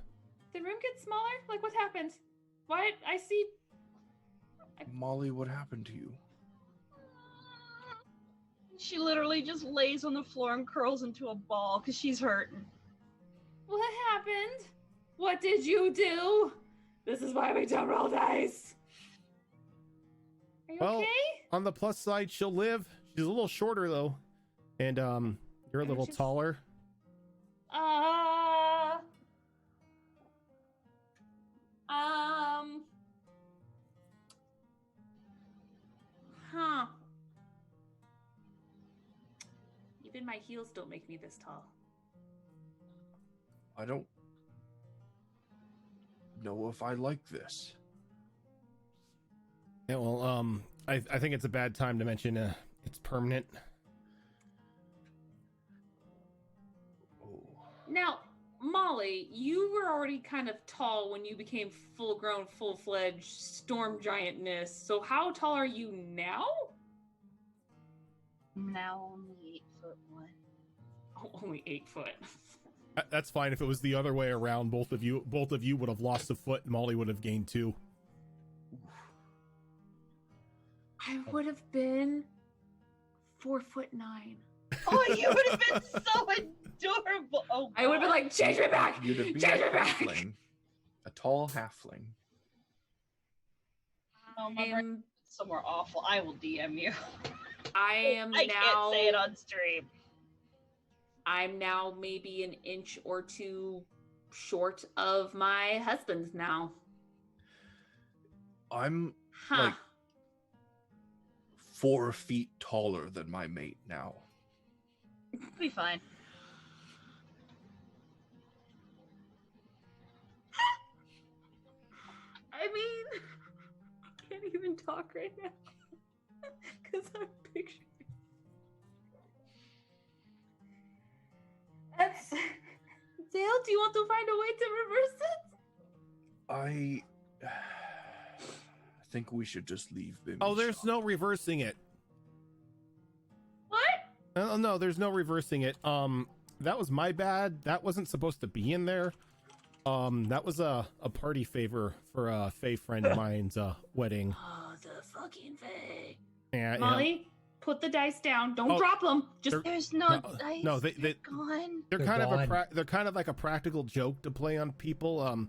Did the room get smaller? Like, what happened? What? I see. Molly, what happened to you? She literally just lays on the floor and curls into a ball because she's hurting. What happened? What did you do? This is why we don't roll dice. Are you Well, okay? On the plus side, she'll live. She's a little shorter though, and you're a little she's- taller. Huh. Even my heels don't make me this tall. I don't know if I like this. Yeah, well, I think it's a bad time to mention it's permanent. Oh. Now, Molly, you were already kind of tall when you became full-grown, full-fledged storm giantness. So how tall are you now? I'm now only 8'1". Only 8 foot. That's fine. If it was the other way around, both of you would have lost a foot, and Molly would have gained 2. I would have been 4'9". Oh, you would have been so adorable. Oh, I would have been like, change me back. You'd have been Change me a back. halfling, a tall halfling. oh my God, somewhere awful. I will DM you. I am I now. can't say it on stream. I'm now maybe an inch or 2 short of my husband now. I'm Huh. like 4 feet taller than my mate now. Be fine. I mean, I can't even talk right now because I'm picturing. Dale, do you want to find a way to reverse it? I think we should just leave Bimmy. Oh, there's no reversing it. What? No, there's no reversing it. That was my bad. That wasn't supposed to be in there. That was a party favor for a Fae friend of mine's wedding. Oh, the fucking Fae. Yeah, Molly, put the dice down. Don't Oh, drop them. Just There's no dice. no, they gone. they're They're kind of gone. they're kind of like a practical joke to play on people. oh,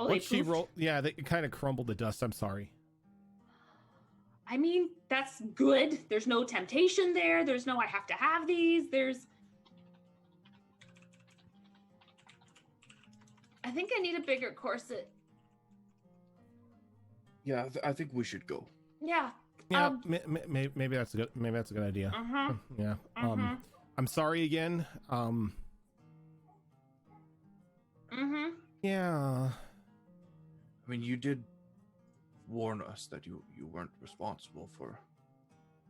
they What she poofed? rolled, yeah, they kind of crumbled to dust. I'm sorry. I mean, that's good. There's no temptation there. There's no I have to have these. I think I need a bigger corset. Yeah, I think we should go. Yeah. Yeah, maybe that's a good idea. Uh-huh. Yeah. Uh-huh. I'm sorry again. Mm-hmm. Yeah. I mean, you did warn us that you weren't responsible for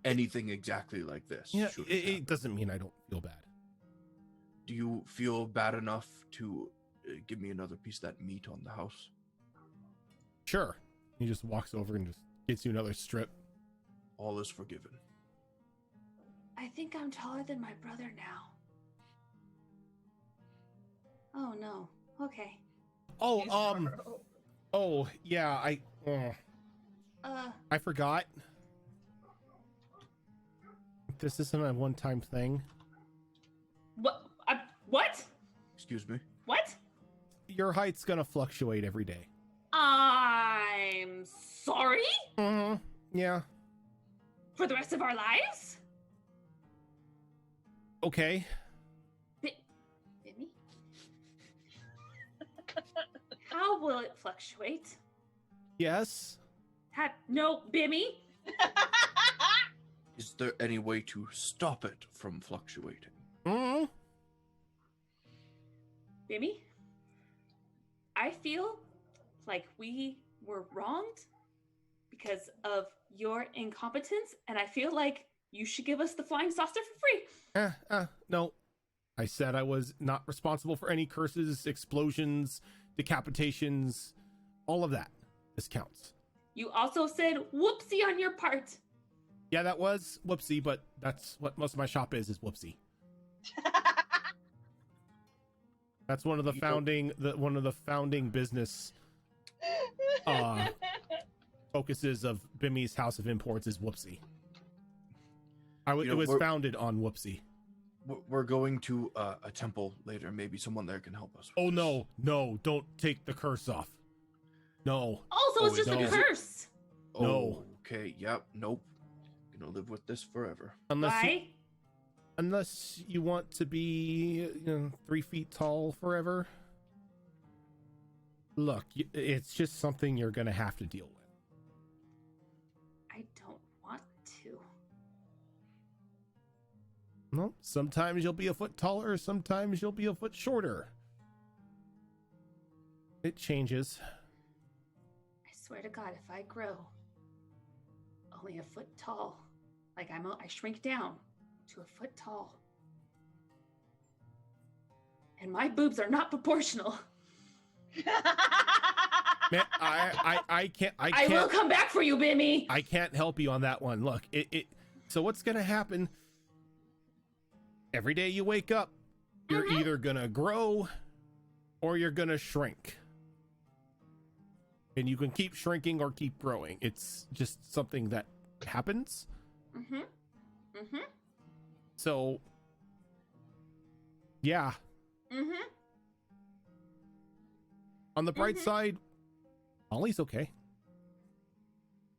anything exactly like this. Yeah. should It doesn't mean I don't feel bad. Do you feel bad enough to give me another piece of that meat on the house? Sure. He just walks over and just gets you another strip. All is forgiven. I think I'm taller than my brother now. Oh, no. Okay. Oh, oh yeah. I forgot. This isn't a one-time thing. What? What? Excuse me? What? Your height's gonna fluctuate every day. I'm sorry? Yeah. For the rest of our lives? Okay. Bimmy? How will it fluctuate? Yes. No, Bimmy? Is there any way to stop it from fluctuating? Bimmy? I feel like we were wronged because of your incompetence, and I feel like you should give us the flying saucer for free. No. I said I was not responsible for any curses, explosions, decapitations, all of that. This counts. You also said whoopsie on your part. Yeah, that was whoopsie, but that's what most of my shop is whoopsie. That's one of the founding business focuses of Bimmy's House of Imports is whoopsie. It was founded on whoopsie. We're going to a temple later. Maybe someone there can help us. Oh no, don't take the curse off. No. Also, it's just no. a curse. No. Okay, yep, nope. Gonna live with this forever. Unless you want to be 3 feet tall forever. Look, it's just something you're gonna have to deal with. I don't want to. No, sometimes you'll be a foot taller, sometimes you'll be a foot shorter. It changes. I swear to God, if I grow only a foot tall, like I shrink down to a foot tall, and my boobs are not proportional. Man, I can't. I will come back for you, Bimmy. I can't help you on that one. Look, so what's gonna happen? Every day you wake up, You're either gonna grow or you're gonna shrink. And you can keep shrinking or keep growing. It's just something that happens. So, yeah. On the bright side, Molly's okay.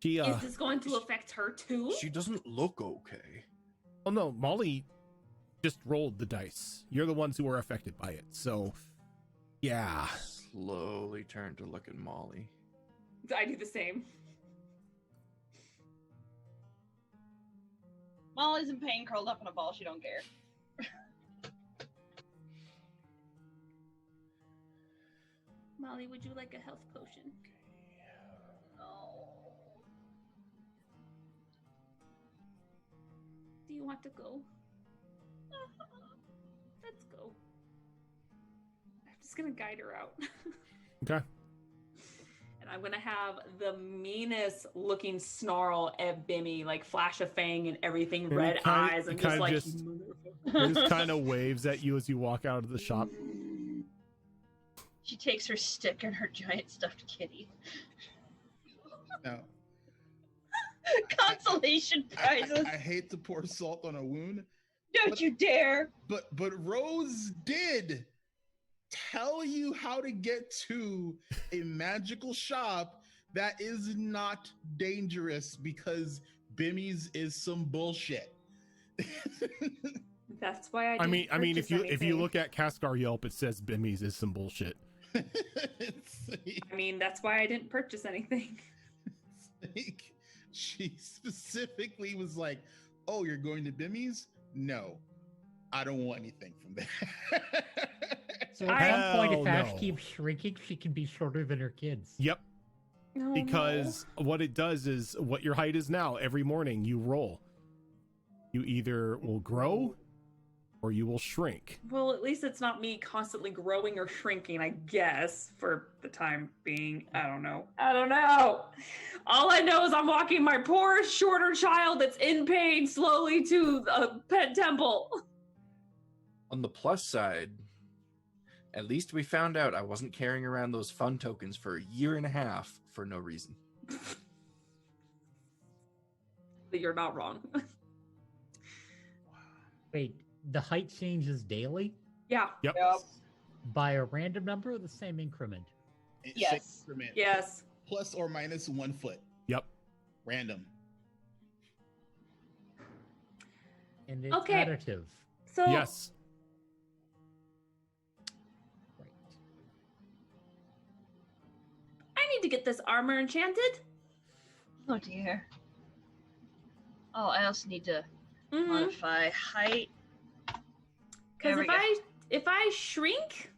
She Is this going to affect her too? She doesn't look okay. Oh no, Molly just rolled the dice. You're the ones who were affected by it. So, yeah. Slowly turn to look at Molly. I do the same. Molly's in pain, curled up in a ball. She don't care. Molly, would you like a health potion? No. Do you want to go? Let's go. I'm just gonna guide her out. Okay. And I'm gonna have the meanest looking snarl at Bimmy, like flash a fang and everything, And red eyes, and just like he just kind of waves at you as you walk out of the shop. She takes her stick and her giant stuffed kitty. No. Consolation prizes. I hate to pour salt on a wound. Don't you dare! But Rose did tell you how to get to a magical shop that is not dangerous, because Bimmy's is some bullshit. That's why I mean, if you look at Kaskar Yelp, it says Bimmy's is some bullshit. I mean, that's why I didn't purchase anything. Like, she specifically was like, "Oh, you're going to Bimmy's? No, I don't want anything from there." So at some point, if Ash no. keeps shrinking, she can be shorter than her kids. Yep. Oh, Because what it does is what your height is now. Every morning you roll. You either will grow or you will shrink. Well, at least it's not me constantly growing or shrinking, I guess, for the time being. I don't know. All I know is I'm walking my poor, shorter child that's in pain slowly to a pet temple. On the plus side, at least we found out I wasn't carrying around those fun tokens for a year and a half for no reason. But you're not wrong. Wait, the height changes daily Yeah. Yep. by a random number or the same increment? Yes. Increment. Yes. Plus or minus 1 foot. Yep. Random. And it's Okay. additive. So Yes. Right. I need to get this armor enchanted. Oh dear. Oh, I also need to Mhm. modify height. Because There we go. if I shrink,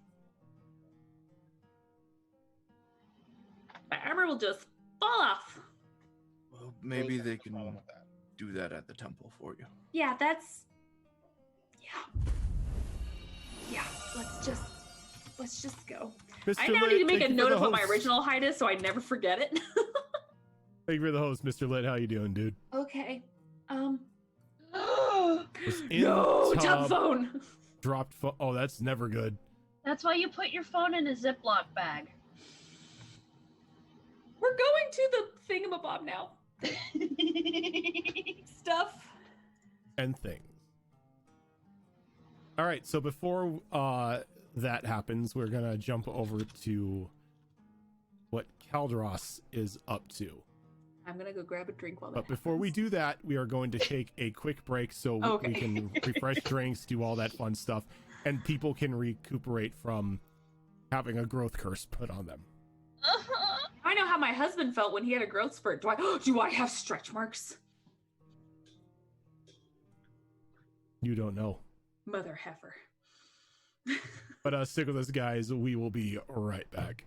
my armor will just fall off. Well, maybe they can Problem with that. do that at the temple for you. Yeah, yeah. Let's just go. Mr. I now Lit, need to make thank a you for note the of what my host. original height is so I never forget it. Thank you for the host, Mr. Lit. How you doing, dude? Okay. Was in No, tub, tub phone. dropped phone. Oh, that's never good. That's why you put your phone in a Ziploc bag. We're going to the thingamabob now. Stuff. And things. All right, so before that happens, we're gonna jump over to what Kaldros is up to. I'm gonna go grab a drink while that But before we do that, we are going to take a quick break so Okay. we can refresh drinks, do all that fun stuff, and people can recuperate from having a growth curse put on them. I know how my husband felt when he had a growth spurt. Do I have stretch marks? You don't know. Mother heifer. But stick with us, guys. We will be right back.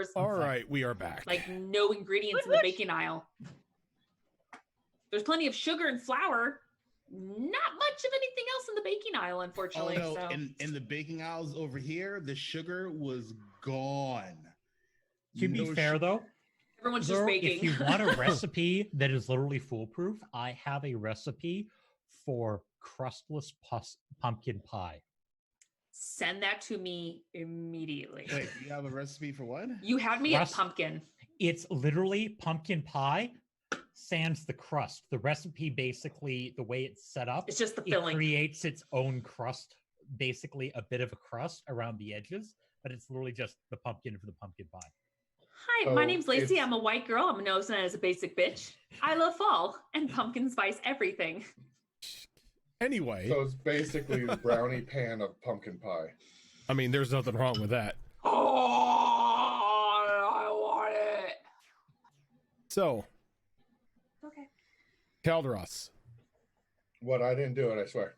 flowers. All right, we are back. Like no ingredients in the baking aisle. There's plenty of sugar and flour. Not much of anything else in the baking aisle, unfortunately. Oh no, So. in the baking aisles over here, the sugar was gone. To be fair, though, everyone's just baking. If you want a recipe that is literally foolproof, I have a recipe for crustless pumpkin pie. Send that to me immediately. Wait, you have a recipe for what? You had me at pumpkin. It's literally pumpkin pie sans the crust. The recipe, basically, the way it's set up, it's just the filling. It creates its own crust, basically a bit of a crust around the edges, but it's literally just the pumpkin for the pumpkin pie. Hi, my name's Lacey. I'm a white girl. I'm known as a basic bitch. I love fall, and pumpkin spice everything. Anyway. So it's basically the brownie pan of pumpkin pie. I mean, there's nothing wrong with that. Oh, I want it. So. Okay. Calderos. What? I didn't do it, I swear.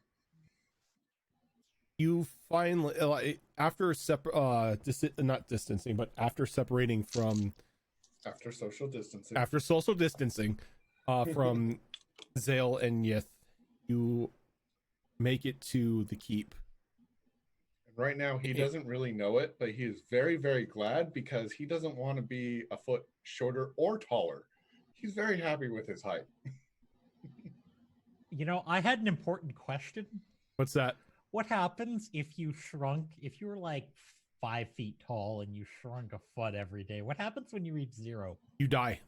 You finally, after not distancing, but after separating from... After social distancing. After social distancing from Zale and Yith, you make it to the keep. Right now, he doesn't really know it, but he is very, very glad because he doesn't want to be a foot shorter or taller. He's very happy with his height. You know, I had an important question. What's that? What happens if you were like 5 feet tall and you shrunk a foot every day? What happens when you reach 0? You die.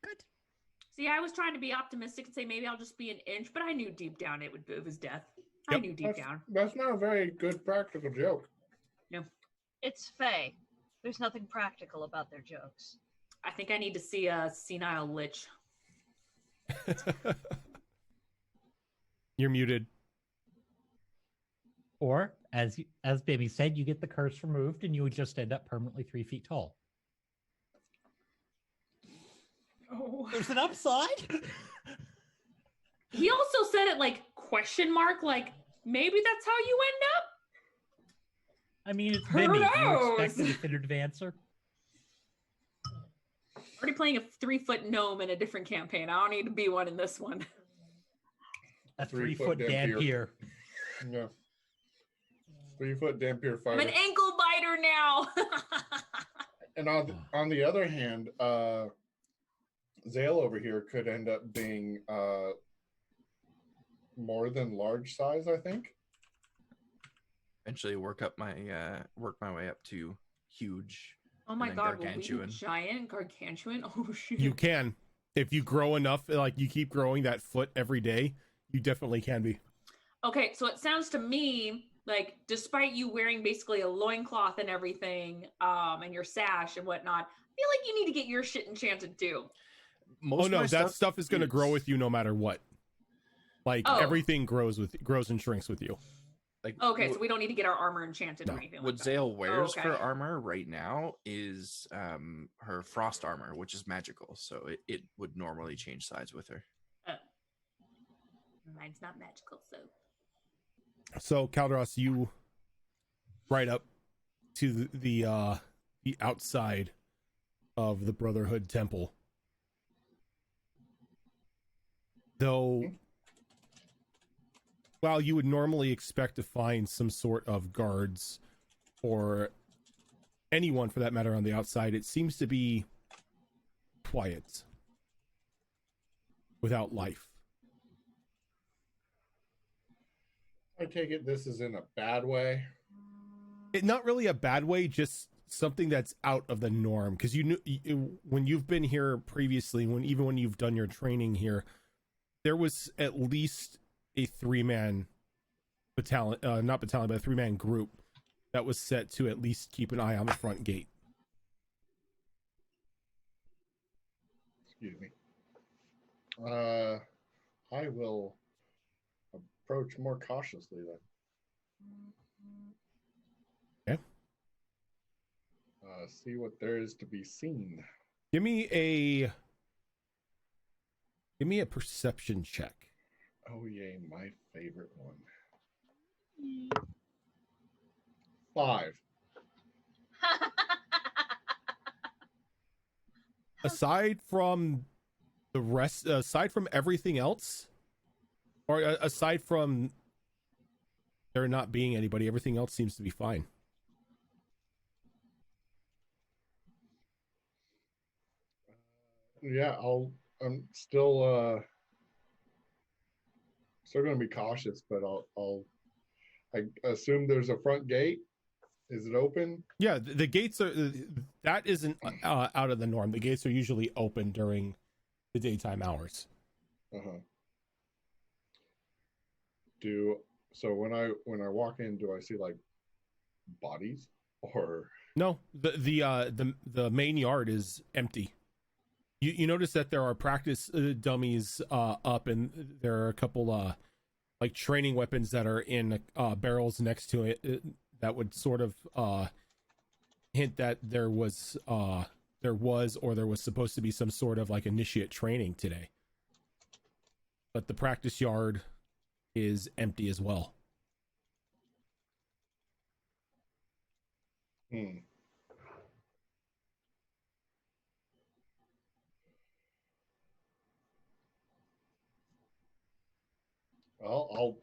Good. See, I was trying to be optimistic and say maybe I'll just be an inch, but I knew deep down it was death. Yep. I knew deep down. That's not a very good practical joke. No. It's Faye. There's nothing practical about their jokes. I think I need to see a senile lich. You're muted. Or, as Baby said, you get the curse removed and you would just end up permanently 3 feet tall. Oh. There's an upside. He also said it like question mark, like maybe that's how you end up. I mean, it's Who Bimmy. knows? You expect a definitive answer? Already playing a 3-foot gnome in a different campaign. I don't need to be one in this one. A 3-foot Dampier. Yeah. 3-foot Dampier fighter. I'm an ankle biter now. And on the other hand, Zale over here could end up being more than large size, I think. Eventually work my way up to huge. Oh my god, gargantuan. Will we be giant gargantuan? Oh shit. You can. If you grow enough, like you keep growing that foot every day, you definitely can be. Okay, so it sounds to me like despite you wearing basically a loincloth and everything, and your sash and whatnot, I feel like you need to get your shit enchanted too. That stuff is going to grow with you no matter what. Like everything grows and shrinks with you. Like, okay, so we don't need to get our armor enchanted or anything. What Zale wears for armor right now is her frost armor, which is magical, so it would normally change sides with her. Mine's not magical, so. So Calderos, you ride up to the outside of the Brotherhood Temple. Though, while you would normally expect to find some sort of guards or anyone for that matter on the outside, it seems to be quiet, without life. I take it this is in a bad way. Not really a bad way, just something that's out of the norm. Because when you've been here previously, even when you've done your training here, there was at least a 3-man battalion, not battalion, but a 3-man group that was set to at least keep an eye on the front gate. Excuse me. I will approach more cautiously then. Okay. See what there is to be seen. Give me a perception check. Oh yay, my favorite one. 5. Aside from the rest, aside from everything else, or aside from there not being anybody, everything else seems to be fine. Yeah, I'm still going to be cautious, but I assume there's a front gate. Is it open? Yeah, the gates are, that isn't out of the norm. The gates are usually open during the daytime hours. Uh-huh. So when I walk in, do I see like bodies or No, the main yard is empty. You notice that there are practice dummies up, and there are a couple like training weapons that are in barrels next to it that would sort of hint that there was supposed to be some sort of like initiate training today. But the practice yard is empty as well. Well, I'll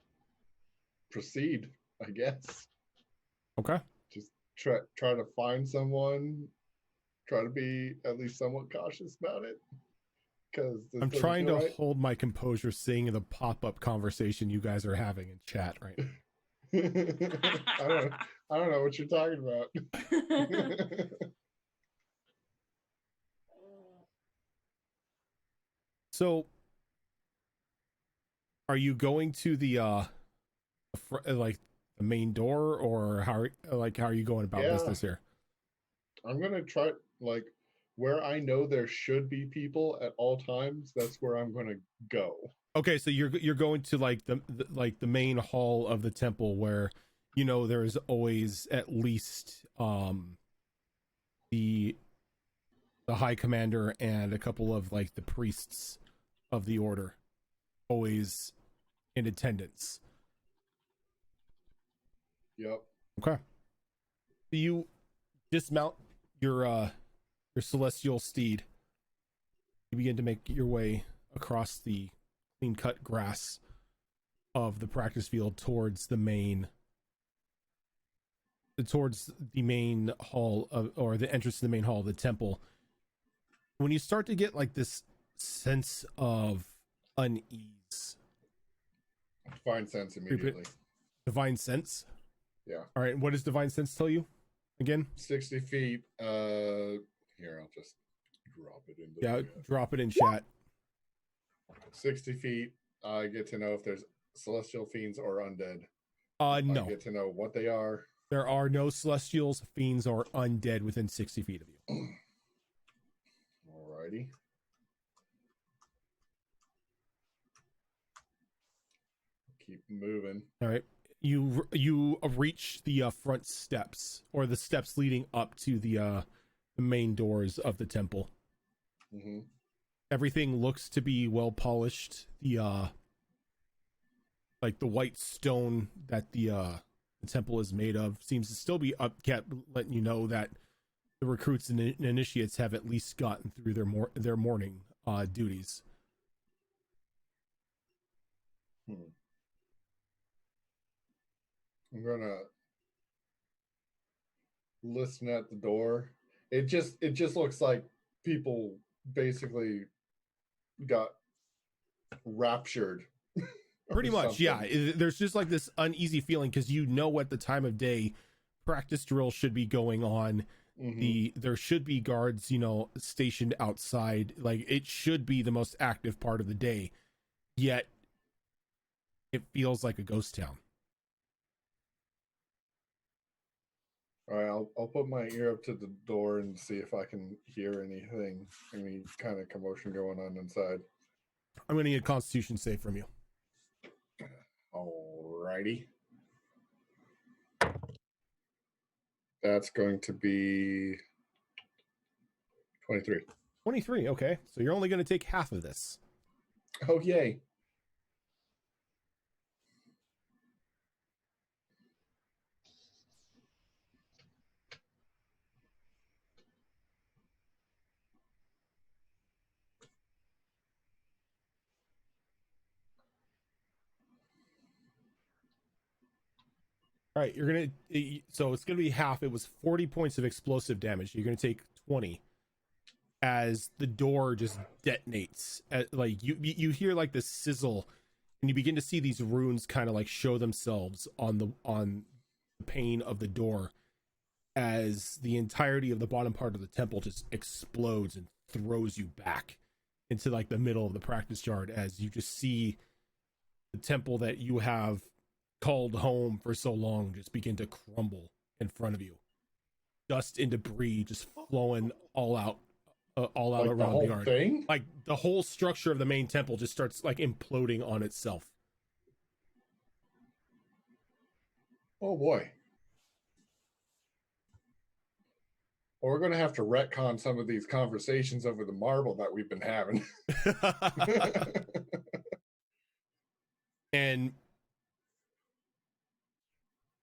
proceed, I guess. Okay. Just try to find someone. Try to be at least somewhat cautious about it. Because I'm trying to hold my composure, seeing the pop-up conversation you guys are having in chat right now. I don't know what you're talking about. So, are you going to the like the main door, or how are you going about business here? I'm gonna try like where I know there should be people at all times. That's where I'm gonna go. Okay, so you're going to like the main hall of the temple, where you know there is always at least the high commander and a couple of like the priests of the order always in attendance. Yep. Okay. You dismount your celestial steed. You begin to make your way across the clean cut grass of the practice field towards the main hall of, or the entrance to the main hall of the temple. When you start to get like this sense of unease, Divine sense immediately. Divine sense? Yeah. All right. What does divine sense tell you again? 60 feet. Here, I'll just drop it in. Drop it in chat. 60 feet. I get to know if there's celestial fiends or undead. No. I get to know what they are. There are no celestials, fiends, or undead within 60 feet of you. Alrighty. Keep moving. All right. You reach the front steps, or the steps leading up to the main doors of the temple. Mm-hmm. Everything looks to be well polished. The like the white stone that the temple is made of seems to still be upkept, letting you know that the recruits and initiates have at least gotten through their morning duties. I'm gonna listen at the door. It just looks like people basically got raptured. Pretty much, yeah. There's just like this uneasy feeling because you know at the time of day practice drill should be going on. Mm-hmm. There should be guards, stationed outside. Like it should be the most active part of the day. Yet it feels like a ghost town. All right, I'll put my ear up to the door and see if I can hear anything, any kind of commotion going on inside. I'm going to need a Constitution save from you. Alrighty. That's going to be 23. 23, okay. So you're only going to take half of this. Oh, yay. All right, you're gonna. So it's gonna be half. It was 40 points of explosive damage. You're gonna take 20 as the door just detonates. Like you hear like this sizzle, and you begin to see these runes kind of like show themselves on the pane of the door as the entirety of the bottom part of the temple just explodes and throws you back into like the middle of the practice yard as you just see the temple that you have called home for so long just begin to crumble in front of you. Dust and debris just flowing all out Like around the whole yard. thing? Like the whole structure of the main temple just starts like imploding on itself. Oh boy. Well, we're going to have to retcon some of these conversations over the marble that we've been having. And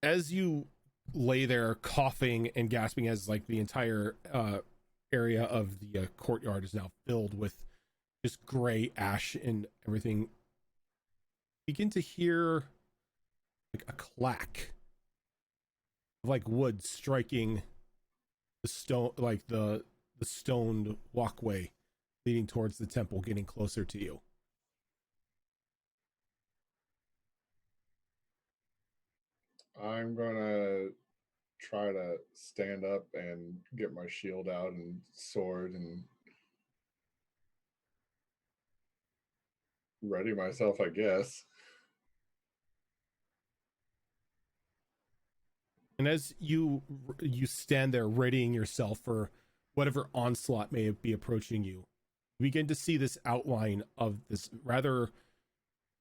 as you lay there coughing and gasping as like the entire area of the courtyard is now filled with just gray ash and everything, begin to hear like a clack of like wood striking the stone, like the stoned walkway leading towards the temple, getting closer to you. I'm going to try to stand up and get my shield out and sword and ready myself, I guess. And as you stand there readying yourself for whatever onslaught may be approaching you, you begin to see this outline of this rather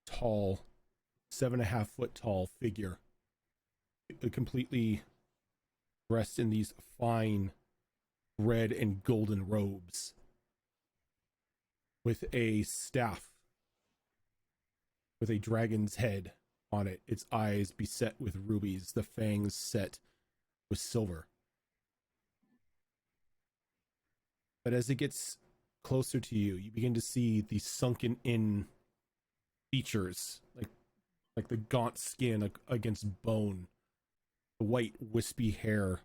tall, 7.5 foot tall figure, completely dressed in these fine red and golden robes, with a staff with a dragon's head on it, its eyes beset with rubies, the fangs set with silver. But as it gets closer to you, you begin to see the sunken in features, like the gaunt skin against bone, the white wispy hair,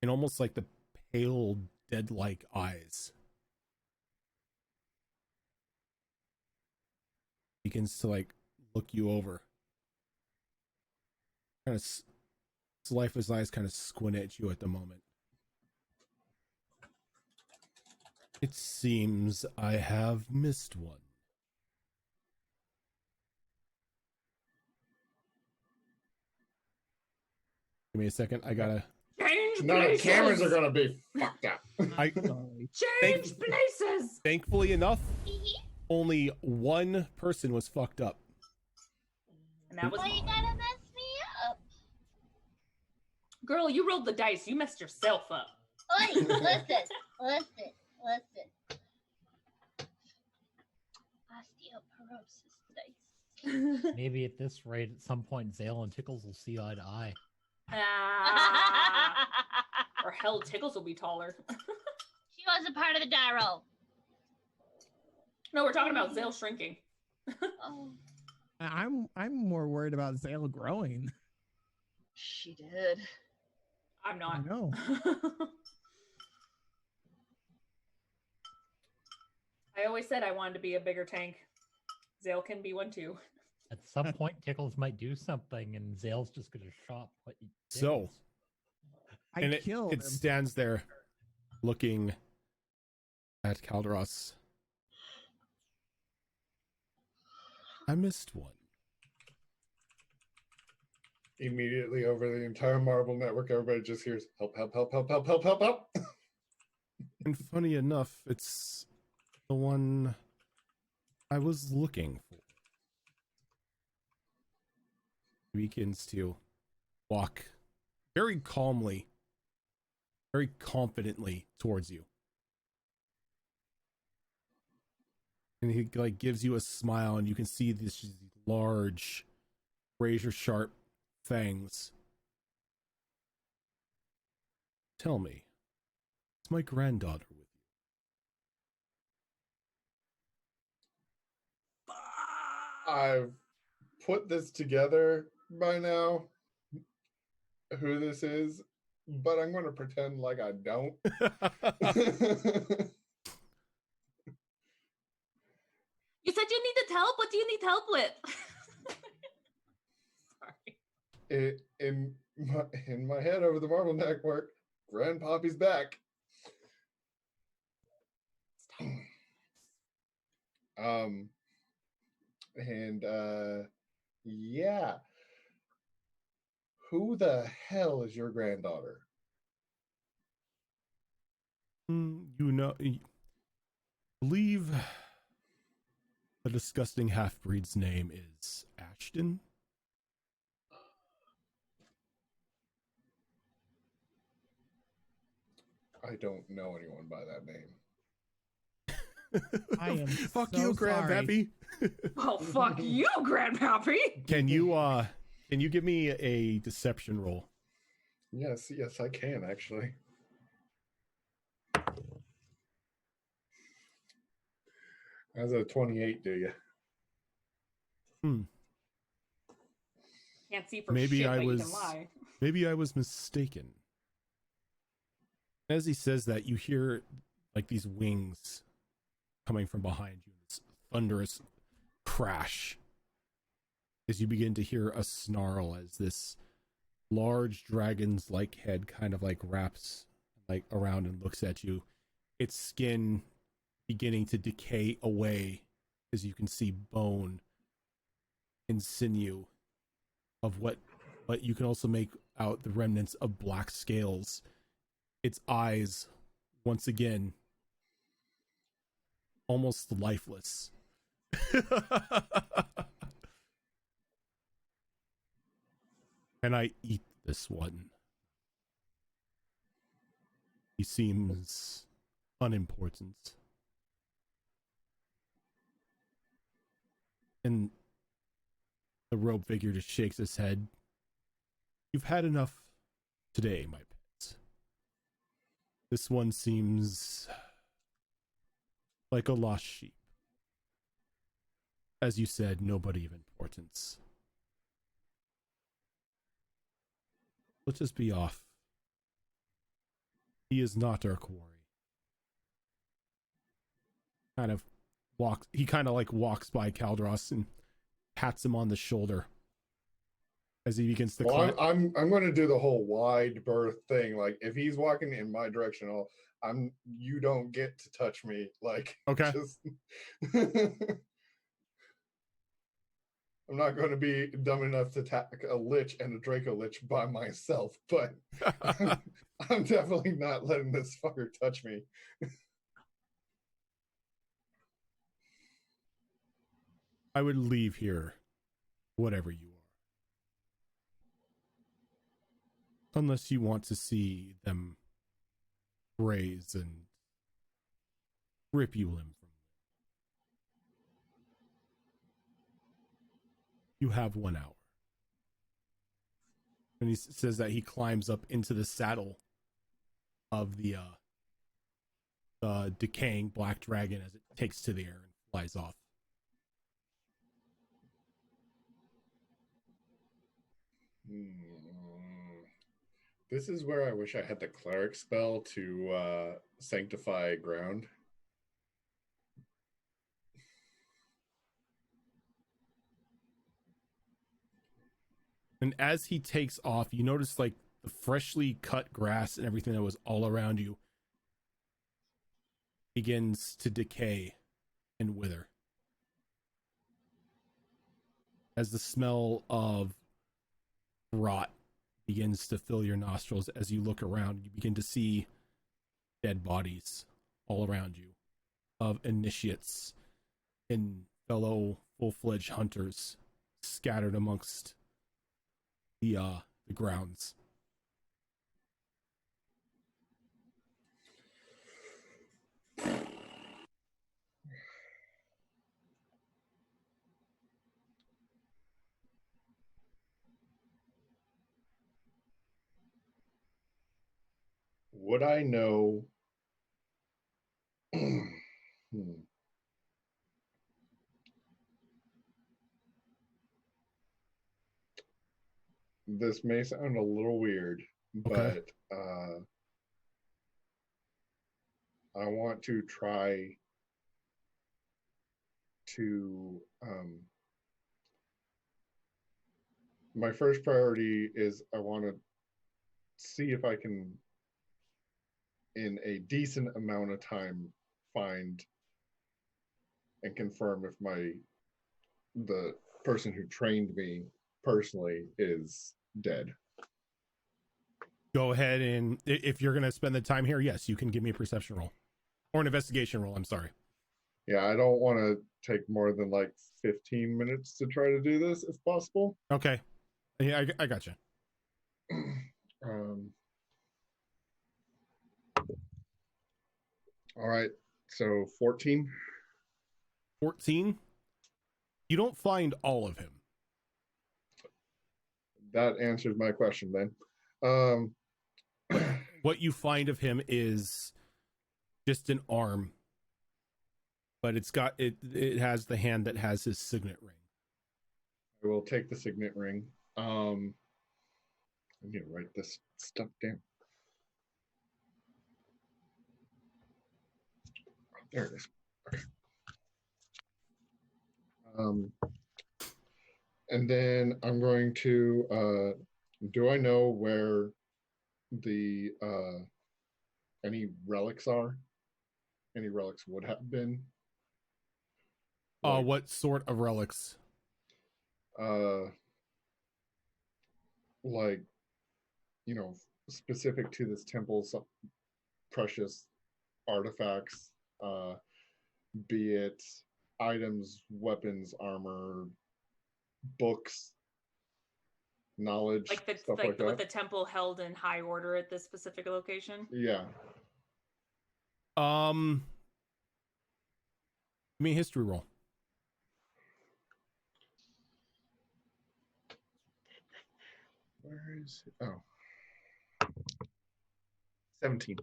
and almost like the pale dead-like eyes. Begins to like look you over. Kind of its lifeless eyes kind of squint at you at the moment. It seems I have missed one. Give me a second. I gotta. None of the cameras are going to be fucked up. Change places. Thankfully enough, only one person was fucked up. And that was Why you gotta mess me up? girl. You rolled the dice. You messed yourself up. Oi, listen. Osteoporosis dice. Maybe at this rate, at some point, Zale and Tickles will see eye to eye. Or hell, Tickles will be taller. She wasn't part of the die roll. No, we're talking about Zale shrinking. Oh, I'm more worried about Zale growing. She did. I'm not. I know. I always said I wanted to be a bigger tank. Zale can be one too. At some point, Tickles might do something, and Zale's just going to shop what he So, I and killed it him. stands there looking at Calderos. I missed one. Immediately over the entire Marble Network, everybody just hears, help, help, help, help, help, help, help, help. And funny enough, it's the one I was looking for. He begins to walk very calmly, very confidently towards you. And he like gives you a smile, and you can see these large, razor sharp fangs. Tell me, is my granddaughter with you? I've put this together by now. who this is, but I'm going to pretend like I don't. You said you needed help. What do you need help with? Sorry. In my head over the Marvel Network, Grandpappy's back. And yeah. Who the hell is your granddaughter? I believe the disgusting half-breed's name is Ashton. I don't know anyone by that name. I am Fuck so you, sorry. Grandpappy. Oh, fuck you, Grandpappy. Can you give me a deception roll? Yes, I can actually. That's a 28, do you? Can't see for shit, but you can lie. Maybe I was mistaken. As he says that, you hear like these wings coming from behind you, this thunderous crash, as you begin to hear a snarl as this large dragon's like head kind of like wraps like around and looks at you, its skin beginning to decay away as you can see bone and sinew of what you can also make out the remnants of black scales. Its eyes once again almost lifeless. Can I eat this one? He seems unimportant. And the robe figure just shakes his head. You've had enough today, my pets. This one seems like a lost sheep. As you said, nobody of importance. Let's just be off. He is not our quarry. He kind of like walks by Kaldros and pats him on the shoulder as he begins to climb. I'm going to do the whole wide berth thing. Like if he's walking in my direction, you don't get to touch me. Like okay. Just I'm not going to be dumb enough to attack a lich and a Draco Lich by myself, but I'm definitely not letting this fucker touch me. I would leave here, whatever you are. Unless you want to see them raise and rip you limb from limb. You have 1 hour. And he says that he climbs up into the saddle of the decaying black dragon as it takes to the air and flies off. This is where I wish I had the cleric spell to sanctify ground. And as he takes off, you notice like the freshly cut grass and everything that was all around you begins to decay and wither. As the smell of rot begins to fill your nostrils as you look around, you begin to see dead bodies all around you of initiates and fellow full-fledged hunters scattered amongst the grounds. Would I know? this may sound a little weird, Okay. but I want to try to my first priority is I want to see if I can, in a decent amount of time, find and confirm if the person who trained me personally is dead. Go ahead, and if you're going to spend the time here, yes, you can give me a perception roll or an investigation roll. I'm sorry. Yeah, I don't want to take more than like 15 minutes to try to do this if possible. Okay. Yeah, I got you. All right, so 14. 14. You don't find all of him. That answers my question then. What you find of him is just an arm, but it's got it has the hand that has his signet ring. I will take the signet ring. I need to write this stuff down. There it is. Okay. And then I'm going to do I know where the any relics are? Any relics would have been? What sort of relics? Like, specific to this temple, some precious artifacts, be it items, weapons, armor, books, knowledge, Like stuff like that. what the temple held in high order at this specific location. Yeah. Give me a history roll. Where is it? Oh. 17.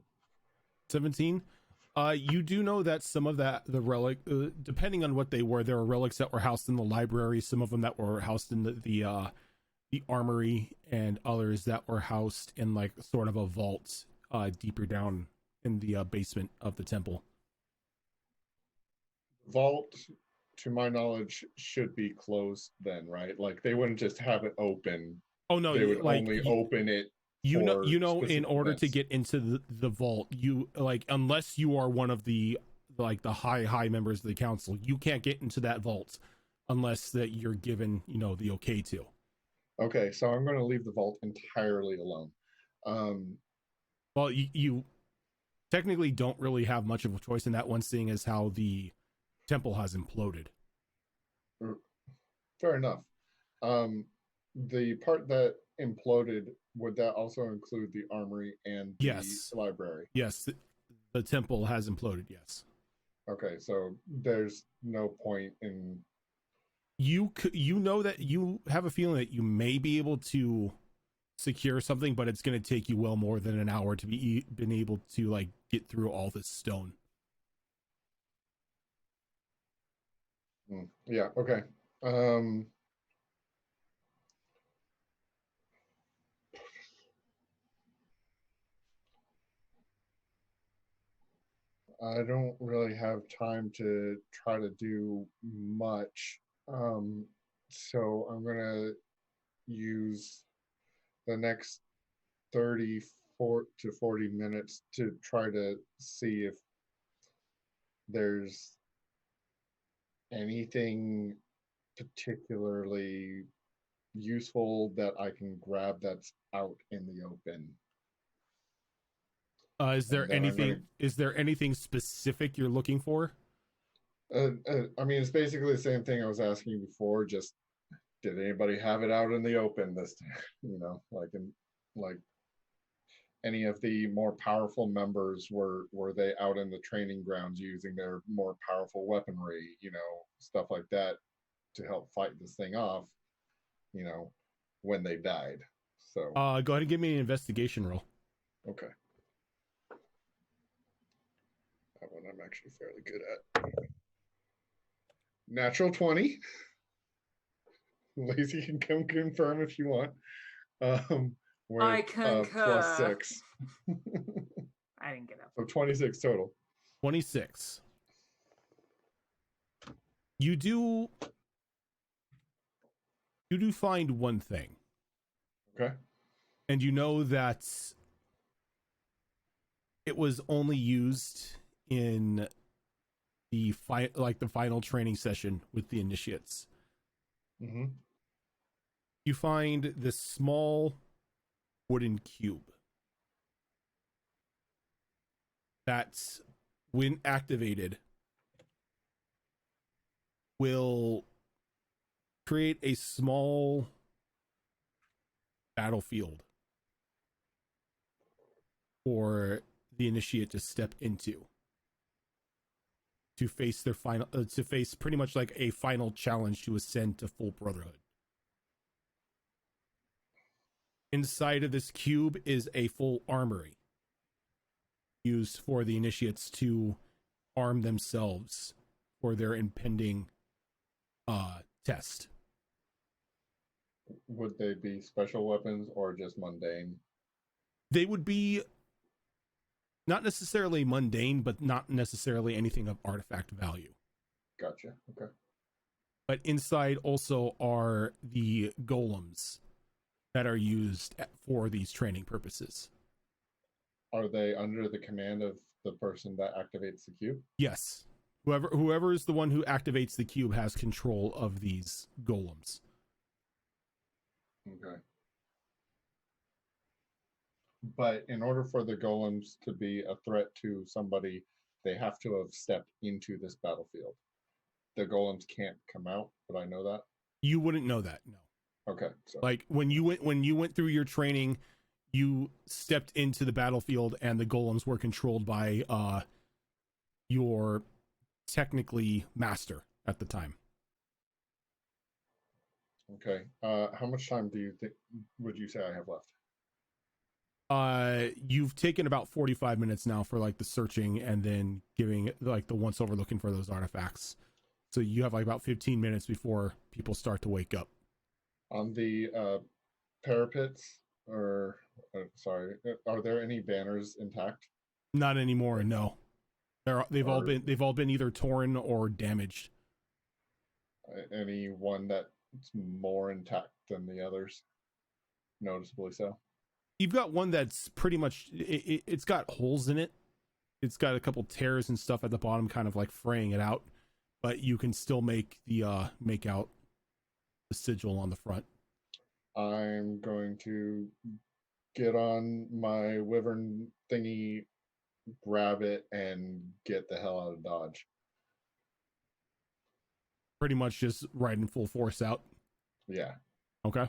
17. You do know that some of the relic, depending on what they were, there were relics that were housed in the library, some of them that were housed in the armory, and others that were housed in like sort of a vault deeper down in the basement of the temple. Vault, to my knowledge, should be closed then, right? Like they wouldn't just have it open. Oh no, they would like, only open it. You know, in order events. to get into the vault, you like, unless you are one of the high members of the council, you can't get into that vault unless that you're given, the okay to. Okay, so I'm going to leave the vault entirely alone. Well, you technically don't really have much of a choice in that one, seeing as how the temple has imploded. Fair enough. The part that imploded, would that also include the armory and the library? Yes, the temple has imploded, yes. Okay, so there's no point in... You know that you have a feeling that you may be able to secure something, but it's going to take you well more than an hour to been able to like get through all this stone. Yeah, okay. I don't really have time to try to do much. So I'm going to use the next 34 to 40 minutes to try to see if there's anything particularly useful that I can grab that's out in the open. Is there anything specific you're looking for? I mean, it's basically the same thing I was asking before. Just, did anybody have it out in the open this time? Like any of the more powerful members, were they out in the training grounds using their more powerful weaponry, stuff like that, to help fight this thing off, when they died. So go ahead and give me an investigation roll. Okay. That one I'm actually fairly good at. Natural 20. Lazy can come confirm if you want. I with concur. plus 6. I didn't get up. So 26 total. 26. You do find one thing. Okay. And you know that it was only used in the final training session with the initiates. Mm-hmm. You find this small wooden cube that, when activated, will create a small battlefield for the initiate to step into, to face their final to face pretty much like a final challenge to ascend to full brotherhood. Inside of this cube is a full armory used for the initiates to arm themselves for their impending test. Would they be special weapons or just mundane? They would be not necessarily mundane, but not necessarily anything of artifact value. Gotcha. Okay. But inside also are the golems that are used for these training purposes. Are they under the command of the person that activates the cube? Yes. Whoever is the one who activates the cube has control of these golems. Okay. But in order for the golems to be a threat to somebody, they have to have stepped into this battlefield. The golems can't come out, but I know that. You wouldn't know that, no. Okay. So Like when you went through your training, you stepped into the battlefield and the golems were controlled by your technically master at the time. okay. How much time would you say I have left? You've taken about 45 minutes now for like the searching and then giving like the once over looking for those artifacts. So you have like about 15 minutes before people start to wake up. On the parapets, or sorry, are there any banners intact? Not anymore, no. They've all been either torn or damaged. Any one that's more intact than the others? Noticeably so. You've got one that's pretty much it's got holes in it. It's got a couple tears and stuff at the bottom, kind of like fraying it out, but you can still make out the sigil on the front. I'm going to get on my wyvern thingy, grab it, and get the hell out of Dodge. Pretty much just riding full force out. Yeah. Okay.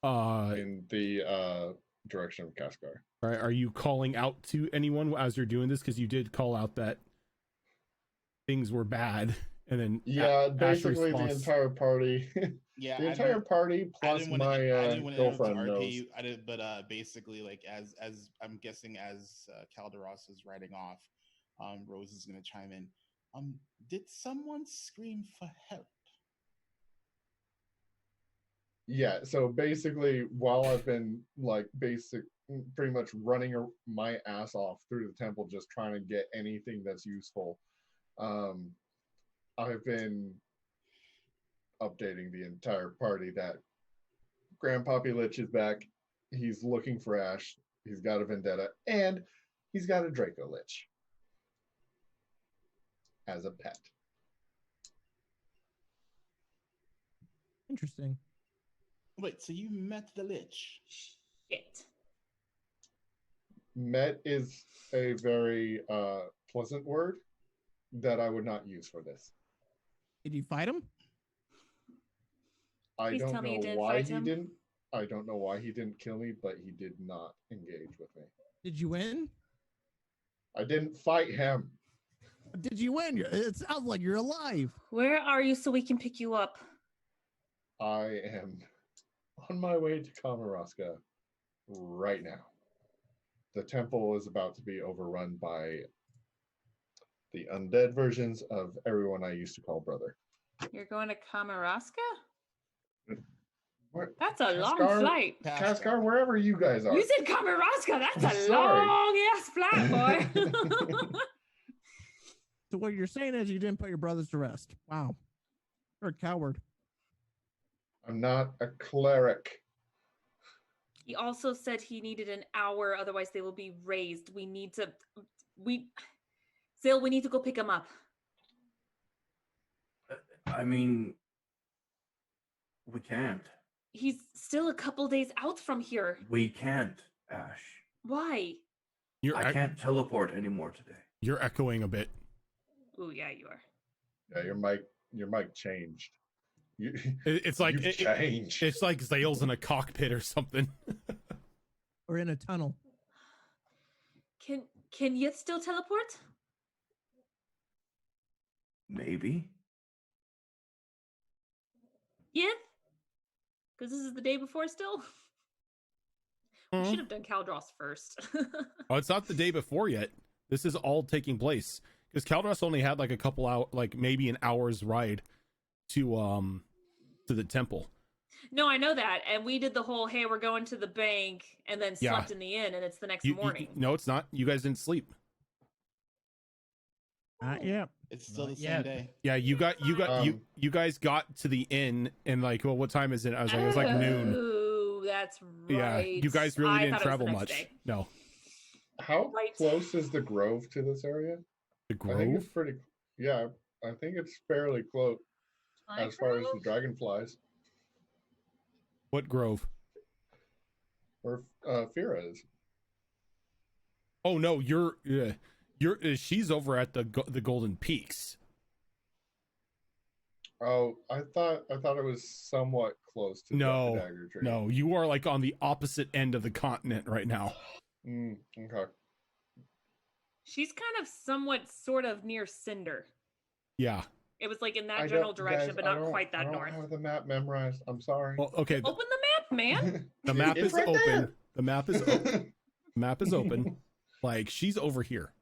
In the direction of Cascar. All right. Are you calling out to anyone as you're doing this? Because you did call out that things were bad, and then basically the entire party. Yeah, the entire party plus my girlfriend knows. I did, but basically, like as I'm guessing, as Calderos is riding off, Rose is gonna chime in. Did someone scream for help? Yeah, so basically, while I've been like pretty much running my ass off through the temple, just trying to get anything that's useful, I've been updating the entire party that Grandpappy Lich is back. He's looking for Ash. He's got a vendetta, and he's got a Draco Lich as a pet. Interesting. Wait, so you met the Lich? Shit. Met is a very pleasant word that I would not use for this. Did you fight him? Please tell me you didn't fight him. I don't know why he didn't kill me, but he did not engage with me. Did you win? I didn't fight him. Did you win? It sounds like you're alive. Where are you so we can pick you up? I am on my way to Kamarasca right now. The temple is about to be overrun by the undead versions of everyone I used to call brother. You're going to Kamarasca? That's a long Kaskar? flight. Kaskar, wherever you guys are. You said Kamaraska. That's a Sorry. long ass flight, boy. So what you're saying is you didn't put your brothers to rest. Wow. You're a coward. I'm not a cleric. He also said he needed an hour, otherwise they will be raised. We need to Zil, we need to go pick him up. I mean, we can't. He's still a couple days out from here. We can't, Ash. Why? I can't teleport anymore today. You're echoing a bit. Oh yeah, you are. Yeah, your mic changed. It's like You've changed. It's like Zale's in a cockpit or something. Or in a tunnel. Can you still teleport? Maybe. Yeah? Because this is the day before still? We should have done Caldross first. Oh, it's not the day before yet. This is all taking place because Caldross only had like a couple hours, like maybe an hour's ride to the temple. No, I know that. And we did the whole, hey, we're going to the bank and then slept in the inn and it's the next morning. No, it's not. You guys didn't sleep. Yeah. It's still the same day. Yeah, you guys got to the inn and like, well, what time is it? I was like, it was like noon. Ooh, that's right. Yeah, you guys really didn't travel much. Day. No. How close is the Grove to this area? The I think Grove? it's pretty. Yeah, I think it's fairly close as far as the dragonflies. What Grove? Where Fira is. Oh no, she's over at the Golden Peaks. Oh, I thought it was somewhat close to the Dagger Tree. No, you are like on the opposite end of the continent right now. Okay. She's kind of somewhat sort of near Cinder. Yeah. It was like in that general direction, but not quite that north. I don't have the map memorized. I'm sorry. Well, okay. Open the map, man. The map is right open. there. The map is open. The map is open. Like she's over here.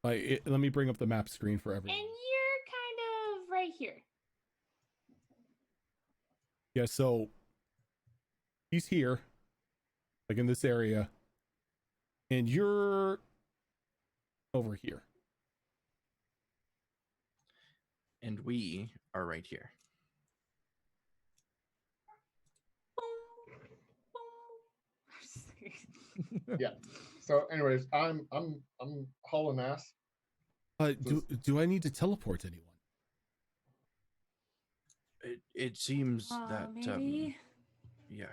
Like let me bring up the map screen for everyone. And you're kind of right here. Yeah, so he's here, like in this area, and you're over here. And we are right here. Yeah. So, anyways, I'm hauling ass. Do I need to teleport anyone? It seems that maybe.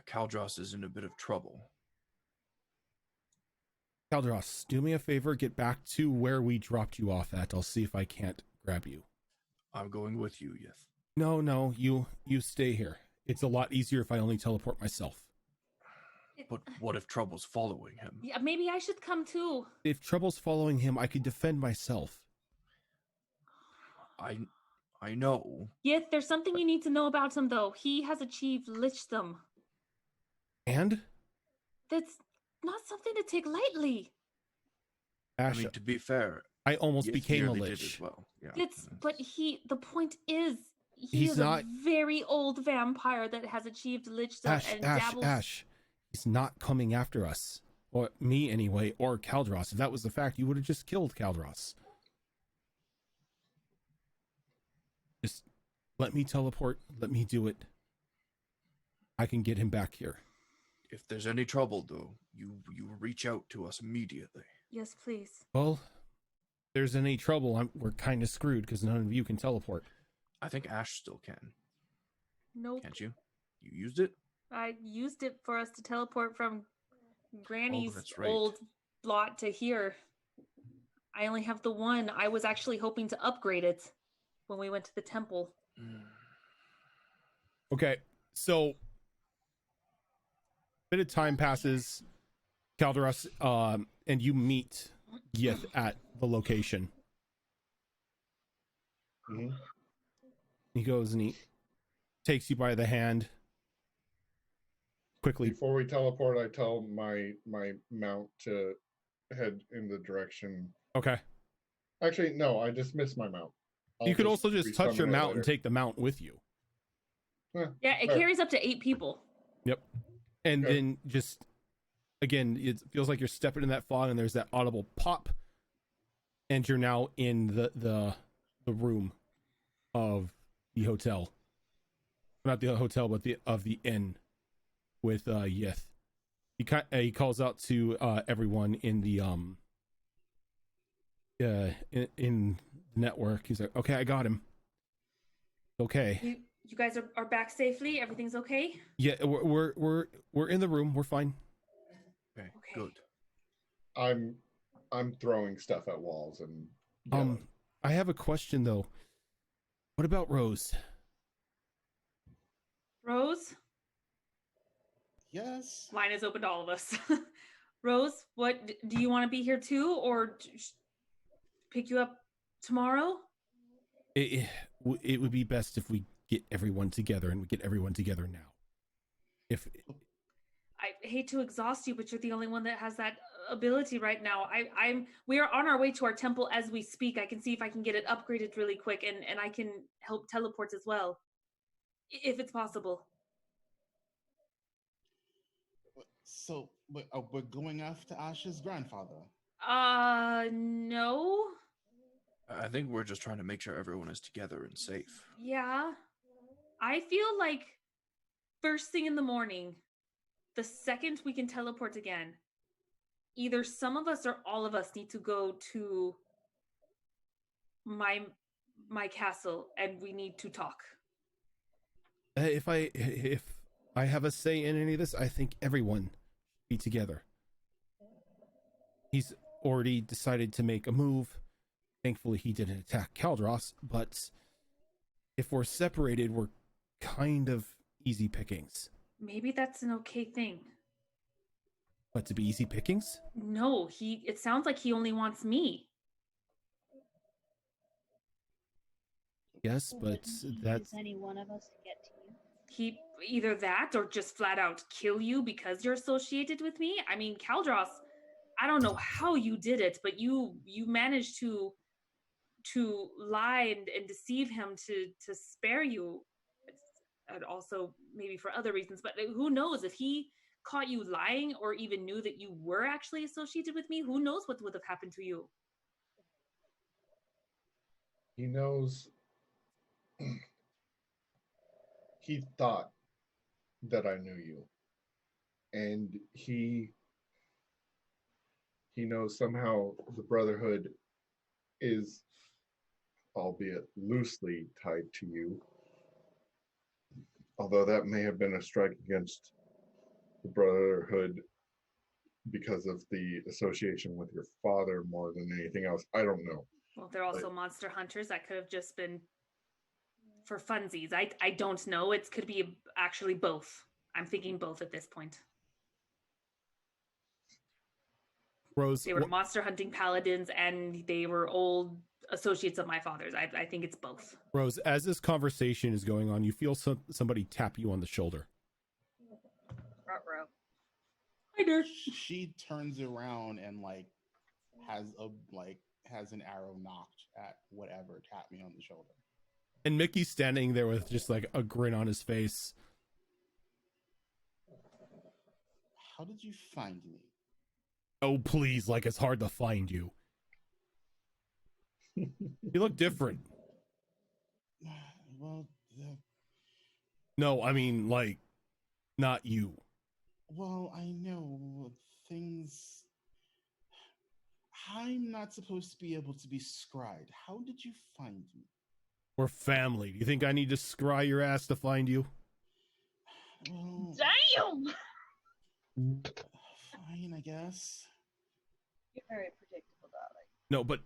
Caldross is in a bit of trouble. Caldross, do me a favor, get back to where we dropped you off at. I'll see if I can't grab you. I'm going with you, Yith. No, you stay here. It's a lot easier if I only teleport myself. But what if Trouble's following him? Yeah, maybe I should come too. If Trouble's following him, I could defend myself. I know. Yes, there's something you need to know about him, though. He has achieved lichdom. And? That's not something to take lightly. Ash, I mean, to be fair, I almost Yith became a nearly lich. did as well. Yeah. But the point is, He's is not- a very old vampire that has achieved lichdom and dabbles. Ash. He's not coming after us. Or me anyway, or Caldross. If that was the fact, you would have just killed Caldross. Just let me teleport. Let me do it. I can get him back here. If there's any trouble, though, you reach out to us immediately. Yes, please. Well, if there's any trouble, we're kind of screwed because none of you can teleport. I think Ash still can. Nope. Can't you? You used it? I used it for us to teleport from Granny's that's right. old lot to here. I only have the one. I was actually hoping to upgrade it when we went to the temple. Okay, so bit of time passes, Caldross, and you meet Yith at the location. Mhm. He goes and he takes you by the hand. Quickly. Before we teleport, I tell my mount to head in the direction. Okay. Actually, no, I dismiss my mount. You could also just touch your resummon it mount later. and take the mount with you. Yeah, it Fair. carries up to 8 people. Yep. And Okay. then just again, it feels like you're stepping in that fog, and there's that audible pop, and you're now in the room of the hotel, not the hotel, but the inn with Yith. He calls out to everyone in the in the network. He's like, "Okay, I got him. Okay. You guys are back safely? Everything's okay? Yeah, we're in the room. We're fine." Okay, Okay. good. I'm throwing stuff at walls and yelling. I have a question though. What about Rose? Rose? Yes. Line is open to all of us. Rose, what do you want to be here too, or pick you up tomorrow? It would be best if we get everyone together, and we get everyone together now. If I hate to exhaust you, but you're the only one that has that ability right now. We are on our way to our temple as we speak. I can see if I can get it upgraded really quick, and I can help teleport as well, if it's possible. So we're going after Ash's grandfather. No. I think we're just trying to make sure everyone is together and safe. Yeah. I feel like first thing in the morning, the second we can teleport again, either some of us or all of us need to go to my castle, and we need to talk. if I have a say in any of this, I think everyone should be together. He's already decided to make a move. Thankfully, he didn't attack Kaldros, but if we're separated, we're kind of easy pickings. Maybe that's an okay thing. But to be easy pickings? No, it sounds like he only wants me. Yes, but that's... Use any one of us to get to you. He either that or just flat out kill you because you're associated with me. I mean, Kaldros, I don't know how you did it, but you managed to lie and deceive him to spare you, and also maybe for other reasons. But who knows, if he caught you lying or even knew that you were actually associated with me, who knows what would have happened to you. He knows. He thought that I knew you, and he knows somehow the Brotherhood is, albeit loosely, tied to you, although that may have been a strike against the Brotherhood because of the association with your father more than anything else. I don't know. Well, they're also monster hunters. That could have just been for funsies. I don't know. It could be actually both. I'm thinking both at this point. Rose, They were monster hunting paladins, and they were old associates of my father's. I think it's both. Rose, as this conversation is going on, you feel somebody tap you on the shoulder. Ruh-roh. Hi, Dirk. She turns around and has an arrow knocked at whatever tapped me on the shoulder. And Mickey's standing there with just like a grin on his face. How did you find me? Oh, please, like it's hard to find you. You look different. Well, No, I mean, like, not you. well, I know things. I'm not supposed to be able to be scryed. How did you find me? We're family. Do you think I need to scry your ass to find you? Well, Damn! fine, I guess. You're very predictable, darling. No, but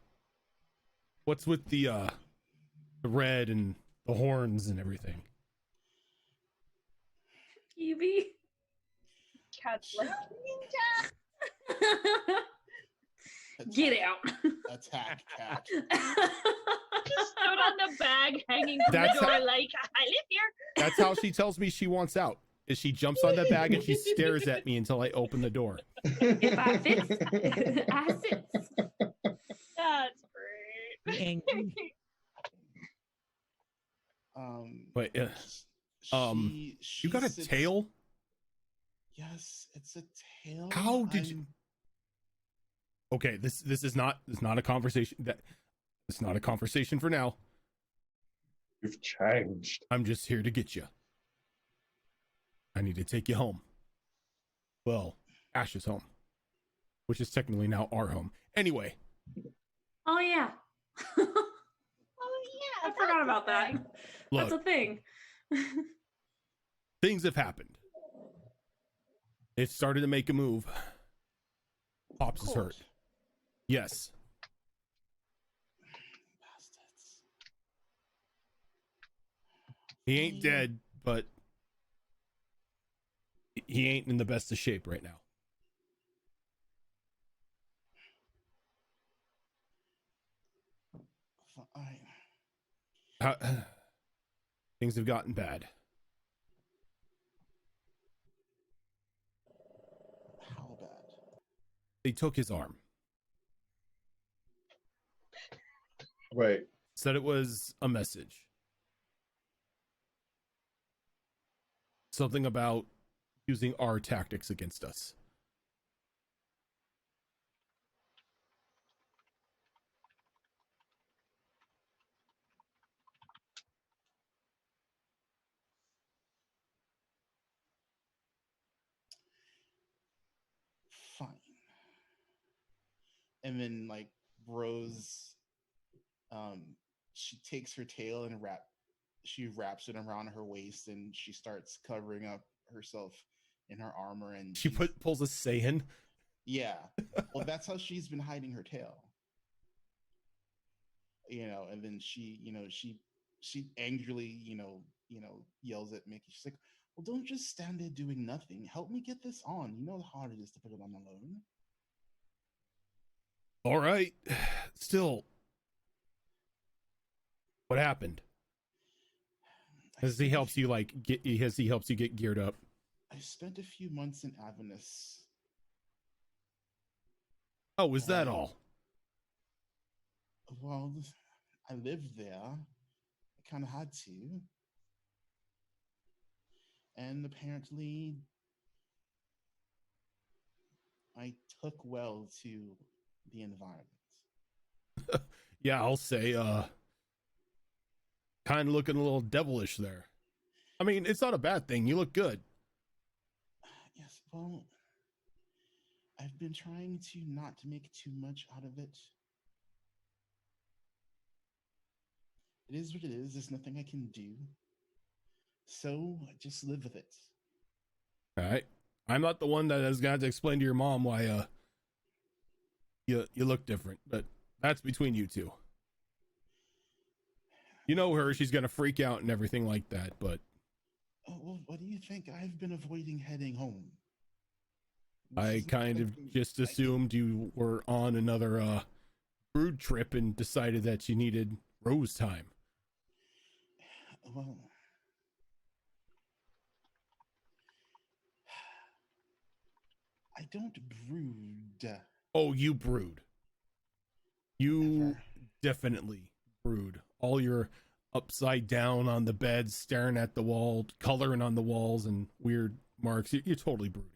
what's with the red and the horns and everything? Evie. Cat's like, Get out. Attack cat. just stood on the bag hanging from That's the door how- like, I live here. That's how she tells me she wants out. Is she jumps on the bag and she stares at me until I open the door. If I fits, I sits. That's great. Angry. But She You got a sits- tail? Yes, it's a tail. How did you? Okay, this is not a conversation that it's not a conversation for now. You've changed. I'm just here to get you. I need to take you home. Well, Ash's home, which is technically now our home. Anyway. Oh yeah. Oh yeah, I forgot about that. Look, That's a thing. things have happened. It started to make a move. Pops is hurt. Yes. Bastards. He ain't dead, but he ain't in the best of shape right now. How, things have gotten bad. How bad? They took his arm. Wait, Said it was a message. Something about using our tactics against us. Fine. And then like Rose, she takes her tail and she wraps it around her waist and she starts covering up herself in her armor and She pulls a Saiyan. yeah. Well, that's how she's been hiding her tail. And then she angrily, yells at Mickey. She's like, well, don't just stand there doing nothing. Help me get this on. You know how hard it is to put it on alone. All right. Still, what happened? As he helps you get geared up. I spent a few months in Avernus. Oh, was that all? Well, I lived there. I kind of had to. And apparently, I took well to the environment. Yeah, I'll say, kind of looking a little devilish there. I mean, it's not a bad thing. You look good. Yes, well, I've been trying to not make too much out of it. It is what it is. There's nothing I can do. So I just live with it. All right. I'm not the one that has got to explain to your mom why you look different, but that's between you two. You know her, she's gonna freak out and everything like that, but Well, what do you think? I've been avoiding heading home. I kind of just assumed you were on another brood trip and decided that you needed Rose time. Well, I don't brood. Oh, you brood. You Never. definitely brood. All your upside down on the bed, staring at the wall, coloring on the walls and weird marks. You're totally brooding.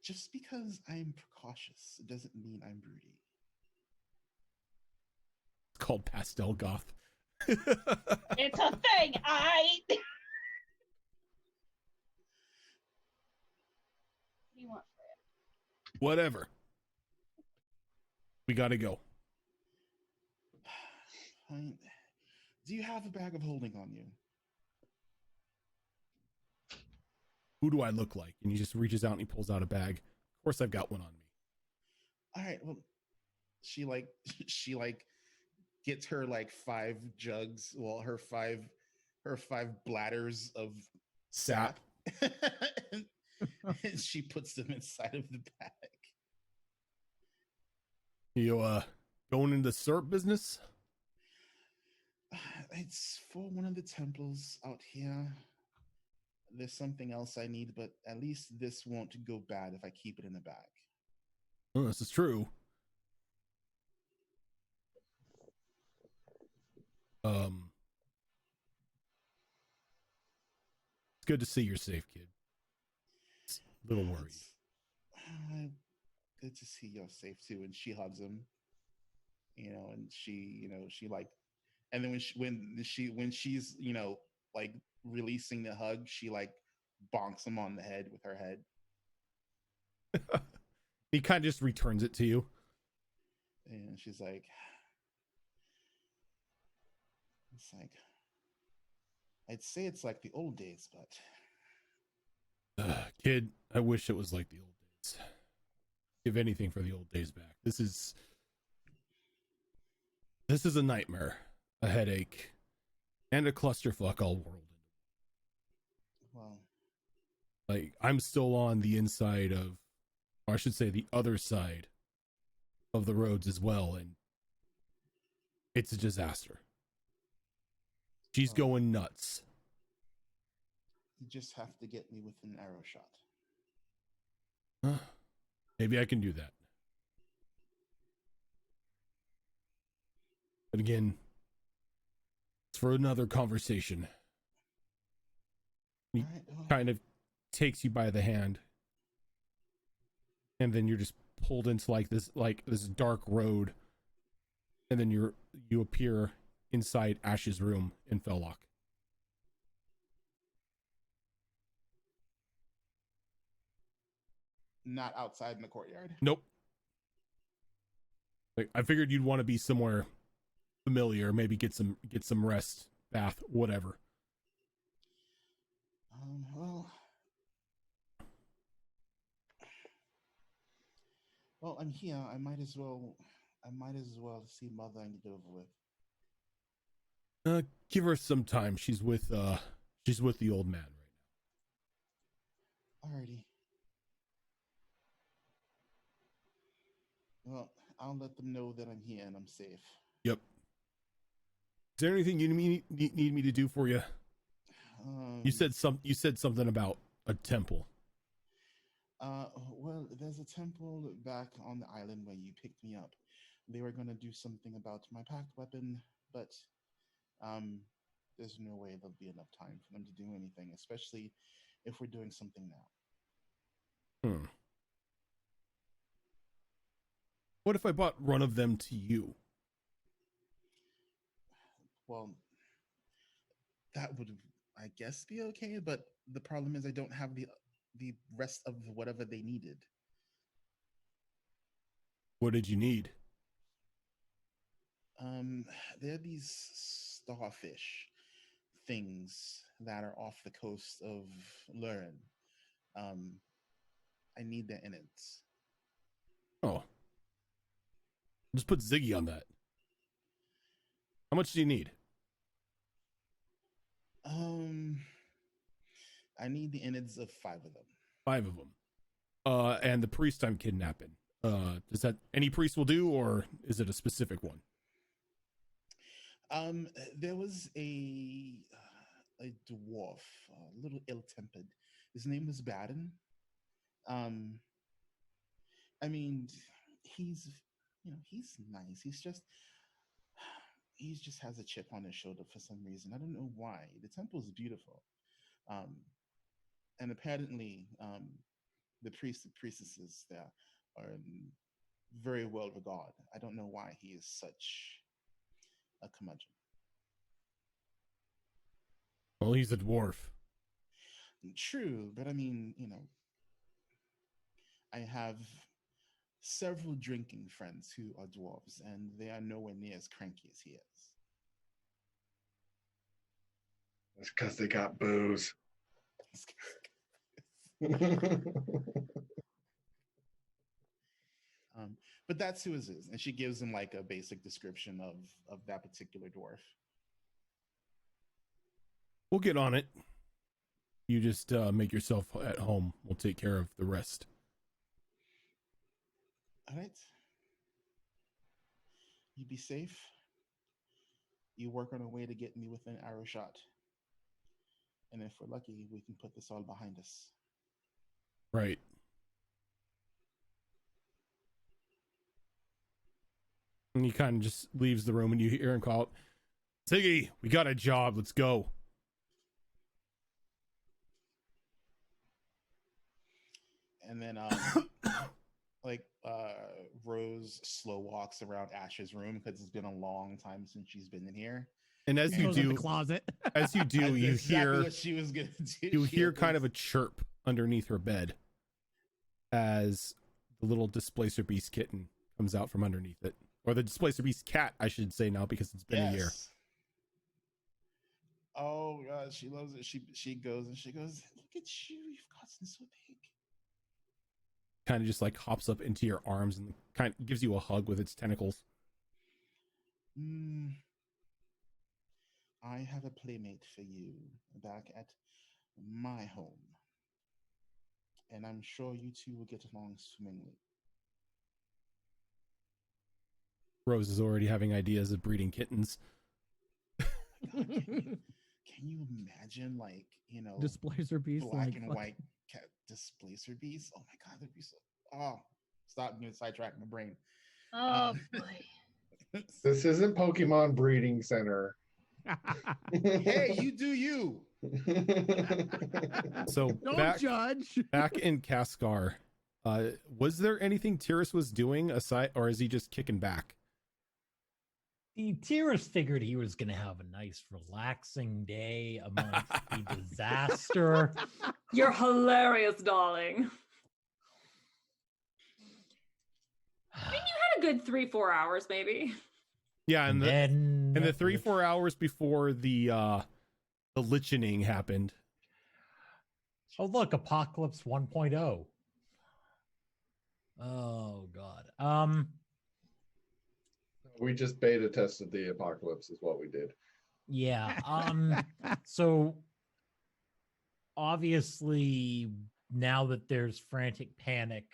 Just because I'm precautious doesn't mean I'm broody. It's called pastel goth. It's a thing. What do you want? Whatever. We gotta go. Fine. Do you have a bag of holding on you? Who do I look like? And he just reaches out and he pulls out a bag. Of course I've got one on me. All right. Well, she gets her like 5 jugs. Well, her five bladders of Sap. and she puts them inside of the bag. You going into the syrup business? It's for one of the temples out here. There's something else I need, but at least this won't go bad if I keep it in a bag. Oh, this is true. good to see you're safe, kid. It's a little worried. Good to see you're safe too. And she hugs him, and she like, and then when she's like releasing the hug, she like bonks him on the head with her head. He kind of just returns it to you. And she's like, it's like, I'd say it's like the old days, but kid, I wish it was like the old days. Give anything for the old days back. This is a nightmare, a headache, and a clusterfuck all whirled. Well, like I'm still on the inside of, or I should say the other side of the roads as well, and it's a disaster. She's going nuts. You just have to get me with an arrow shot. Maybe I can do that. But again, it's for another conversation. He kind of takes you by the hand, and then you're just pulled into like this dark road, and then you appear inside Ash's room in Fellock. Not outside in the courtyard? Nope. Like, I figured you'd want to be somewhere familiar, maybe get some rest, bath, whatever. Well, I'm here. I might as well see Mother and get over with. Give her some time. She's with the old man right now. Alrighty. Well, I'll let them know that I'm here and I'm safe. Yep. Is there anything you need me to do for you? You said something about a temple. Well, there's a temple back on the island where you picked me up. They were going to do something about my packed weapon, but there's no way there'll be enough time for them to do anything, especially if we're doing something now. What if I bought one of them to you? Well, that would, I guess, be okay, but the problem is I don't have the rest of whatever they needed. What did you need? There are these starfish things that are off the coast of Lurin. I need their innards. Oh. Just put Ziggy on that. How much do you need? I need the innards of 5 of them. 5 of them. And the priest I'm kidnapping. Does that any priest will do, or is it a specific one? There was a dwarf, a little ill-tempered. His name was Baden. I mean, he's nice. He just has a chip on his shoulder for some reason. I don't know why. The temple is beautiful. And apparently, the priests and priestesses there are very well regarded. I don't know why he is such a curmudgeon. Well, he's a dwarf. True, but I mean, I have several drinking friends who are dwarves, and they are nowhere near as cranky as he is. That's because they got booze. But that's who it is, and she gives him like a basic description of that particular dwarf. We'll get on it. You just make yourself at home. We'll take care of the rest. All right. You be safe. You work on a way to get me with an arrow shot. And if we're lucky, we can put this all behind us. Right. And he kind of just leaves the room, and you hear him call out, Ziggy, we got a job. Let's go. And then like Rose slow walks around Ash's room because it's been a long time since she's been in here. And as you Goes in the do, closet. as you do, That's you exactly hear what she was gonna do. you She hear kind of opens- a chirp underneath her bed as the little displacer beast kitten comes out from underneath it, or the displacer beast cat, I should say now, because it's been a year. Yes. Oh God, she loves it. She goes and she goes, look at you, you've gotten so big. Kind of just like hops up into your arms and kind of gives you a hug with its tentacles. I have a playmate for you back at my home. And I'm sure you two will get along swimmingly. Rose is already having ideas of breeding kittens. God, can you imagine, like, you know, Displacer beast. black like, and fuck. white cat displacer beasts? Oh my God, that'd be so. Oh, stop me sidetrack my brain. Oh boy. This isn't Pokemon Breeding Center. Hey, you do you. So Don't judge. back in Cascar, was there anything Tyrus was doing aside, or is he just kicking back? The TUES figured he was going to have a nice, relaxing day amongst the disaster. You're hilarious, darling. I mean, you had a good 3-4 hours, maybe. Yeah, and then the 3-4 hours before the lichening happened. Oh, look, Apocalypse 1.0. Oh God. We just beta tested the apocalypse, is what we did. Yeah. So obviously, now that there's frantic panic,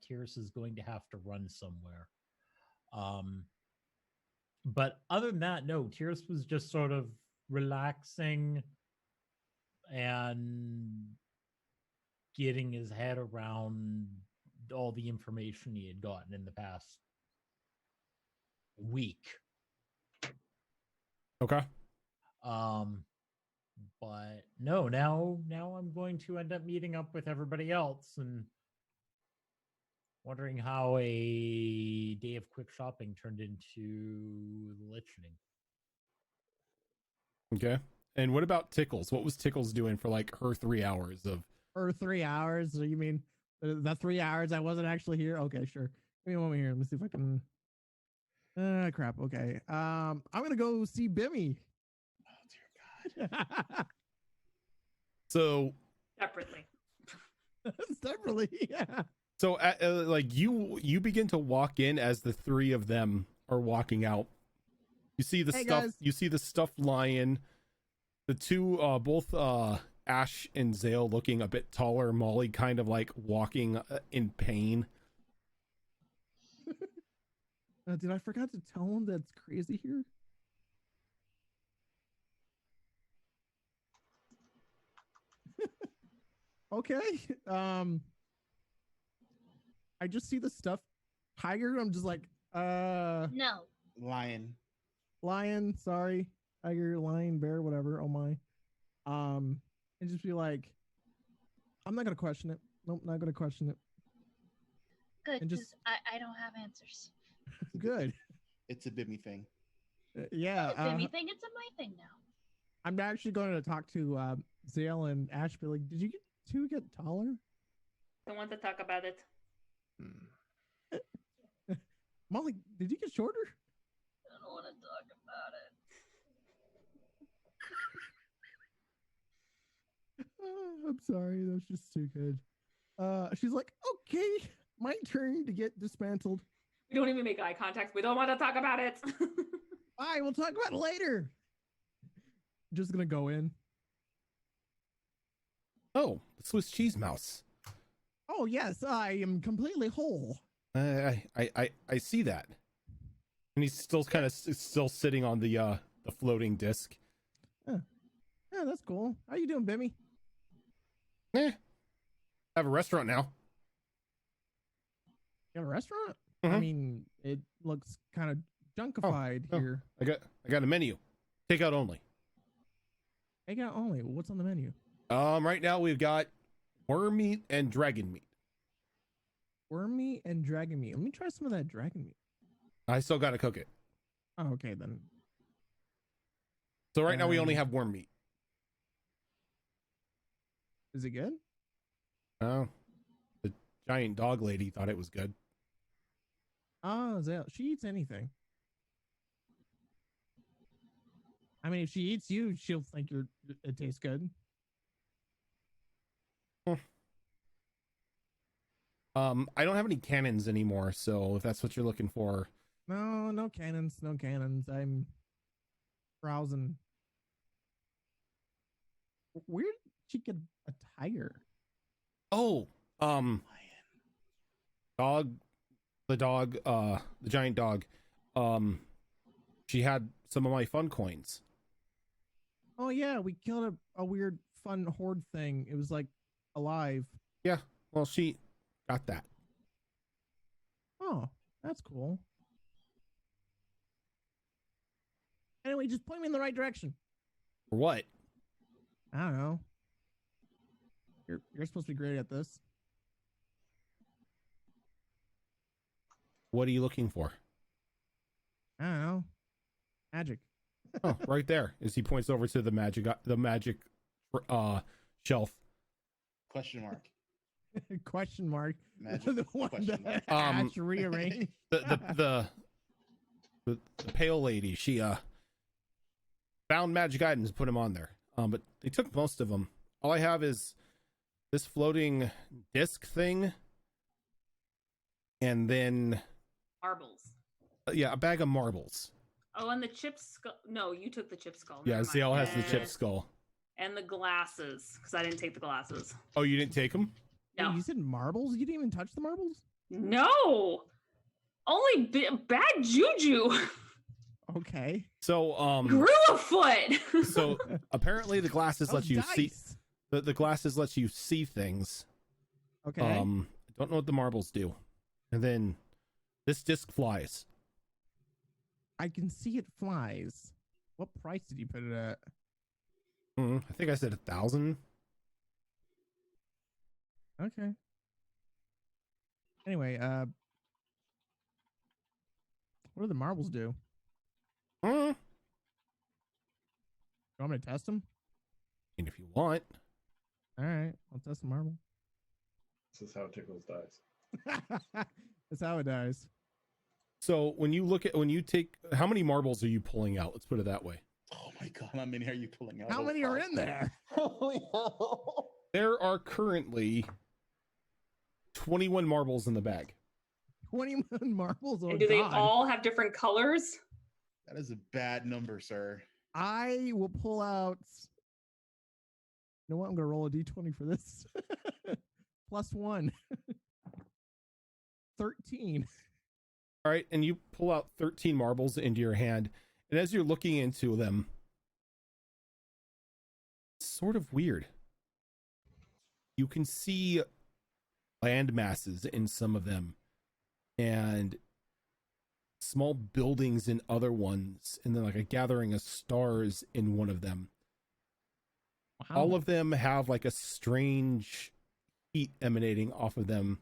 Tyrus is going to have to run somewhere. But other than that, no, Tyrus was just sort of relaxing and getting his head around all the information he had gotten in the past week. Okay. But no, now I'm going to end up meeting up with everybody else and wondering how a day of quick shopping turned into the lichening. Okay. And what about Tickles? What was Tickles doing for like her 3 hours of? Or 3 hours? So you mean the 3 hours I wasn't actually here? Okay, sure. Give me a moment here. Let me see if I can. Crap. Okay. I'm gonna go see Bimmy. Oh dear God. So Separately. Separately, yeah. So like you begin to walk in as the three of them are walking out. You see the Hey, stuff. guys. You see the stuffed lion. The two, both Ash and Zale looking a bit taller. Molly kind of like walking in pain. Did I forgot to tell him that's crazy here? Okay. I just see the stuffed tiger. I'm just like, No. Lion. lion, sorry. Tiger, lion, bear, whatever. Oh my. And just be like, I'm not gonna question it. Nope, not gonna question it. Good, And 'cause just- I don't have answers. Good. It's a Bimmy thing. Yeah. It's a me thing, it's a my thing now. I'm actually going to talk to Zale and Ash. Be like, did you get taller? Don't want to talk about it. Molly, did you get shorter? I don't want to talk about it. I'm sorry, that's just too good. She's like, okay, my turn to get dismantled. We don't even make eye contact. We don't want to talk about it. Bye, we'll talk about it later. Just gonna go in. Oh, the Swiss cheese mouse. Oh yes, I am completely whole. I see that. And he's still kind of still sitting on the floating disc. Yeah, that's cool. How you doing, Bimmy? I have a restaurant now. You got a restaurant? I Mhm. mean, it looks kind of junkified Oh. here. I got a menu. Takeout only. Takeout only. What's on the menu? Right now we've got worm meat and dragon meat. worm meat and dragon meat. Let me try some of that dragon meat. I still got to cook it. Oh, okay then. So right now we only have worm meat. Is it good? Oh, the giant dog lady thought it was good. Oh, she eats anything. I mean, if she eats you, she'll think it tastes good. I don't have any cannons anymore, so if that's what you're looking for. No cannons, no cannons. I'm browsing. Where did she get a tiger? Oh, the giant dog. She had some of my fun coins. Oh yeah, we killed a weird fun horde thing. It was like alive. Yeah, well, she got that. Oh, that's cool. Anyway, just point me in the right direction. For what? I don't know. You're supposed to be great at this. What are you looking for? I don't know. Magic. Oh, right there. As he points over to the magic shelf. Question mark. Question mark. Magic The one question mark. that Ash rearranged. The pale lady. She found magic items and put them on there. But they took most of them. All I have is this floating disc thing, and then Marbles. yeah, a bag of marbles. Oh, and the chip skull. No, you took the chip skull. Yeah, Never see, all mind. has the chip skull. And the glasses, because I didn't take the glasses. Oh, you didn't take them? No. Wait, you said marbles? You didn't even touch the marbles? No. Only bad juju. Okay. So Grew a foot. so apparently the glasses Oh, let you see dice. the glasses let you see things. Okay. Don't know what the marbles do. And then this disc flies. I can see it flies. What price did you put it at? I think I said 1,000. Okay. Anyway, what do the marbles do? And You want me to test them? if you want. All right, I'll test the marble. This is how Tickles dies. That's how it dies. So when you take, how many marbles are you pulling out? Let's put it that way. Oh my god, how many are you pulling out? How many are in there? Holy hell. There are currently 21 marbles in the bag. 21 marbles. Oh, And do they God. all have different colors? That is a bad number, sir. I will pull out. You know what? I'm going to roll a d20 for this. +1. 13. All right, and you pull out 13 marbles into your hand, and as you're looking into them, it's sort of weird. You can see land masses in some of them, and small buildings in other ones, and then like a gathering of stars in one of them. Wow. All of them have like a strange heat emanating off of them,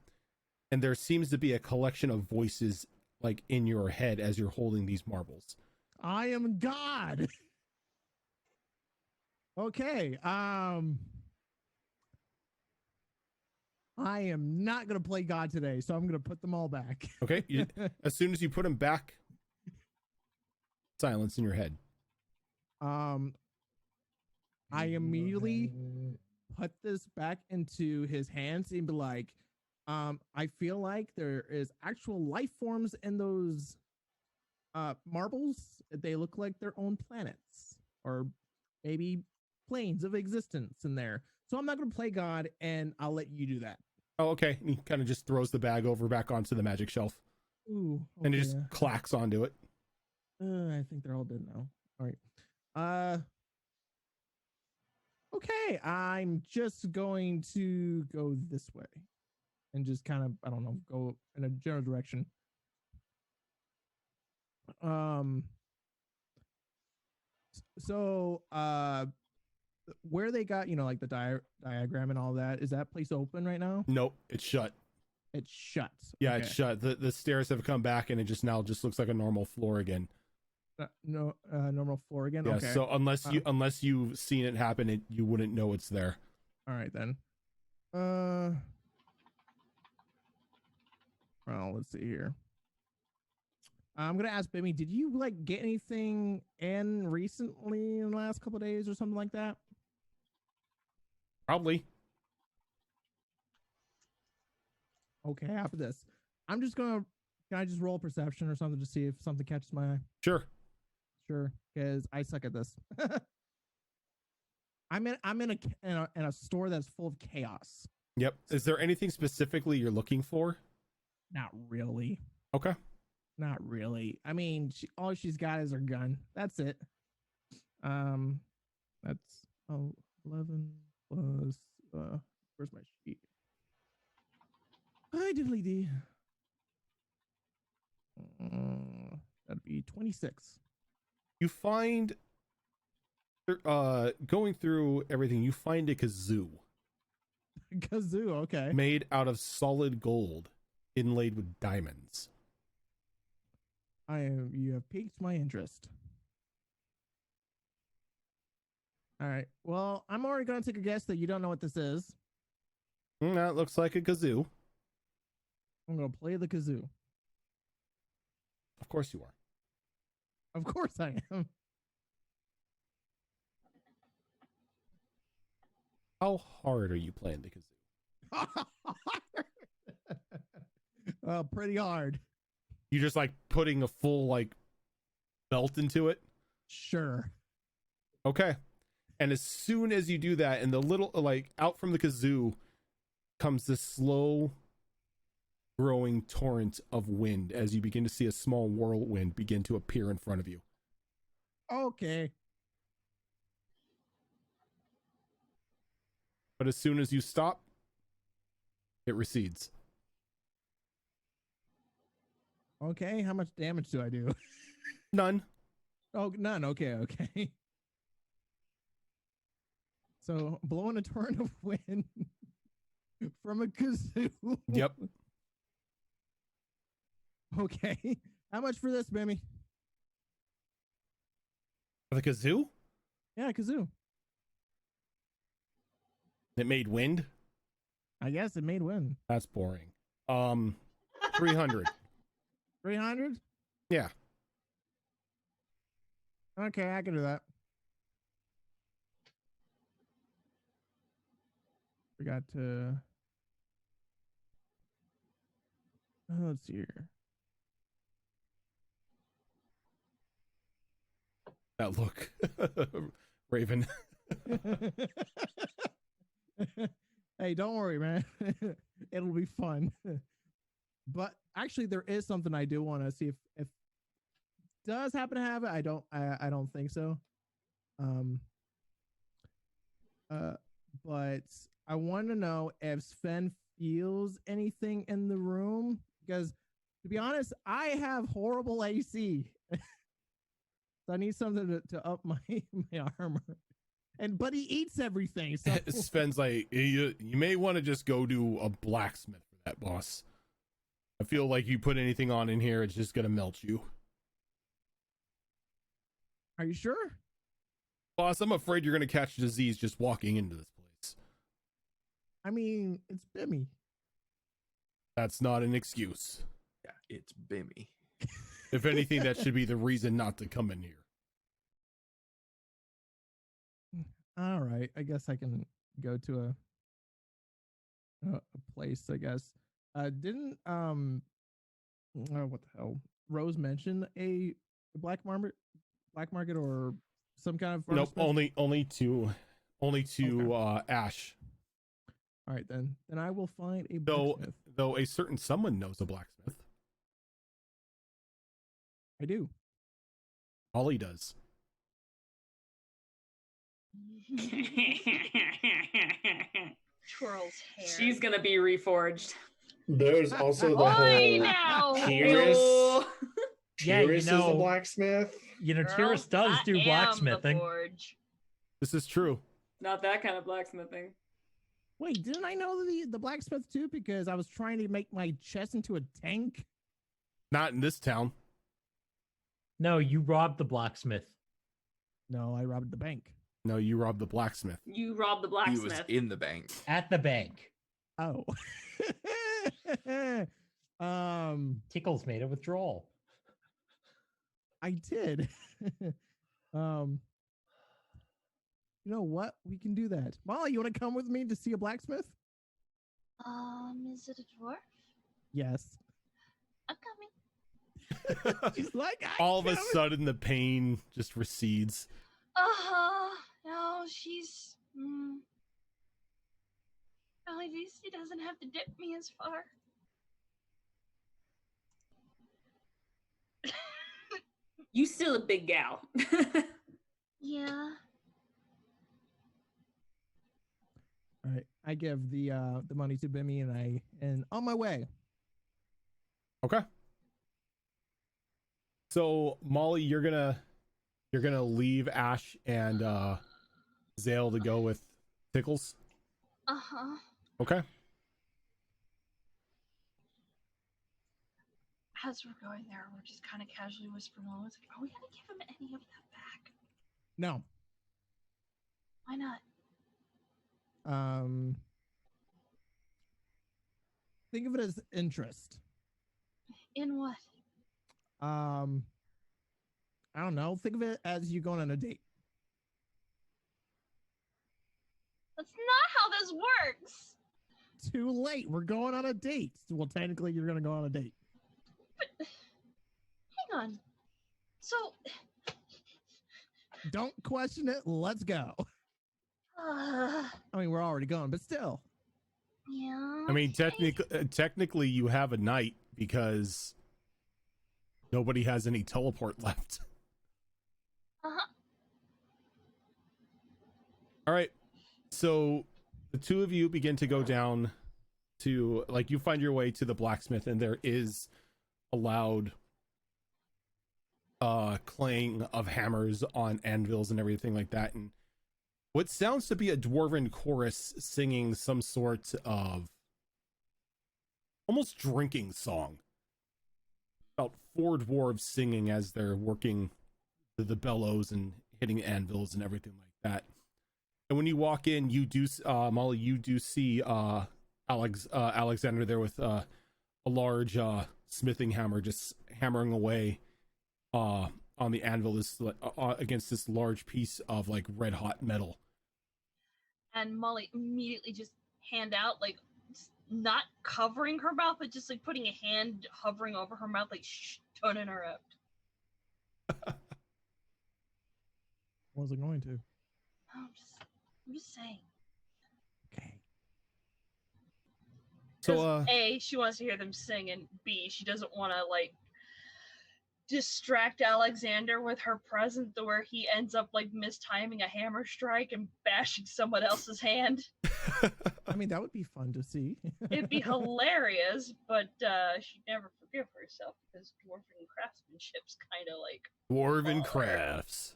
and there seems to be a collection of voices like in your head as you're holding these marbles. I am God. Okay. I am not going to play God today, so I'm going to put them all back. Okay, as soon as you put them back, silence in your head. I immediately put this back into his hands and be like, I feel like there is actual life forms in those marbles. They look like their own planets or maybe planes of existence in there. So I'm not going to play God, and I'll let you do that. Oh, okay. And he kind of just throws the bag over back onto the magic shelf. Ooh, okay. And it just clacks onto it. I think they're all dead now. All right. Okay, I'm just going to go this way and just kind of, I don't know, go in a general direction. So where they got, like the diagram and all that, is that place open right now? Nope, it's shut. It's shut. Yeah, Okay. it's shut. The stairs have come back, and it just looks like a normal floor again. No, normal floor again. Yeah. Okay. So unless you've seen it happen, you wouldn't know it's there. All right then. Well, let's see here. I'm gonna ask Bimmy, did you like get anything in recently in the last couple of days or something like that? Probably. Okay, after this, I'm just gonna. Can I just roll perception or something to see if something catches my eye? Sure. Sure, because I suck at this. I'm in a store that's full of chaos. Yep. Is there anything specifically you're looking for? Not really. Okay. Not really. I mean, all she's got is her gun. That's it. That's 11 plus. Where's my sheet? Hi, diddly dee. That'd be 26. You find, going through everything, you find a kazoo. Kazoo, okay. Made out of solid gold, inlaid with diamonds. You have piqued my interest. All right. Well, I'm already going to take a guess that you don't know what this is. That looks like a kazoo. I'm going to play the kazoo. Of course you are. Of course I am. How hard are you playing the kazoo? Pretty hard. You just like putting a full like belt into it? Sure. Okay. And as soon as you do that, and the little like out from the kazoo comes this slow growing torrent of wind as you begin to see a small whirlwind begin to appear in front of you. Okay. But as soon as you stop, it recedes. Okay. How much damage do I do? None. Oh, none. Okay. Okay. So blowing a torrent of wind from a kazoo. Yep. Okay. How much for this, Bimmy? The kazoo? Yeah, kazoo. It made wind? I guess it made wind. That's boring. 300. 300? Yeah. Okay, I can do that. Forgot to. Let's see here. That look. Raven. Hey, don't worry, man. It'll be fun. But actually, there is something I do want to see if does happen to have it. I don't think so. But I want to know if Sven feels anything in the room, because to be honest, I have horrible AC. So I need something to up my armor. But he eats everything. So Sven's like, you may want to just go to a blacksmith for that, boss. I feel like you put anything on in here, it's just gonna melt you. Are you sure? Boss, I'm afraid you're gonna catch disease just walking into this place. I mean, it's Bimmy. That's not an excuse. Yeah, it's Bimmy. If anything, that should be the reason not to come in here. All right, I guess I can go to a place. I guess didn't oh, what the hell? Rose mention a black market or some kind of nope. farmersmith? Only to Okay. Ash. All right, then I will find a blacksmith. Though a certain someone knows a blacksmith. I do. Ollie does. Twirls hair. She's gonna be reforged. There's also the Oi, whole now! Tyrus. Oh. Yeah, you Tyrus is know- a blacksmith. Tyrus Girls, does I do am the blacksmithing. forge. This is true. Not that kind of blacksmithing. Wait, didn't I know the blacksmith too? Because I was trying to make my chest into a tank. Not in this town. No, you robbed the blacksmith. No, I robbed the bank. No, you robbed the blacksmith. You robbed the He was blacksmith. in the bank. At the bank. Oh. Tickles made a withdrawal. I did. You know what? We can do that. Molly, you want to come with me to see a blacksmith? Is it a dwarf? Yes. I'm coming. She's like, All of a sudden, the pain just recedes. No, she's. At least he doesn't have to dip me as far. You still a big gal. Yeah. All right. I give the money to Bimmy and on my way. Okay. So Molly, you're gonna leave Ash and Zale to go with Tickles. Okay. As we're going there, we're just kind of casually whispering along. It's like, are we gonna give him any of that back? No. Why not? Think of it as interest. In what? I don't know. Think of it as you going on a date. That's not how this works. Too late. We're going on a date. Well, technically, you're going to go on a date. But hang on. So Don't question it. Let's go. I mean, we're already going, but still. Yeah. I mean, technically, you have a night because nobody has any teleport left. All right. So the two of you begin to go down to, like, you find your way to the blacksmith, and there is a loud clang of hammers on anvils and everything like that, and what sounds to be a dwarven chorus singing some sort of almost drinking song. About 4 dwarves singing as they're working the bellows and hitting anvils and everything like that. And when you walk in, you do, Molly, you do see Alexander there with a large smithing hammer, just hammering away on the anvil against this large piece of like red hot metal. And Molly immediately just hand out, like, not covering her mouth, but just like putting a hand hovering over her mouth, like, shh, don't interrupt. Wasn't going to. I'm just saying. Okay. So, A, she wants to hear them sing, and B, she doesn't want to, like, distract Alexander with her presence to where he ends up, like, mistiming a hammer strike and bashing someone else's hand. I mean, that would be fun to see. It'd be hilarious, but she'd never forgive herself because dwarven craftsmanship's kind of like Dwarven crafts.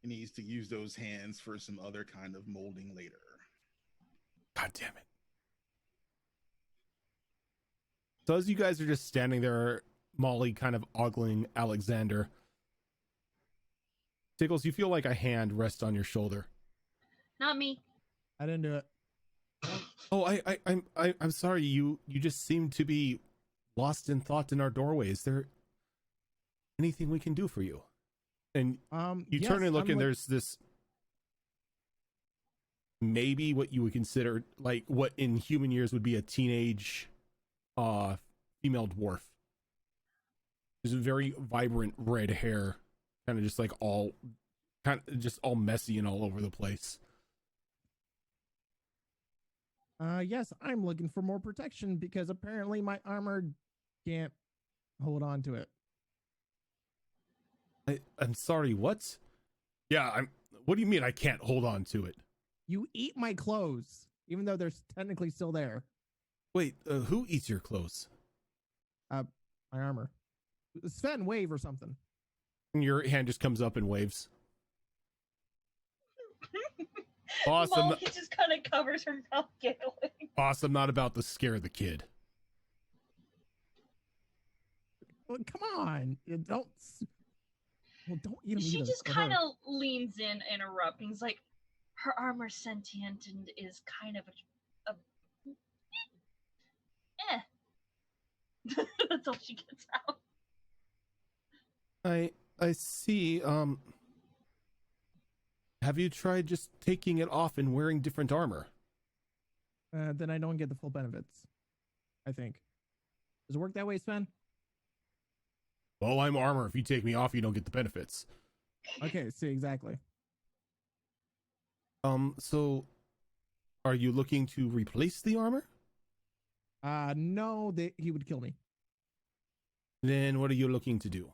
He needs to use those hands for some other kind of molding later. God damn it. So as you guys are just standing there, Molly kind of ogling Alexander, Tickles, you feel like a hand rest on your shoulder. not me. I didn't do it. Oh, I'm sorry. You just seem to be lost in thought in our doorway. Is there anything we can do for you? And you yes, turn and look, I'm and there's this maybe what you would consider like what in human years would be a teenage female dwarf. There's a very vibrant red hair, kind of just like all messy and all over the place. Yes, I'm looking for more protection because apparently my armor can't hold on to it. I'm sorry, what? Yeah, what do you mean I can't hold on to it? You eat my clothes, even though they're technically still there. Wait, who eats your clothes? My armor. Sven, wave or something. And your hand just comes up and waves. Boss, Molly just kind of covers her mouth giggling. Boss, I'm not about to scare the kid. Well, come on. You don't. Well, don't eat him She either. just for kind her. of leans in, interrupting. He's like, her armor's sentient and is kind of a That's all she gets out. I see. Have you tried just taking it off and wearing different armor? Then I don't get the full benefits. I think. Does it work that way, Sven? Well, I'm armor. If you take me off, you don't get the benefits. Okay, see, exactly. So are you looking to replace the armor? No, he would kill me. Then what are you looking to do?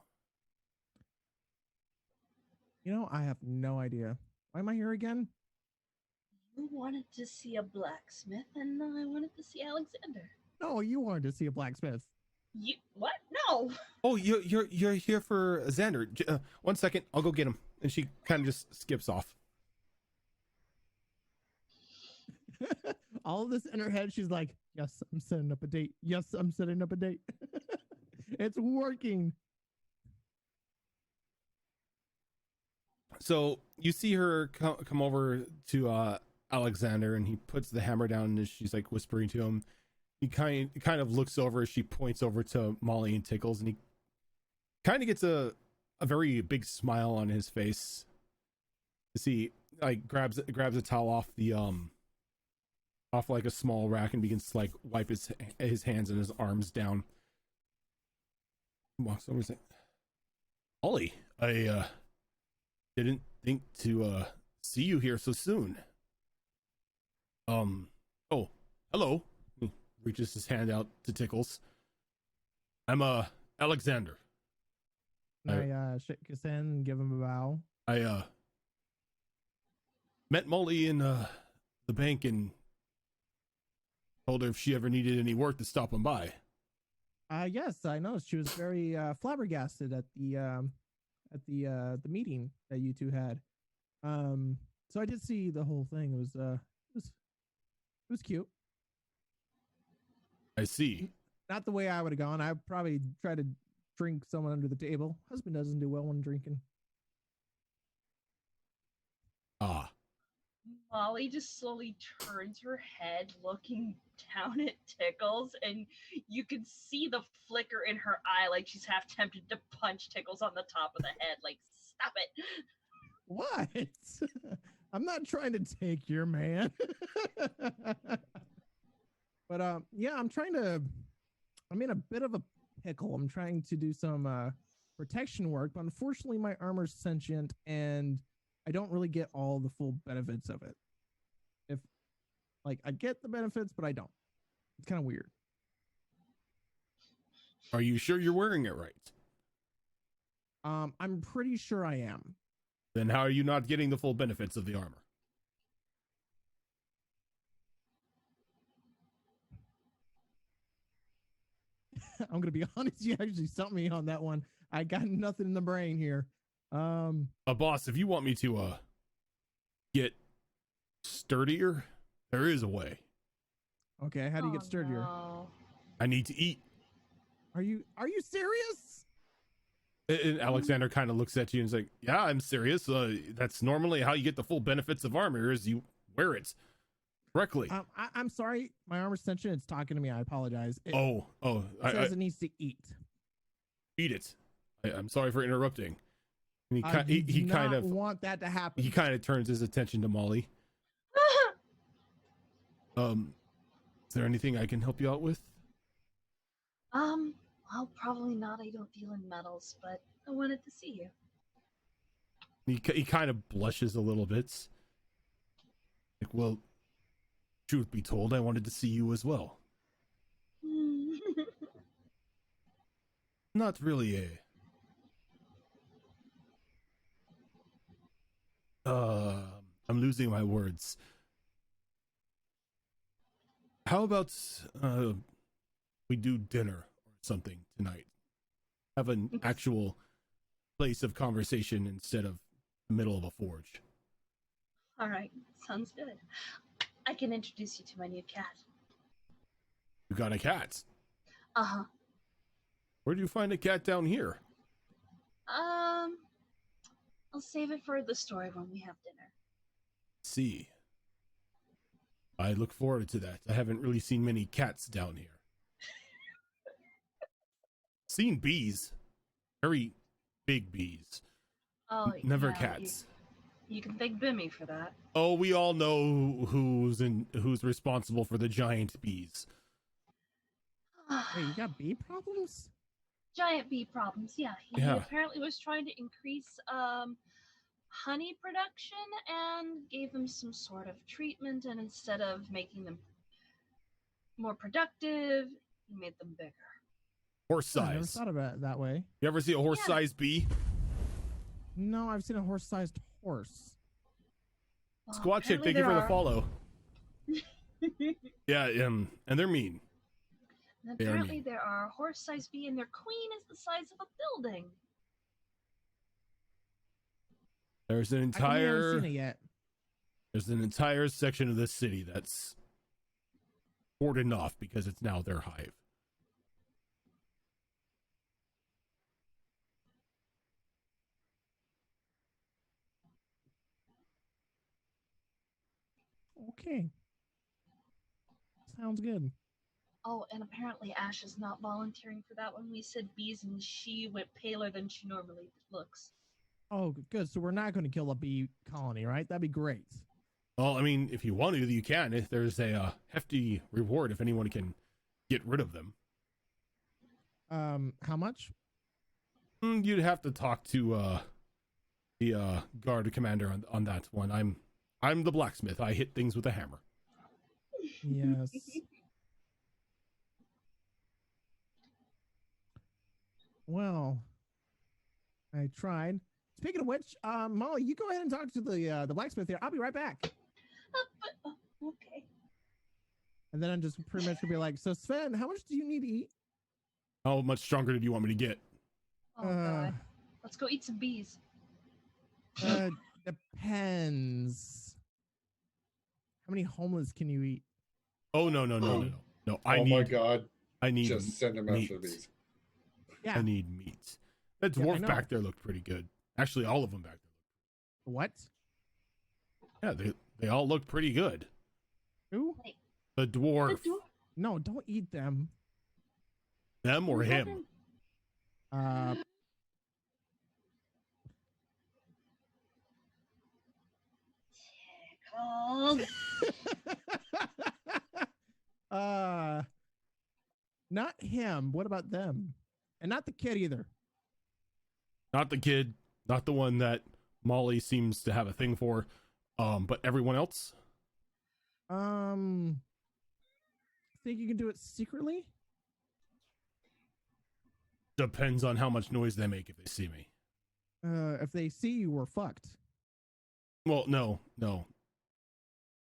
You know, I have no idea. Why am I here again? You wanted to see a blacksmith, and I wanted to see Alexander. No, you wanted to see a blacksmith. You what? No. Oh, you're here for Xander. 1 second, I'll go get him. And she kind of just skips off. All of this in her head, she's like, yes, I'm setting up a date. Yes, I'm setting up a date. It's working. So you see her come over to Alexander, and he puts the hammer down, and she's like whispering to him. He kind of looks over as she points over to Molly and Tickles, and he kind of gets a very big smile on his face. You see, like grabs a towel off the off like a small rack and begins to like wipe his hands and his arms down. He walks over and says, "Molly, I didn't think to see you here so soon." Oh, hello. He reaches his hand out to Tickles. I'm Alexander. I shake his hand and give him a bow. I met Molly in the bank and told her if she ever needed any work to stop him by. Yes, I know. She was very flabbergasted at the meeting that you two had. So I did see the whole thing. It was cute. I see. Not the way I would have gone. I probably tried to drink someone under the table. Husband doesn't do well when drinking. Ah. Molly just slowly turns her head, looking down at Tickles, and you can see the flicker in her eye, like she's half tempted to punch Tickles on the top of the head. Like, stop it! What? I'm not trying to take your man. But yeah, I'm in a bit of a pickle. I'm trying to do some protection work, but unfortunately my armor's sentient and I don't really get all the full benefits of it. If like I get the benefits, but I don't. It's kind of weird. Are you sure you're wearing it right? I'm pretty sure I am. Then how are you not getting the full benefits of the armor? I'm gonna be honest, you actually stumped me on that one. I got nothing in the brain here. Boss, if you want me to get sturdier, there is a way. Okay, how do you get sturdier? No. I need to eat. Are you serious? And Alexander kind of looks at you and is like, "Yeah, I'm serious. That's normally how you get the full benefits of armor is you wear it correctly." I'm sorry, my armor's sentient. It's talking to me. I apologize. It It says it needs to eat. Eat it. I'm sorry for interrupting. And He kind of want that to happen. He kind of turns his attention to Molly. Is there anything I can help you out with? Well, probably not. I don't deal in metals, but I wanted to see you. He kind of blushes a little bit. Like, well, truth be told, I wanted to see you as well. Not really I'm losing my words. How about we do dinner or something tonight? Have an actual place of conversation instead of the middle of a forge. All right, sounds good. I can introduce you to my new cat. You got a cat. Uh-huh. Where do you find a cat down here? I'll save it for the story when we have dinner. See. I look forward to that. I haven't really seen many cats down here. Seen bees. Very big bees. Oh, Never yeah, cats. You can thank Bimmy for that. Oh, we all know who's responsible for the giant bees. Wait, you got bee problems? Giant bee problems, yeah. He Yeah. apparently was trying to increase honey production and gave them some sort of treatment, and instead of making them more productive, he made them bigger. Horse I never size. thought about it that way. You ever see a horse-sized bee? No, I've seen a horse-sized horse. Well, Squat Chick, thank you for the follow. Yeah, and they're mean. And They are apparently mean. there are a horse-sized bee, and their queen is the size of a building. There's an I haven't entire seen it yet. there's an entire section of this city that's cordoned off because it's now their hive. Okay. Sounds good. Oh, and apparently Ash is not volunteering for that when we said bees, and she went paler than she normally looks. Oh, good. So we're not going to kill a bee colony, right? That'd be great. Well, I mean, if you want to, you can. If there's a hefty reward if anyone can get rid of them. How much? You'd have to talk to the guard commander on that one. I'm the blacksmith. I hit things with a hammer. Yes. Well, I tried. Speaking of which, Molly, you go ahead and talk to the blacksmith here. I'll be right back. Okay. And then I'm just pretty much gonna be like, so Sven, how much do you need to eat? How much stronger did you want me to get? Oh, God. Let's go eat some bees. Depends. How many homeless can you eat? Oh no. No, Oh my god. I need Just send them meat. after these. Yeah. I need meat. That Yeah, I dwarf know. back there looked pretty good. Actually, all of them back What? there. Yeah, they all looked pretty good. Who? The dwarf, No, don't eat them. them or him. Called. Not him. What about them? And not the kid either. Not the kid, not the one that Molly seems to have a thing for. But everyone else. Think you can do it secretly? Depends on how much noise they make if they see me. If they see you, we're fucked. Well, no.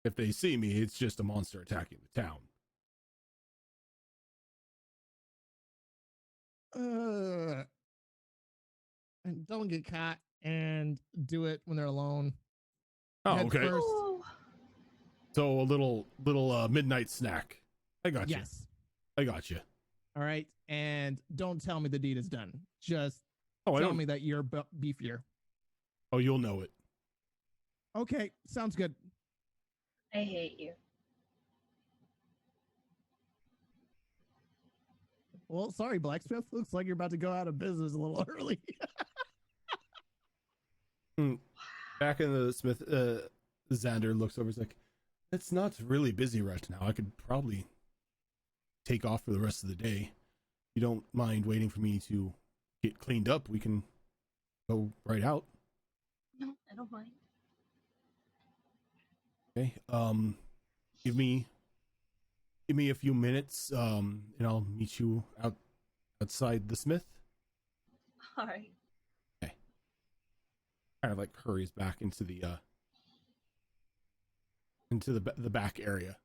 If they see me, it's just a monster attacking the town. And don't get caught and do it when they're alone. Oh, Head okay. first. So a little midnight snack. I got you. Yes. I got you. All right. And don't tell me the deed is done. Just I tell don't. me that you're beefier. Oh, you'll know it. Okay. Sounds good. I hate you. Well, sorry, Blacksmith. Looks like you're about to go out of business a little early. Back in the Smith, Xander looks over. He's like, "It's not really busy right now. I could probably take off for the rest of the day. You don't mind waiting for me to get cleaned up? We can go right out." No, I don't mind. Okay. Give me a few minutes. And I'll meet you outside the Smith. All right. Kind of like hurries back into the back area.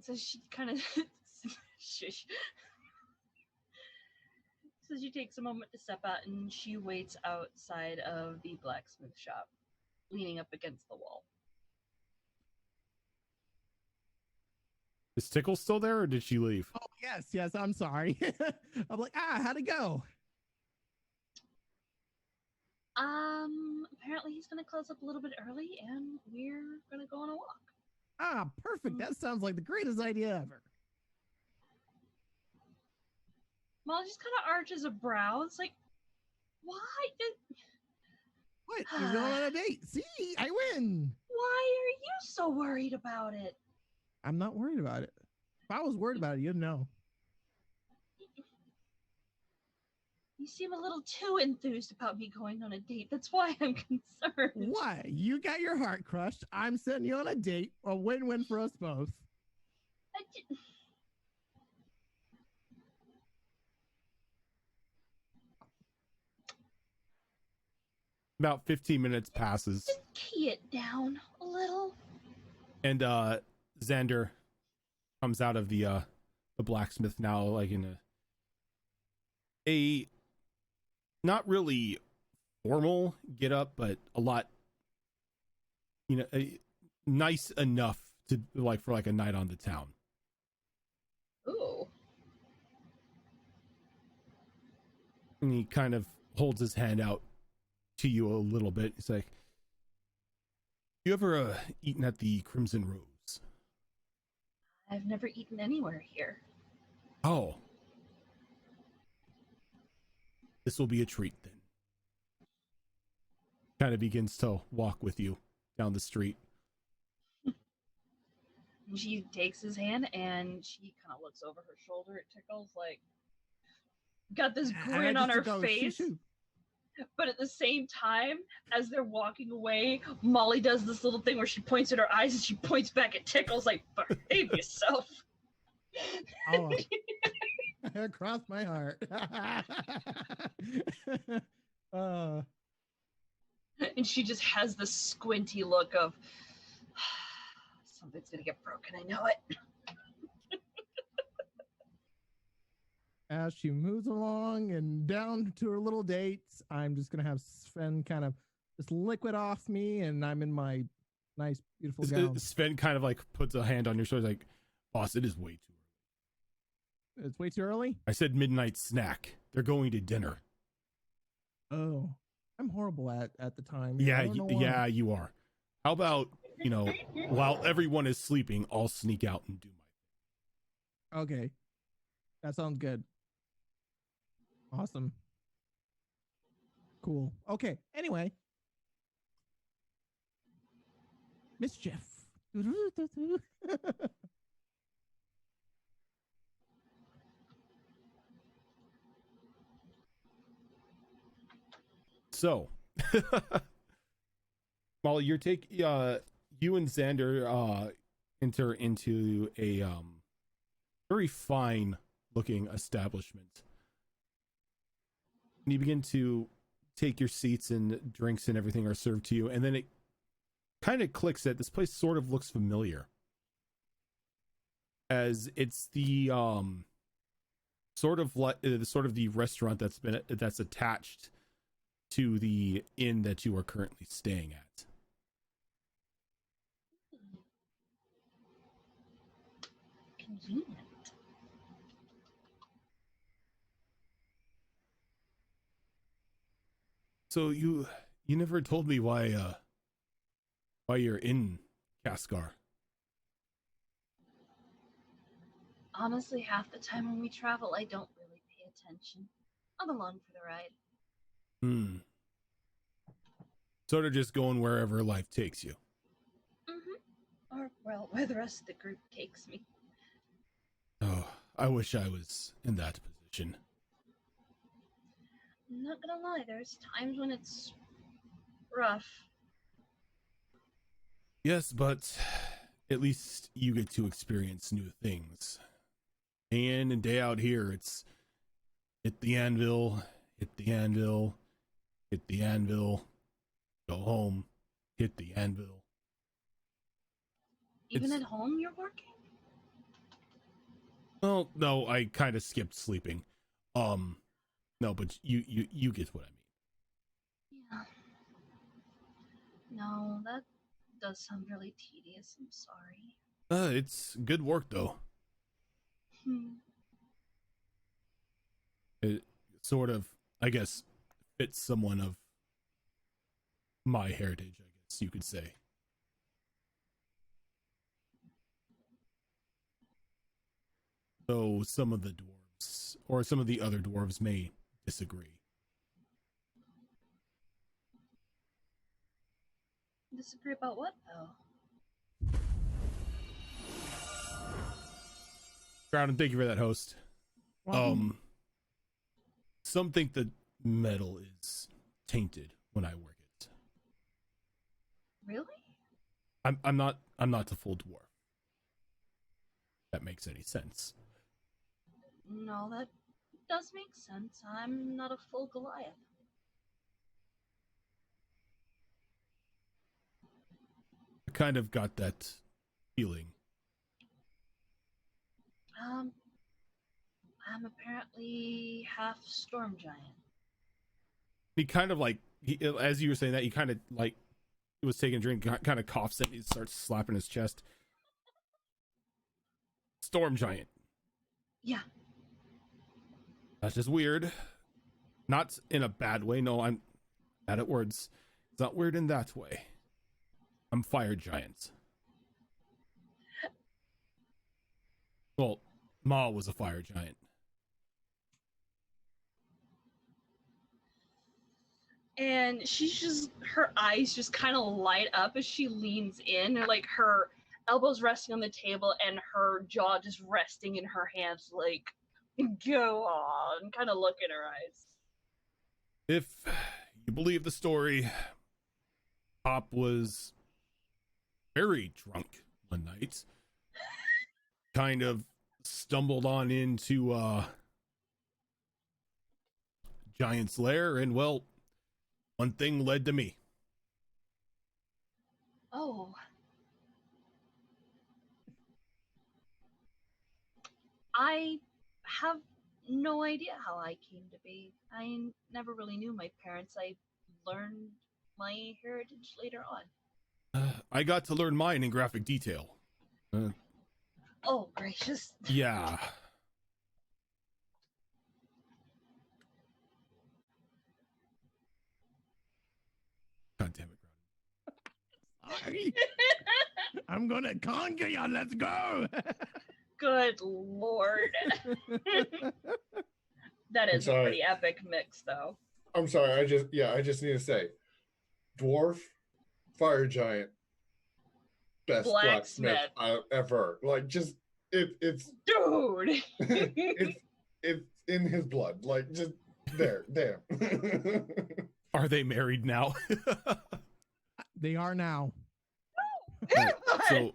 So she kind of shush. So she takes a moment to step out, and she waits outside of the blacksmith shop, leaning up against the wall. Is Tickle still there, or did she leave? Oh, yes, I'm sorry. I'm like, how'd it go? Apparently he's gonna close up a little bit early, and we're gonna go on a walk. Perfect. That sounds like the greatest idea ever. Molly just kind of arches a brow. It's like, why? What? You're going on a date. See, I win. Why are you so worried about it? I'm not worried about it. If I was worried about it, you'd know. You seem a little too enthused about me going on a date. That's why I'm concerned. Why? You got your heart crushed. I'm sending you on a date. A win-win for us both. About 15 minutes passes. Just key it down a little. And Xander comes out of the blacksmith now, like in a not really formal get up, but a lot, nice enough to like for like a night on the town. Ooh. And he kind of holds his hand out to you a little bit. He's like, "You ever eaten at the Crimson Rose?" I've never eaten anywhere here. Oh. This will be a treat then. Kind of begins to walk with you down the street. She takes his hand and she kind of looks over her shoulder at Tickles, like, got this grin on her face. But at the same time, as they're walking away, Molly does this little thing where she points at her eyes and she points back at Tickles, like, behave yourself. Oh, across my heart. And she just has this squinty look of, something's gonna get broken, I know it. As she moves along and down to her little dates, I'm just going to have Sven kind of just liquid off me, and I'm in my nice, beautiful gown. Sven kind of like puts a hand on your shoulder, like, "Boss, it is way too early." It's way too early? I said midnight snack. They're going to dinner. Oh, I'm horrible at the time. Yeah, you are. How about, while everyone is sleeping, I'll sneak out and do my thing. Okay. That sounds good. Awesome. Cool. Okay. Anyway. Mischief. So, Molly, you and Xander enter into a very fine looking establishment. And you begin to take your seats, and drinks and everything are served to you, and then it kind of clicks that this place sort of looks familiar, as it's the sort of the restaurant that's attached to the inn that you are currently staying at. Convenient. So you never told me why you're in Kaskar. Honestly, half the time when we travel, I don't really pay attention. I'm along for the ride. Sort of just going wherever life takes you. Or, well, where the rest of the group takes me. Oh, I wish I was in that position. I'm not gonna lie, there's times when it's rough. Yes, but at least you get to experience new things. Day in and day out here, it's hit the anvil, hit the anvil, hit the anvil, go home, hit the anvil. Even at home, you're working? Well, no, I kind of skipped sleeping. No, but you get what I mean. Yeah. No, that does sound really tedious. I'm sorry. It's good work though. It sort of, I guess, fits someone of my heritage, I guess you could say. Though some of the dwarves, or some of the other dwarves, may disagree. Disagree about what, though? Ground, thank you for that, host. Welcome. Some think that metal is tainted when I work it. Really? I'm not a full dwarf. If that makes any sense. No, that does make sense. I'm not a full Goliath. I kind of got that feeling. I'm apparently half storm giant. He kind of like, as you were saying that, he kind of like, he was taking a drink, kind of coughs and he starts slapping his chest. Storm giant. Yeah. That's just weird. Not in a bad way. No, I'm bad at words. It's not weird in that way. I'm fire giant. Well, Ma was a fire giant. And her eyes just kind of light up as she leans in, and like her elbows resting on the table and her jaw just resting in her hands, like, go on, kind of look in her eyes. If you believe the story, Pop was very drunk one night. Kind of stumbled on into Giant's Lair, and well, one thing led to me. Oh. I have no idea how I came to be. I never really knew my parents. I learned my heritage later on. I got to learn mine in graphic detail. Oh, gracious. Yeah. God damn it, Sorry. I'm gonna conquer you. Let's go. Good lord. That is a pretty epic mix, though. I'm sorry. I just need to say, dwarf, fire giant, best blacksmith ever. Like, just it's dude. it's in his blood. Like, just there, damn. Are they married now? They are now. So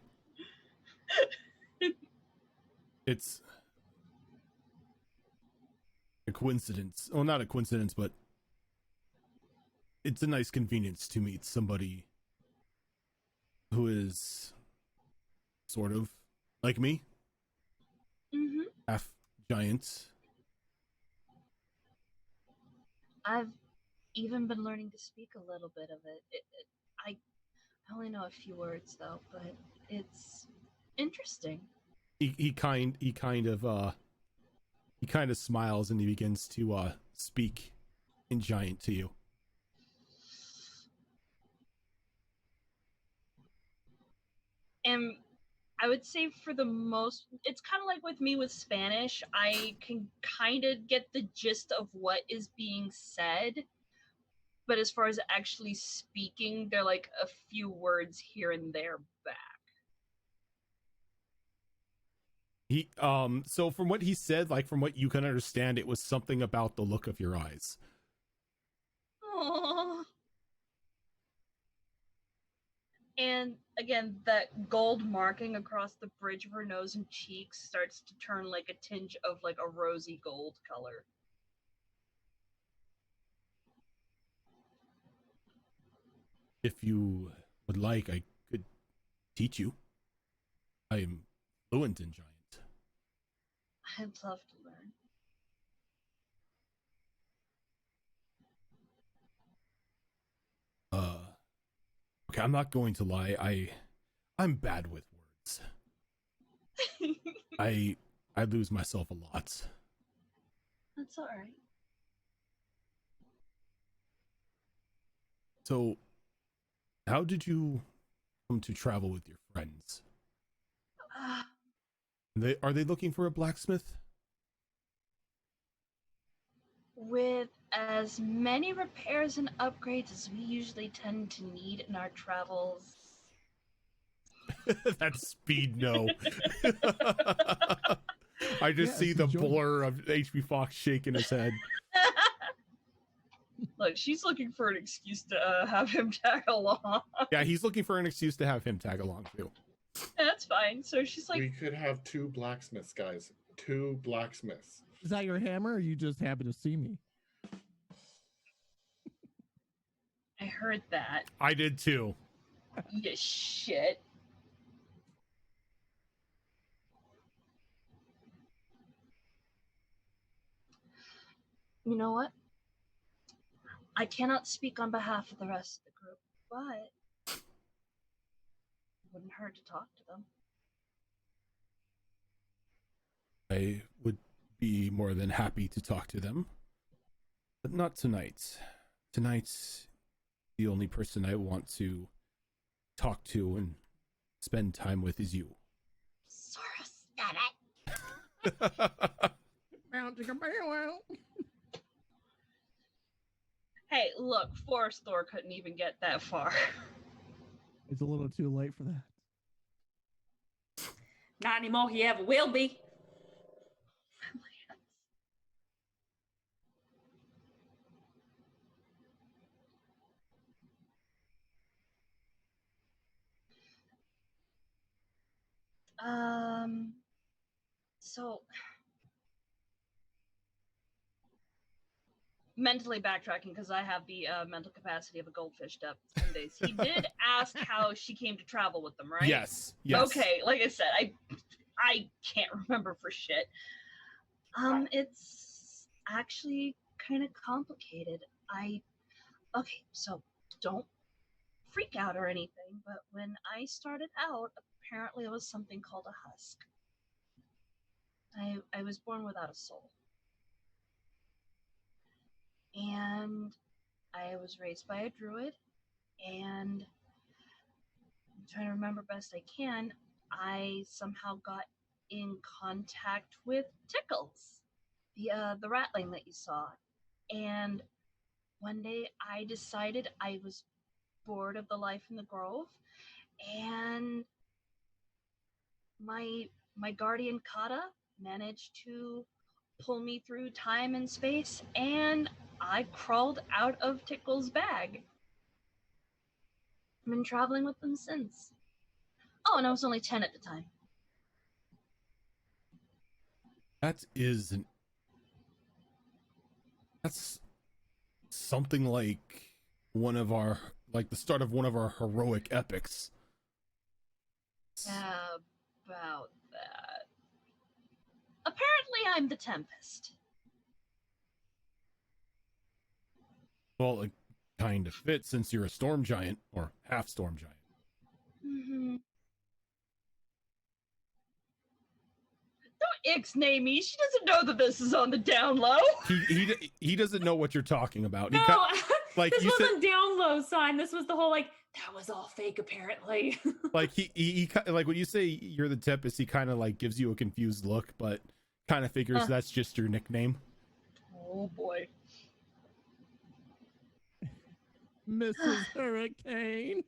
it's a coincidence. Oh, not a coincidence, but it's a nice convenience to meet somebody who is sort of like me. Mm-hmm. Half giant. I've even been learning to speak a little bit of it. I only know a few words though, but it's interesting. He kind of smiles and he begins to speak in giant to you. And I would say for the most, it's kind of like with me with Spanish. I can kind of get the gist of what is being said, but as far as actually speaking, they're like a few words here and there back. He so from what he said, like from what you can understand, it was something about the look of your eyes. Aww. And again, that gold marking across the bridge of her nose and cheeks starts to turn like a tinge of like a rosy gold color. If you would like, I could teach you. I am fluent in giant. I'd love to learn. I'm not going to lie. I'm bad with words. I lose myself a lot. That's all right. So, how did you come to travel with your friends? Are they looking for a blacksmith? With as many repairs and upgrades as we usually tend to need in our travels. That's speed no. I just see the blur of HB Fox shaking his head. Look, she's looking for an excuse to have him tag along. Yeah, he's looking for an excuse to have him tag along too. That's fine. So she's like, we could have 2 blacksmiths, guys. 2 blacksmiths. Is that your hammer, or you just happen to see me? I heard that. I did too. You shit. You know what? I cannot speak on behalf of the rest of the group, but it wouldn't hurt to talk to them. I would be more than happy to talk to them, but not tonight. Tonight's the only person I want to talk to and spend time with is you. Sora, stop it. Hey, look, Forest Thor couldn't even get that far. It's a little too late for that. Not anymore. He ever will be. So mentally backtracking because I have the mental capacity of a goldfish depth some days. He did ask how she came to travel with them, right? Yes. Okay, like I said, I can't remember for shit. It's actually kind of complicated. Okay, so don't freak out or anything, but when I started out, apparently it was something called a husk. I was born without a soul. And I was raised by a druid, and I'm trying to remember best I can, I somehow got in contact with Tickles, the ratling that you saw. And one day I decided I was bored of the life in the grove, and my guardian Kata managed to pull me through time and space, and I crawled out of Tickle's bag. I've been traveling with them since. Oh, and I was only 10 at the time. That's something like the start of one of our heroic epics. About that. Apparently I'm the Tempest. Well, it kind of fits since you're a storm giant, or half storm giant. Mm-hmm. Don't ixnay me. She doesn't know that this is on the down low. He doesn't know what you're talking about. No, like this you wasn't down low sign. This was the whole that was all fake apparently. Like he like when you say you're the Tempest, he kind of like gives you a confused look, but kind of figures that's just your nickname. Oh boy. Mrs. Hurricane.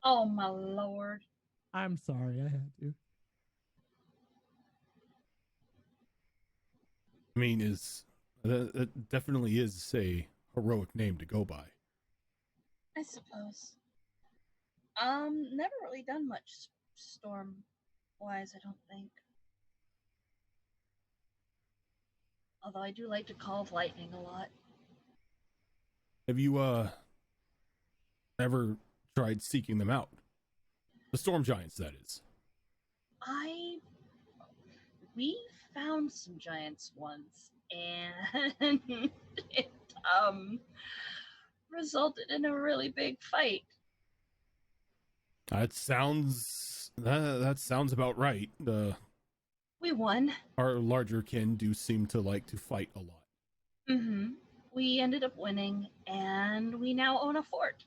Oh my lord. I'm sorry, I had to. I mean, that definitely is a heroic name to go by. I suppose. Never really done much storm wise, I don't think. Although I do like to call lightning a lot. Have you ever tried seeking them out? The storm giants, that is. We found some giants once, and it resulted in a really big fight. That sounds about right. We won. Our larger kin do seem to like to fight a lot. Mm-hmm. We ended up winning, and we now own a fort.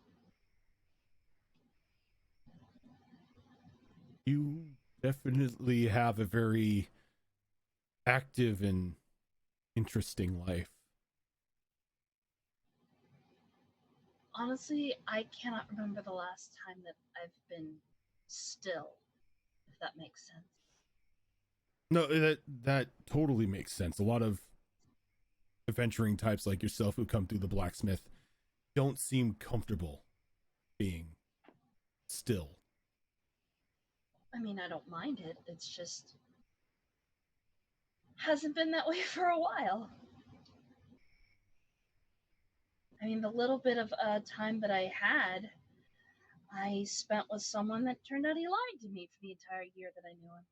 You definitely have a very active and interesting life. Honestly, I cannot remember the last time that I've been still, if that makes sense. No, that totally makes sense. A lot of adventuring types like yourself who come through the blacksmith don't seem comfortable being still. I mean, I don't mind it. It's just hasn't been that way for a while. I mean, the little bit of time that I had, I spent with someone that turned out he lied to me for the entire year that I knew him.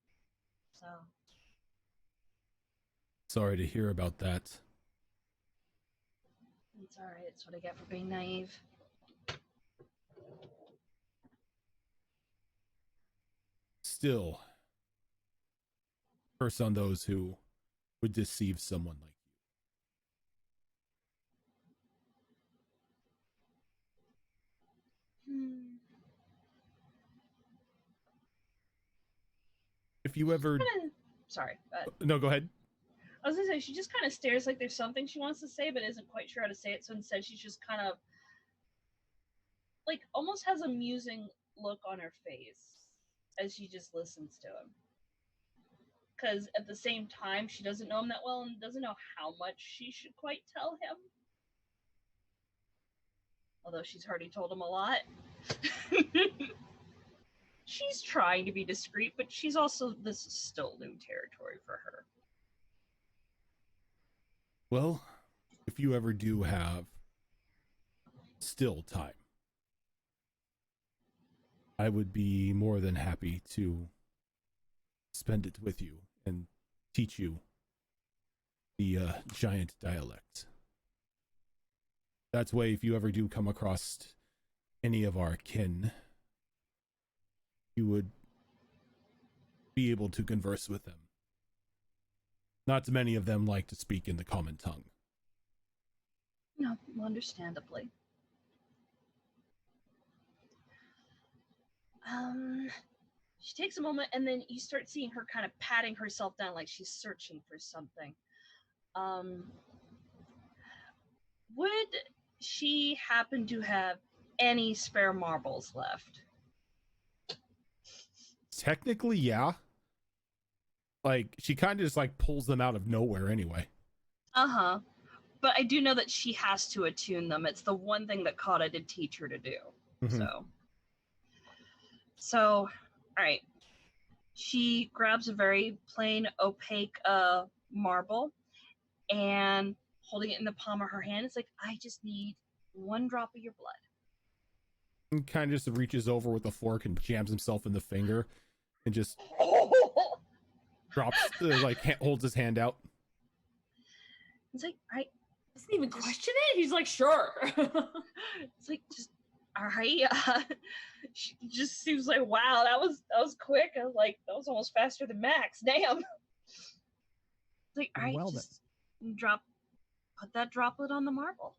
So. Sorry to hear about that. It's alright, it's what I get for being naive. Still, curse on those who would deceive someone like you. If you ever... Sorry. No, go ahead. I was gonna say, she just kind of stares like there's something she wants to say, but isn't quite sure how to say it, so instead she's just kind of, like, almost has a musing look on her face as she just listens to him. Because at the same time, she doesn't know him that well and doesn't know how much she should quite tell him. Although she's already told him a lot. She's trying to be discreet, but she's also, this is still new territory for her. Well, if you ever do have still time, I would be more than happy to spend it with you and teach you the giant dialect. That way, if you ever do come across any of our kin, you would be able to converse with them. Not many of them like to speak in the common tongue. No, understandably. She takes a moment, and then you start seeing her kind of patting herself down like she's searching for something. Would she happen to have any spare marbles left? Technically, yeah. Like, she kind of just, like, pulls them out of nowhere anyway. Uh-huh. But I do know that she has to attune them. It's the one thing that Kata did teach her to do. Mm-hmm. So, all right. She grabs a very plain, opaque marble and holding it in the palm of her hand, it's like, I just need one drop of your blood. And kind of just reaches over with a fork and jams himself in the finger and just drops, holds his hand out. It's like, I doesn't even question it. He's like, sure. It's like, just all right. She just seems like, wow, that was quick. I was like, that was almost faster than Max. Damn. It's like, all right, well, just put that droplet on the marble.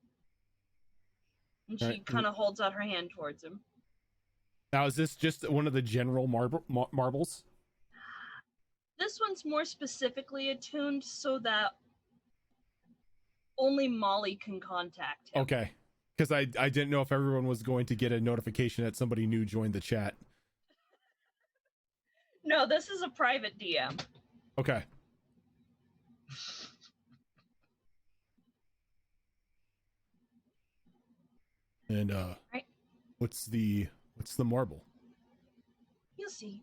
And she kind of holds out her hand towards him. Now, is this just one of the general marbles? This one's more specifically attuned so that only Molly can contact him. Okay. Because I didn't know if everyone was going to get a notification that somebody new joined the chat. No, this is a private DM. Okay. And right. What's the marble? You'll see.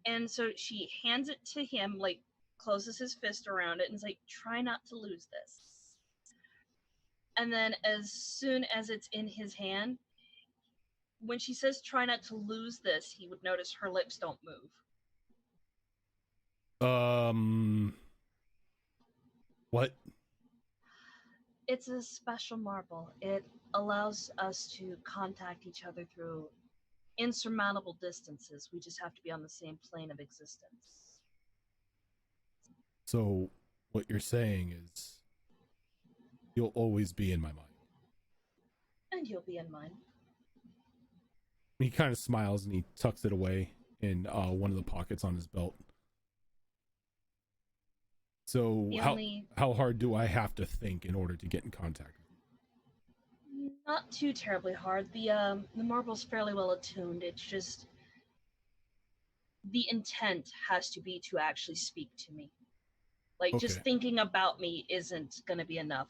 And so she hands it to him, like closes his fist around it, and is like, try not to lose this. And then as soon as it's in his hand, when she says try not to lose this, he would notice her lips don't move. What? It's a special marble. It allows us to contact each other through insurmountable distances. We just have to be on the same plane of existence. So what you're saying is you'll always be in my mind. And you'll be in mine. He kind of smiles and he tucks it away in one of the pockets on his belt. So how hard do I have to think in order to get in contact with you? Not too terribly hard. The marble's fairly well attuned. It's just the intent has to be to actually speak to me. Like, just thinking about me isn't going to be enough.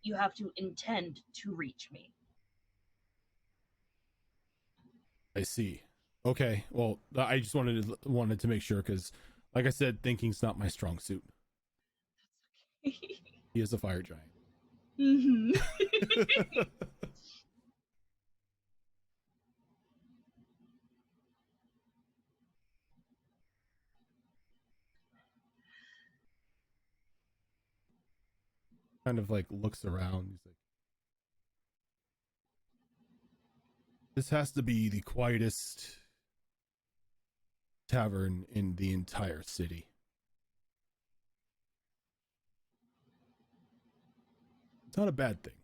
You have to intend to reach me. I see. Okay. Well, I just wanted to make sure because, like I said, thinking's not my strong suit. He is a fire giant. Mm-hmm. Kind of like looks around. He's like, this has to be the quietest tavern in the entire city. It's not a bad thing.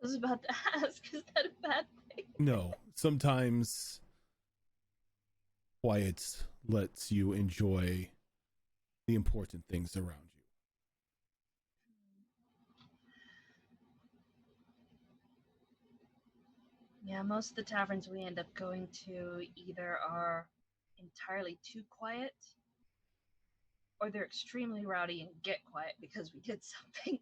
I was about to ask, is that a bad thing? No, sometimes quiet lets you enjoy the important things around you. Yeah, most of the taverns we end up going to either are entirely too quiet, or they're extremely rowdy and get quiet because we did something.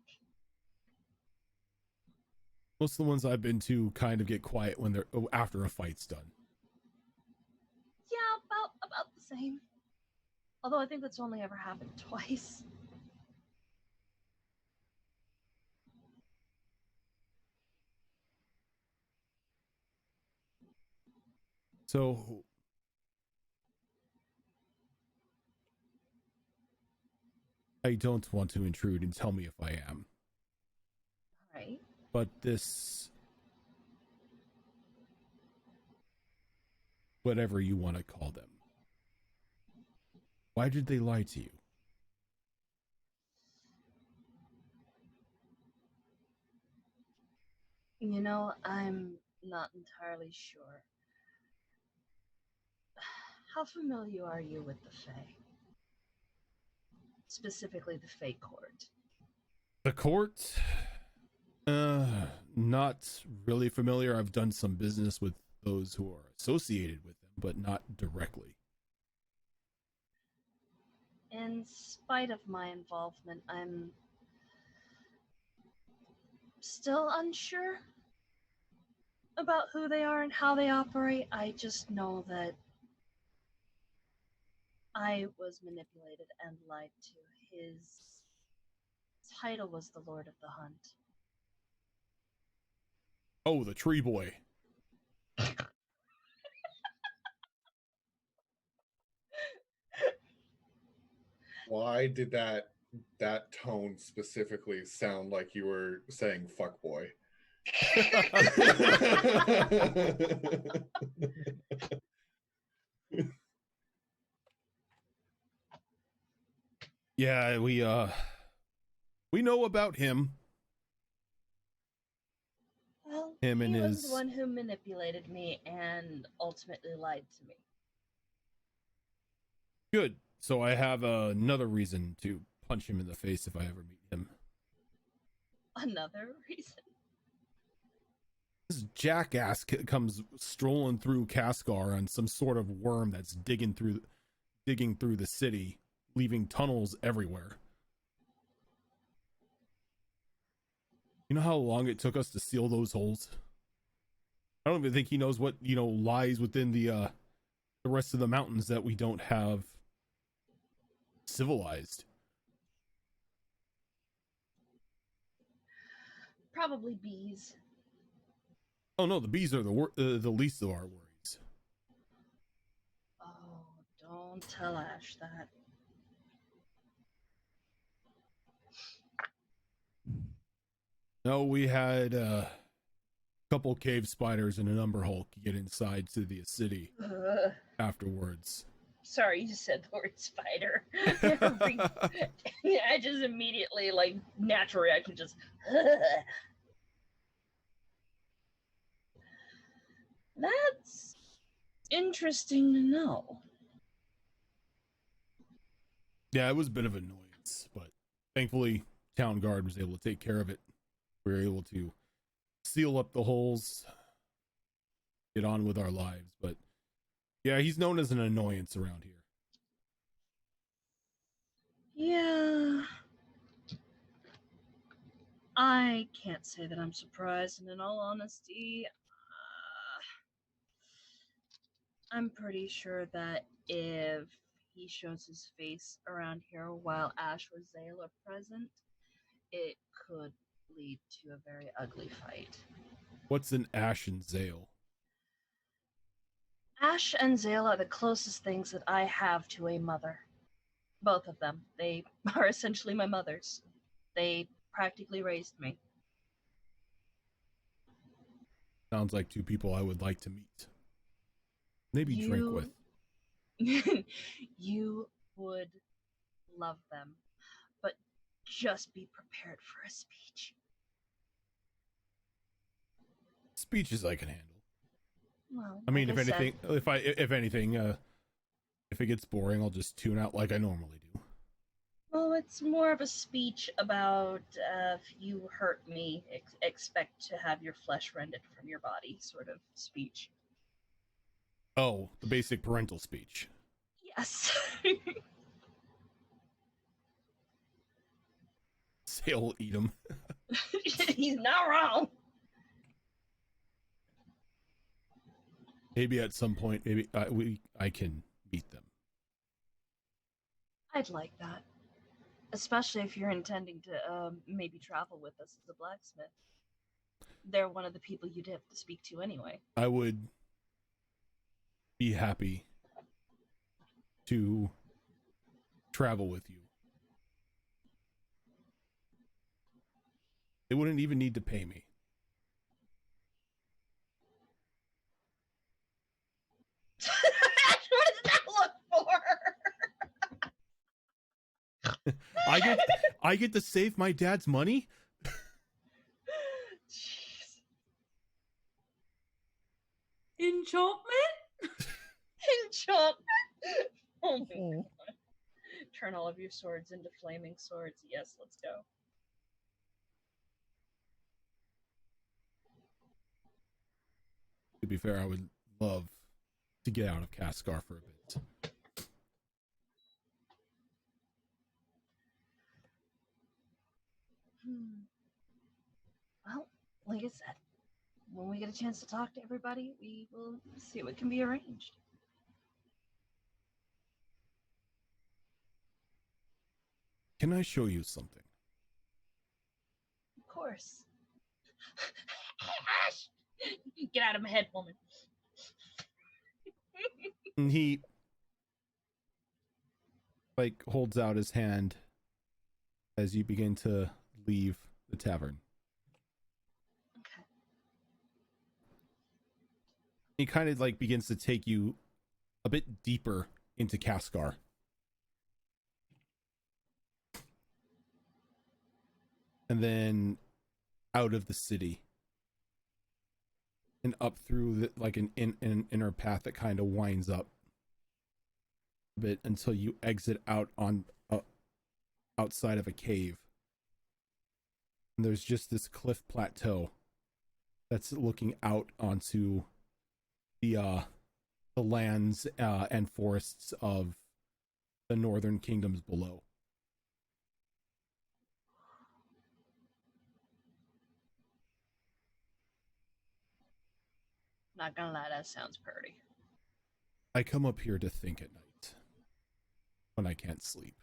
Most of the ones I've been to kind of get quiet when they're after a fight's done. Yeah, about the same. Although I think that's only ever happened twice. So I don't want to intrude, and tell me if I am. Right. But this, whatever you want to call them, why did they lie to you? You know, I'm not entirely sure. How familiar are you with the Fae? Specifically the Fae Court. The court? Not really familiar. I've done some business with those who are associated with them, but not directly. In spite of my involvement, I'm still unsure about who they are and how they operate. I just know that I was manipulated and lied to. His title was the Lord of the Hunt. Oh, the tree boy. Why did that tone specifically sound like you were saying fuck boy? Yeah, we know about him. Well, Him and he was his the one who manipulated me and ultimately lied to me. Good. So I have another reason to punch him in the face if I ever meet him. Another reason? This jackass comes strolling through Cascar on some sort of worm that's digging through the city, leaving tunnels everywhere. You know how long it took us to seal those holes? I don't even think he knows what, lies within the rest of the mountains that we don't have civilized. Probably bees. Oh no, the bees are the least of our worries. Oh, don't tell Ash that. No, we had couple cave spiders and an umber hulk get inside to the city afterwards. Sorry, you just said the word spider. I just immediately, like, natural reaction, just. That's interesting to know. Yeah, it was a bit of annoyance, but thankfully, town guard was able to take care of it. We were able to seal up the holes, get on with our lives. But yeah, he's known as an annoyance around here. Yeah. I can't say that I'm surprised, and in all honesty, I'm pretty sure that if he shows his face around here while Ash or Zale are present, it could lead to a very ugly fight. What's an Ash and Zale? Ash and Zale are the closest things that I have to a mother. Both of them. They are essentially my mothers. They practically raised me. Sounds like two people I would like to meet. Maybe drink with. You would love them, but just be prepared for a speech. Speeches I can handle. Well, I mean, like if anything, if it gets boring, I'll just tune out like I normally do. Well, it's more of a speech about if you hurt me, expect to have your flesh rended from your body, sort of speech. Oh, the basic parental speech. Yes. Zale will eat him. He's not wrong. Maybe at some point, I can meet them. I'd like that. Especially if you're intending to maybe travel with us as a blacksmith. They're one of the people you'd have to speak to anyway. I would be happy to travel with you. They wouldn't even need to pay me. What does that look for? I get to save my dad's money? Jeez. Enchantment? Enchantment? Oh my god. Turn all of your swords into flaming swords. Yes, let's go. To be fair, I would love to get out of Cascar for a bit. Well, like I said, when we get a chance to talk to everybody, we will see what can be arranged. Can I show you something? Of course. Ash! Get out of my head, woman. And he holds out his hand as you begin to leave the tavern. Okay. He kind of begins to take you a bit deeper into Cascar. And then out of the city. And up through an inner path that kind of winds up a bit until you exit out on outside of a cave. And there's just this cliff plateau that's looking out onto the lands and forests of the northern kingdoms below. Not gonna lie, that sounds pretty. I come up here to think at night when I can't sleep.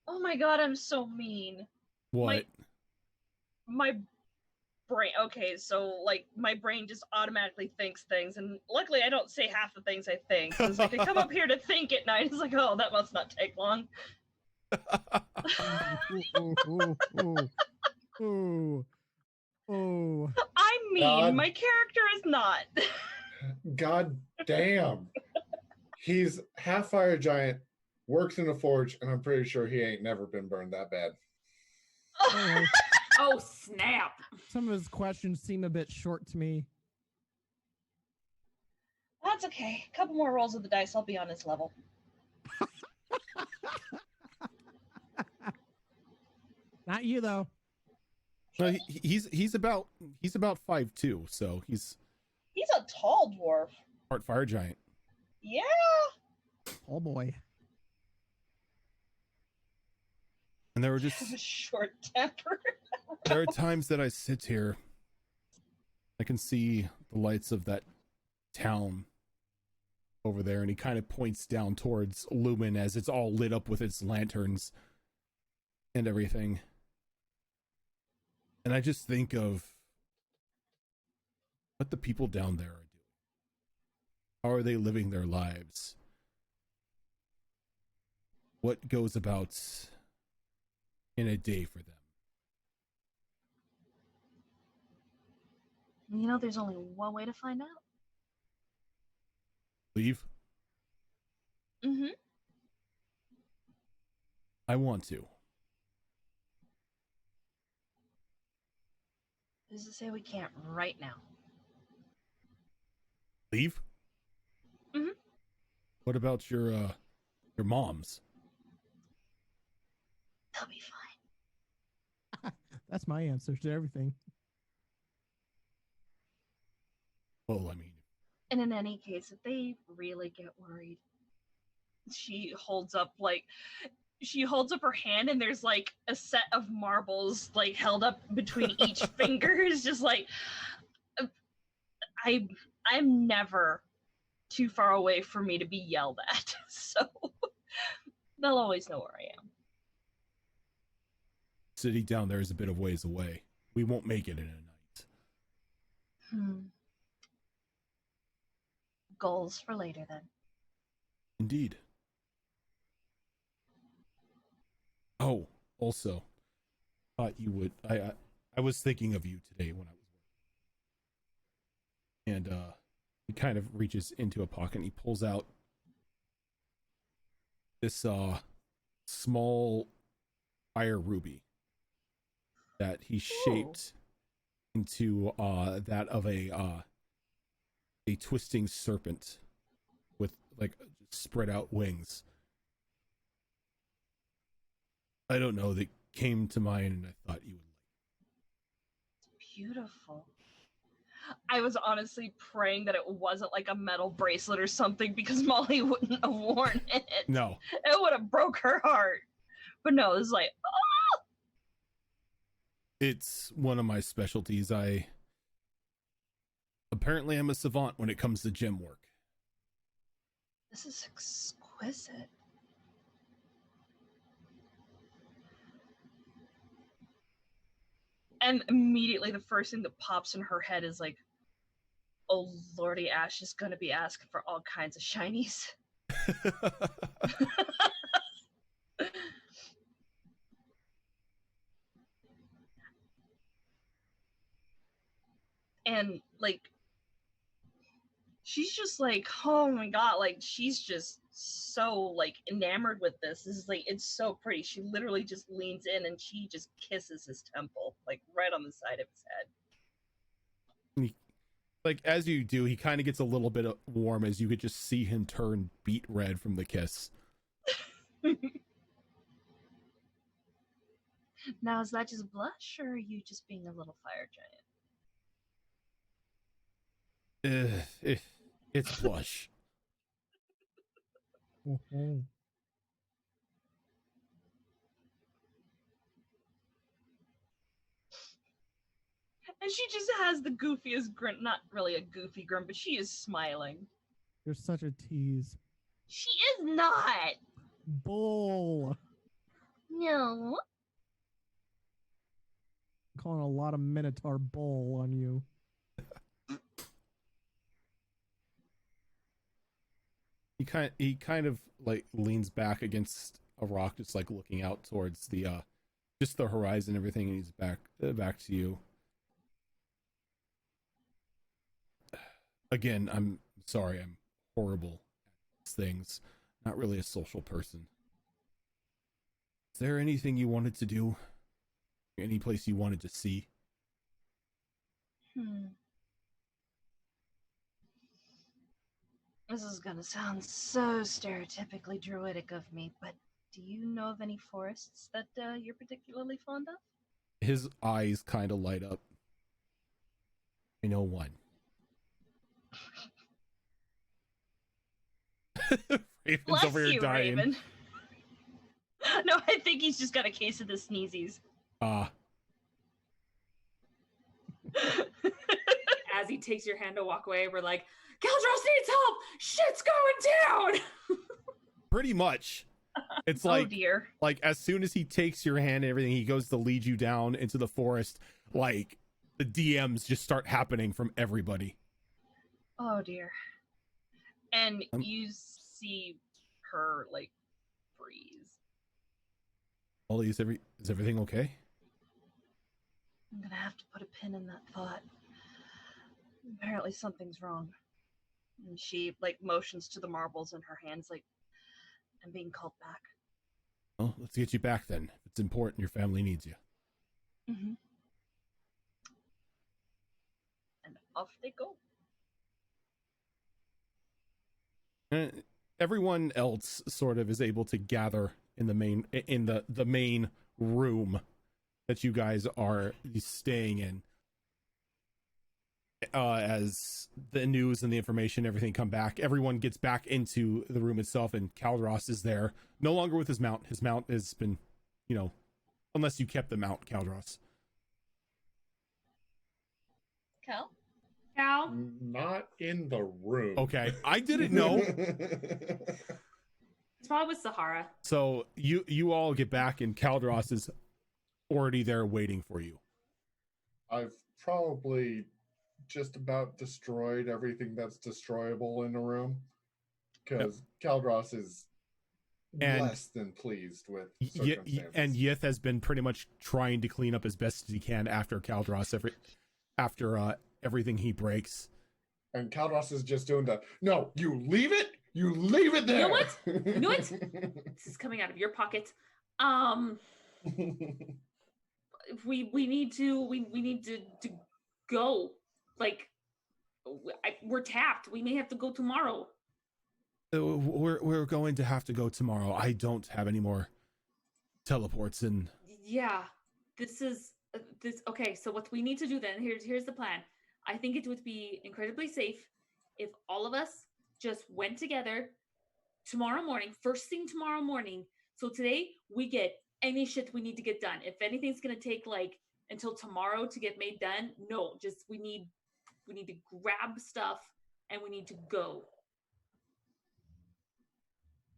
Oh my god, I'm so mean. What? My brain, okay, so my brain just automatically thinks things, and luckily I don't say half the things I think. So it's like I come up here to think at night. It's like, oh, that must not take long. Ooh. Oh, I'm mean. God. My character is not. God damn. He's half fire giant, works in a forge, and I'm pretty sure he ain't never been burned that bad. don't worry. Oh, snap. Some of his questions seem a bit short to me. That's okay. A couple more rolls of the dice, I'll be on his level. Not you though. No, he's about 5'2", so he's He's a tall dwarf. part fire giant. Yeah. Oh boy. And there were Have a just short temper. there are times that I sit here, I can see the lights of that town over there, and he kind of points down towards Lumen as it's all lit up with its lanterns and everything. And I just think of what the people down there are doing. How are they living their lives? What goes about in a day for them? You know, there's only one way to find out. Leave? Mm-hmm. I want to. Who's to say we can't right now? Leave? Mhm. What about your moms? They'll be fine. That's my answer to everything. Well, I mean, And in any case, if they really get worried, she holds up her hand, and there's like a set of marbles like held up between each finger. It's just like I'm never too far away for me to be yelled at, so they'll always know where I am. city down there is a bit of ways away. We won't make it in a night. Goals for later, then. Indeed. Oh, also, thought you would. I was thinking of you today when I was working, and he kind of reaches into a pocket and he pulls out this small fire ruby that he shaped into that of a twisting serpent with like spread out wings. I don't know, that came to mind and I thought you would like. It's beautiful. I was honestly praying that it wasn't like a metal bracelet or something, because Molly wouldn't have worn it. No. It would have broke her heart. But no, it's like, oh! It's one of my specialties. Apparently I'm a savant when it comes to gem work. This is exquisite. And immediately the first thing that pops in her head is like, oh, Lordy Ash is going to be asking for all kinds of shinies. And like, she's just like, oh my god, like she's just so like enamored with this. This is like, it's so pretty. She literally just leans in and she just kisses his temple, like right on the side of his head. Like, as you do, he kind of gets a little bit warm as you could just see him turn beet red from the kiss. Now, is that just blush, or are you just being a little fire giant? It's blush. Mhm. And she just has the goofiest grin. Not really a goofy grin, but she is smiling. You're such a tease. She is not. Bull. No. I'm calling a lot of Minotaur bull on you. He kind of like leans back against a rock, just like looking out towards the just the horizon, everything, and he's back to you. Again, I'm sorry. I'm horrible at these things. Not really a social person. Is there anything you wanted to do? Any place you wanted to see? This is gonna sound so stereotypically druidic of me, but do you know of any forests that you're particularly fond of? His eyes kind of light up. I know one. Raven's Bless over here you, dying. Raven. No, I think he's just got a case of the sneezies. As he takes your hand to walk away, we're like, Galdros needs help! Shit's going down! Pretty much. It's Oh like, dear. like as soon as he takes your hand and everything, he goes to lead you down into the forest. Like the DMs just start happening from everybody. Oh dear. And you see her like freeze. Ollie, is everything okay? I'm gonna have to put a pin in that thought. Apparently something's wrong. And she like motions to the marbles in her hands like, I'm being called back. Well, let's get you back then. If it's important, your family needs you. Mm-hmm. And off they go. Everyone else sort of is able to gather in the main room that you guys are staying in. As the news and the information, everything come back, everyone gets back into the room itself, and Caldros is there, no longer with his mount. His mount has been, unless you kept the mount, Caldros. Cal? Cal? Not in the room. Okay, I didn't know. It's probably with Sahara. So you all get back, and Caldros is already there waiting for you. I've probably just about destroyed everything that's destroyable in the room, because Caldros is less than pleased with circumstances. And Yith has been pretty much trying to clean up as best as he can after Caldros, after everything he breaks. And Caldros is just doing no, you leave it there. You know what? You know what? This is coming out of your pocket. We need to go. Like, we're tapped. We may have to go tomorrow. We're going to have to go tomorrow. I don't have any more teleports, and yeah, this. Okay, so what we need to do then? Here's the plan. I think it would be incredibly safe if all of us just went together tomorrow morning, first thing tomorrow morning. So today we get any shit we need to get done. If anything's gonna take like until tomorrow to get made done, no, just we need to grab stuff and we need to go.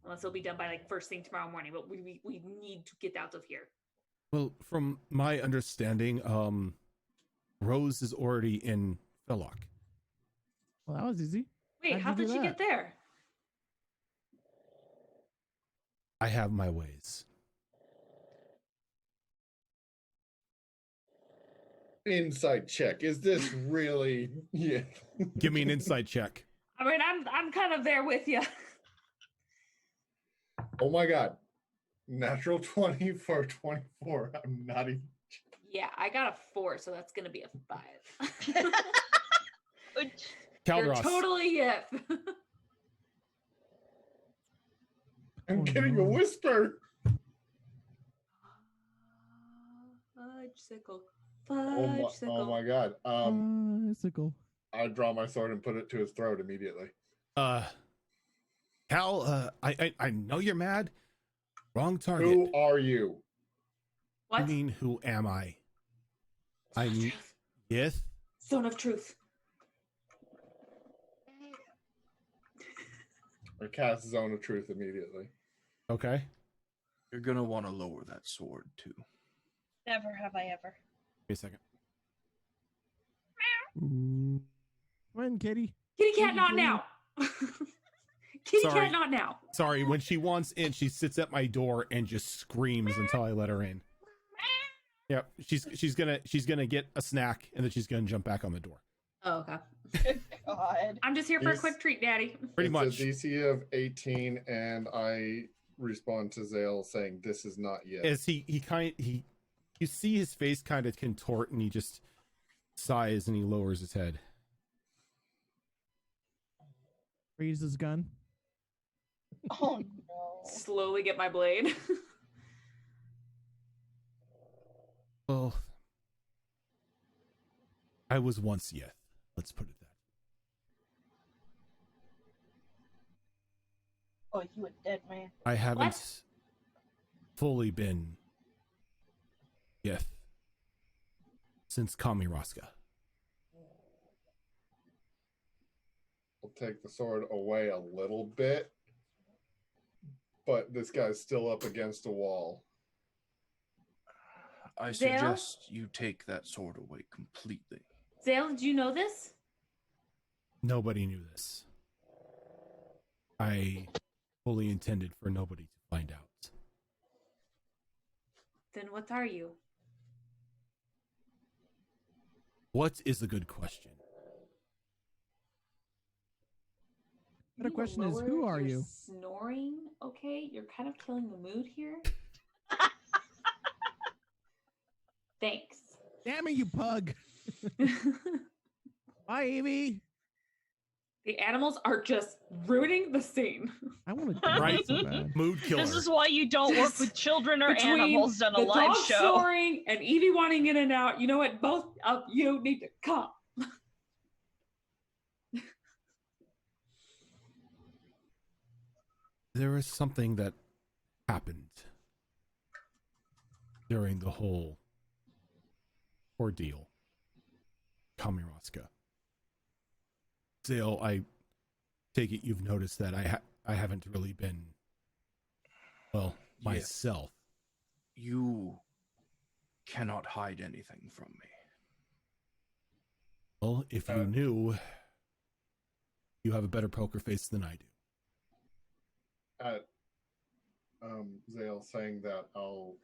Unless it'll be done by like first thing tomorrow morning, but we need to get out of here. well, from my understanding, Rose is already in Felloc. Well, that was easy. Wait, how did she get there? I have my ways. Insight check. Is this really? Yeah. Give me an insight check. I mean, I'm kind of there with you. Oh my god. Natural 20 for 24. I'm not even. Yeah, I got a 4, so that's gonna be a 5. You're Caldros. totally it. I'm getting a whisper. Fudge sickle. Oh my god. Sickle. I draw my sword and put it to his throat immediately. Cal, I know you're mad. Wrong target. Who are you? What? I mean, who am I? I'm Yith. Zone of truth. I cast Zone of Truth immediately. Okay. You're gonna want to lower that sword too. Never have I ever. Give me a second. Ooh. Come in, Kitty. Kitty cat, not now. Kitty Sorry. cat, not now. Sorry, when she wants in, she sits at my door and just screams until I let her in. Yep, she's gonna get a snack and then she's gonna jump back on the door. Oh, okay. God. I'm just here for a He's- quick treat, Daddy. Pretty It's much. a DC of 18, and I respond to Zale saying, "This is not yet." As you see his face kind of contort, and he just sighs and he lowers his head. Raise his gun. Oh no. Slowly get my blade. Well, I was once Yeth. Let's put it that. Oh, you a dead man. I haven't What? fully been Yeth since Kamiroska. I'll take the sword away a little bit, but this guy's still up against a wall. I Zale? suggest you take that sword away completely. Zale, did you know this? Nobody knew this. I fully intended for nobody to find out. Then what are you? What is a good question? But the You question is, lower who are your you? Snoring, okay? You're kind of killing the mood here. Thanks. Damn it, you pug! Bye, Amy. The animals are just ruining the scene. I want to Right. so bad. Mood killer. This is why you don't work with children or Between animals on a the live dog show. snoring and Evie wanting in and out, you know what? Both of you need to come. There is something that happened during the whole ordeal. Kamiroska. Zale, I take it you've noticed that I haven't really been, well, Yeah. myself. You cannot hide anything from me. Well, if you knew, you have a better poker face than I do. At Zale saying that, I'll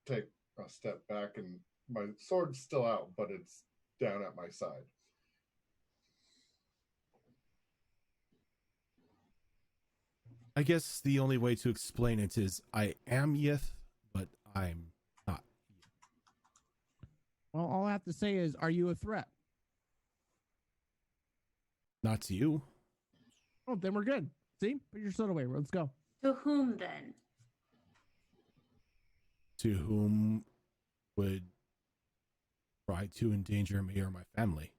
take a step back, and my sword's still out, but it's down at my side. I guess the only way to explain it is I am Yith, but I'm not. Well, all I have to say is, are you a threat? Not to you. Oh, then we're good. See? Put your sword away. Let's go. To whom then? To whom would try to endanger me or my family.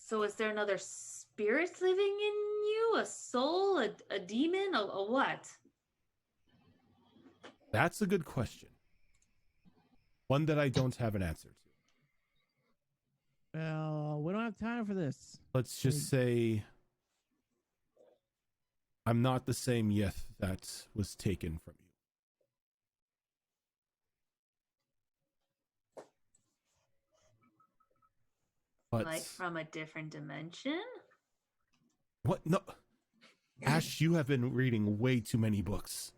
So is there another spirit living in you? A soul? A demon? A what? That's a good question. One that I don't have an answer to. Well, we don't have time for this. Let's just say I'm not the same Yeth that was taken from you. But Like from a different dimension? what? No, Ash, you have been reading way too many books.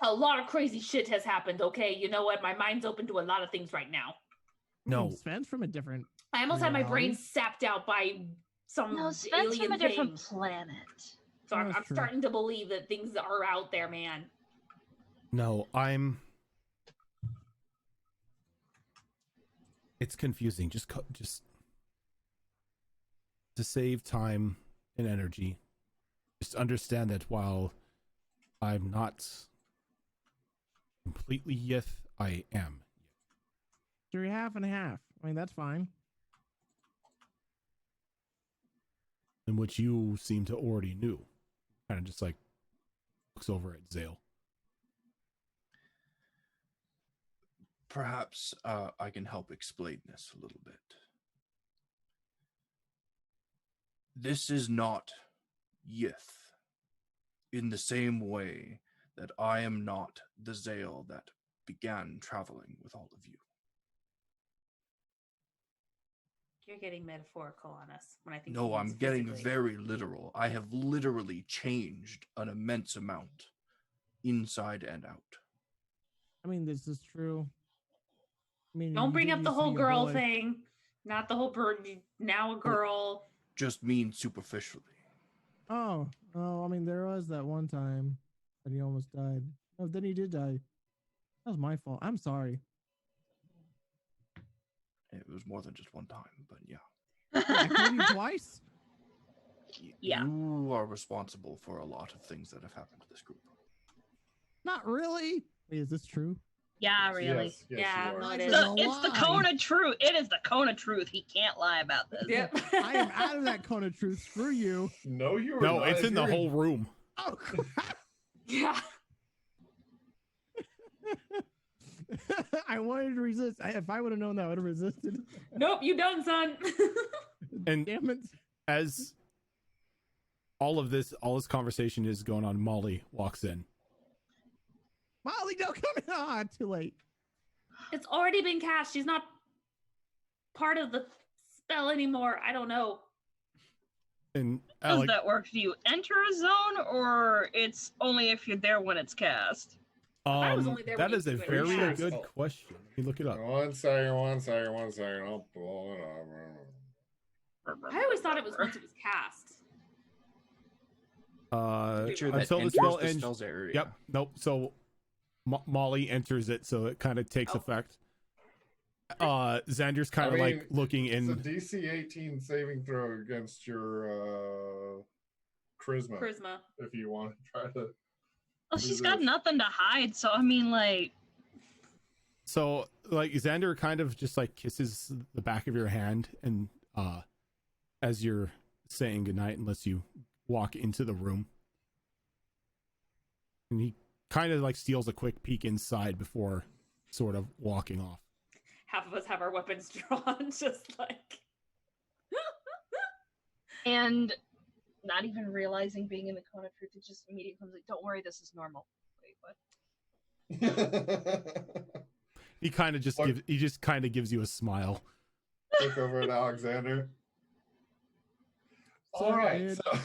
A lot of crazy shit has happened, okay? You know what? My mind's open to a lot of things right now. No. Sven's from a different. I almost had my brain reality. sapped out by some No, Sven's alien from a different thing. planet. So I'm That's true. starting to believe that things are out there, man. No, it's confusing. Just to save time and energy, just understand that while I'm not completely Yith, I am. So you're half and half. I mean, that's fine. In which you seem to already knew. Kind of just like looks over at Zale. Perhaps I can help explain this a little bit. This is not Yith in the same way that I am not the Zale that began traveling with all of you. You're getting metaphorical on us when I think. No, he I'm means getting physically. very literal. I have literally changed an immense amount inside and out. I mean, this is true. I mean, Don't you bring did up the used to whole be a girl boy. thing. Not the whole bird. Now a girl. Just mean superficially. Oh, I mean, there was that one time that he almost died. Oh, then he did die. That was my fault. I'm sorry. It was more than just one time, but yeah. I killed you twice? Yeah. You are responsible for a lot of things that have happened to this group. Not really. Wait, is this true? Yeah, really. Yes, Yeah, you are. no, it It's is. a It's the lie. cone of truth. It is the cone of truth. He can't lie about this. Yep. I am out of that cone of truth. Screw you. No, you were No, not. it's in the You're whole room. Oh, crap. Yeah. I wanted to resist. If I would have known that, I would have resisted. Nope, you done, son. And Damn it. as all this conversation is going on, Molly walks in. Molly, don't come in. Ah, too late. It's already been cast. She's not part of the spell anymore. I don't know. And How does like, that work? Do you enter a zone, or it's only if you're there when it's cast? I was only there that when is a you went very cast. good question. Let me look it up. One second. I'll pull it up. I always thought it was once it was cast. Creature that Until the enters spell the ends. spell's area. Yep. Nope. So Molly enters it, so it kind of takes Oh. effect. Xander's kind of like looking It's a in. DC 18 saving throw against your charisma. Charisma. If you want to try to. Well, do she's got this. nothing to hide, so I mean, like, So like Xander kind of just like kisses the back of your hand, and as you're saying goodnight, and lets you walk into the room. And he kind of like steals a quick peek inside before sort of walking off. Half of us have our weapons drawn, just like. and not even realizing being in the cone of truth, it just immediately comes like, "Don't worry, this is normal." Wait, what? He kind of just Look. gives you a smile. Look over at Alexander. So All right. good. So...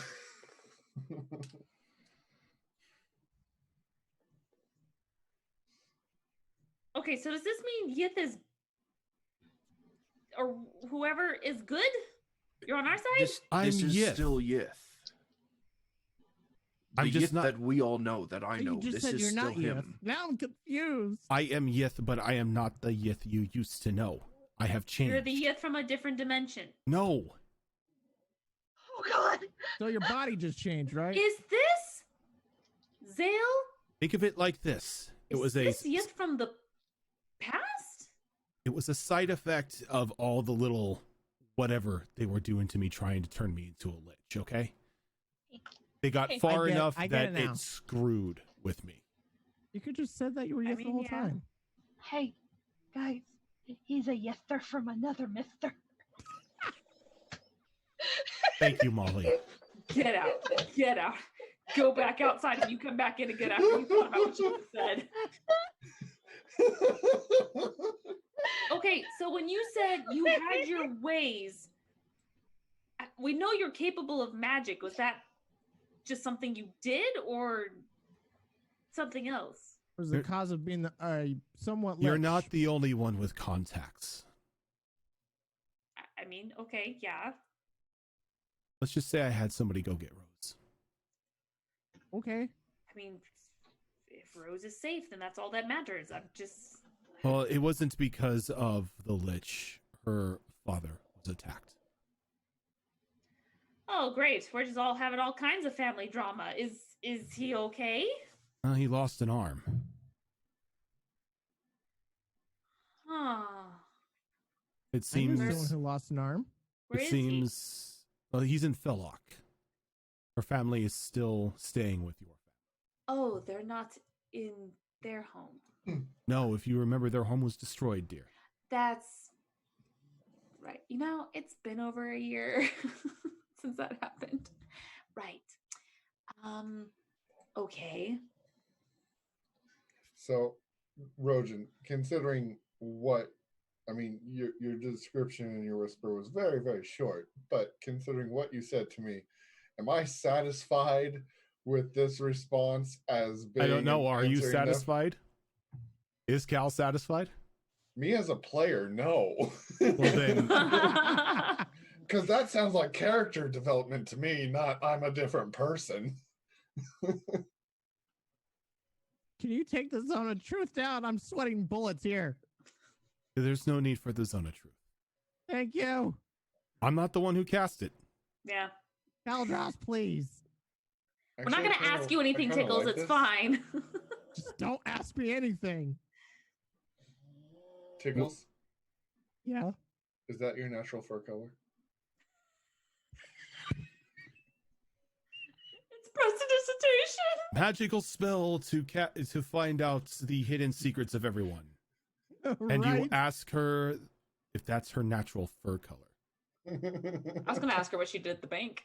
Okay, so does this mean Yith is, or whoever is good? You're on our side? This I'm is Yith. still Yith. The I'm just Yith not. that we all know, that I know. You just This said is you're still not him. Yith. Now I'm confused. I am Yith, but I am not the Yith you used to know. I have changed. You're the Yith from a different dimension. No. Oh God! So your body just changed, right? Is this Zale? Think of it like this. It Is was this Yith from the past? It was a side effect of all the little whatever they were doing to me, trying to turn me into a lich. Okay. They got I far get- enough I get that it now. it screwed with me. You could just said that you were I Yith mean, the whole yeah. time. Hey, guys, he's a yester from another mister. Thank you, Molly. Get out. Get out. Go back outside and you come back in again after you thought about what you just said. Okay, so when you said you had your ways, we know you're capable of magic. Was that just something you did or something else? Was the cause of being somewhat You're lich. not the only one with contacts. I mean, okay, yeah. Let's just say I had somebody go get Rose. Okay. I mean, if Rose is safe, then that's all that matters. I'm just. Well, it wasn't because of the lich. Her father was attacked. Oh, great. We're just all having all kinds of family drama. Is he okay? He lost an arm. Huh. It I knew seems. someone who lost an arm. Where It is seems. Well, he's in Fellock. Her family is still staying with your family. Oh, they're not in their home. No, if you remember, their home was destroyed, dear. That's right. You know, it's been over a year since that happened. Right. Okay. So, Rojan, considering what, I mean, your description and your whisper was very, very short, but considering what you said to me, am I satisfied with this response as being I don't know. Are you answering them? satisfied? Is Cal satisfied? Me as a player, no. Well, then, Because that sounds like character development to me, not I'm a different person. Can you take the zone of truth down? I'm sweating bullets here. there's no need for the Zone of Truth. Thank you. I'm not the one who cast it. Yeah. Caldros, please. We're not going to ask you anything, Tickles. It's fine. Just don't ask me anything. Tickles, Yeah. is that your natural fur color? It's prestidigitation. Magical spell to find out the hidden secrets of everyone. And you ask her if that's her natural fur color. I was going to ask her what she did at the bank.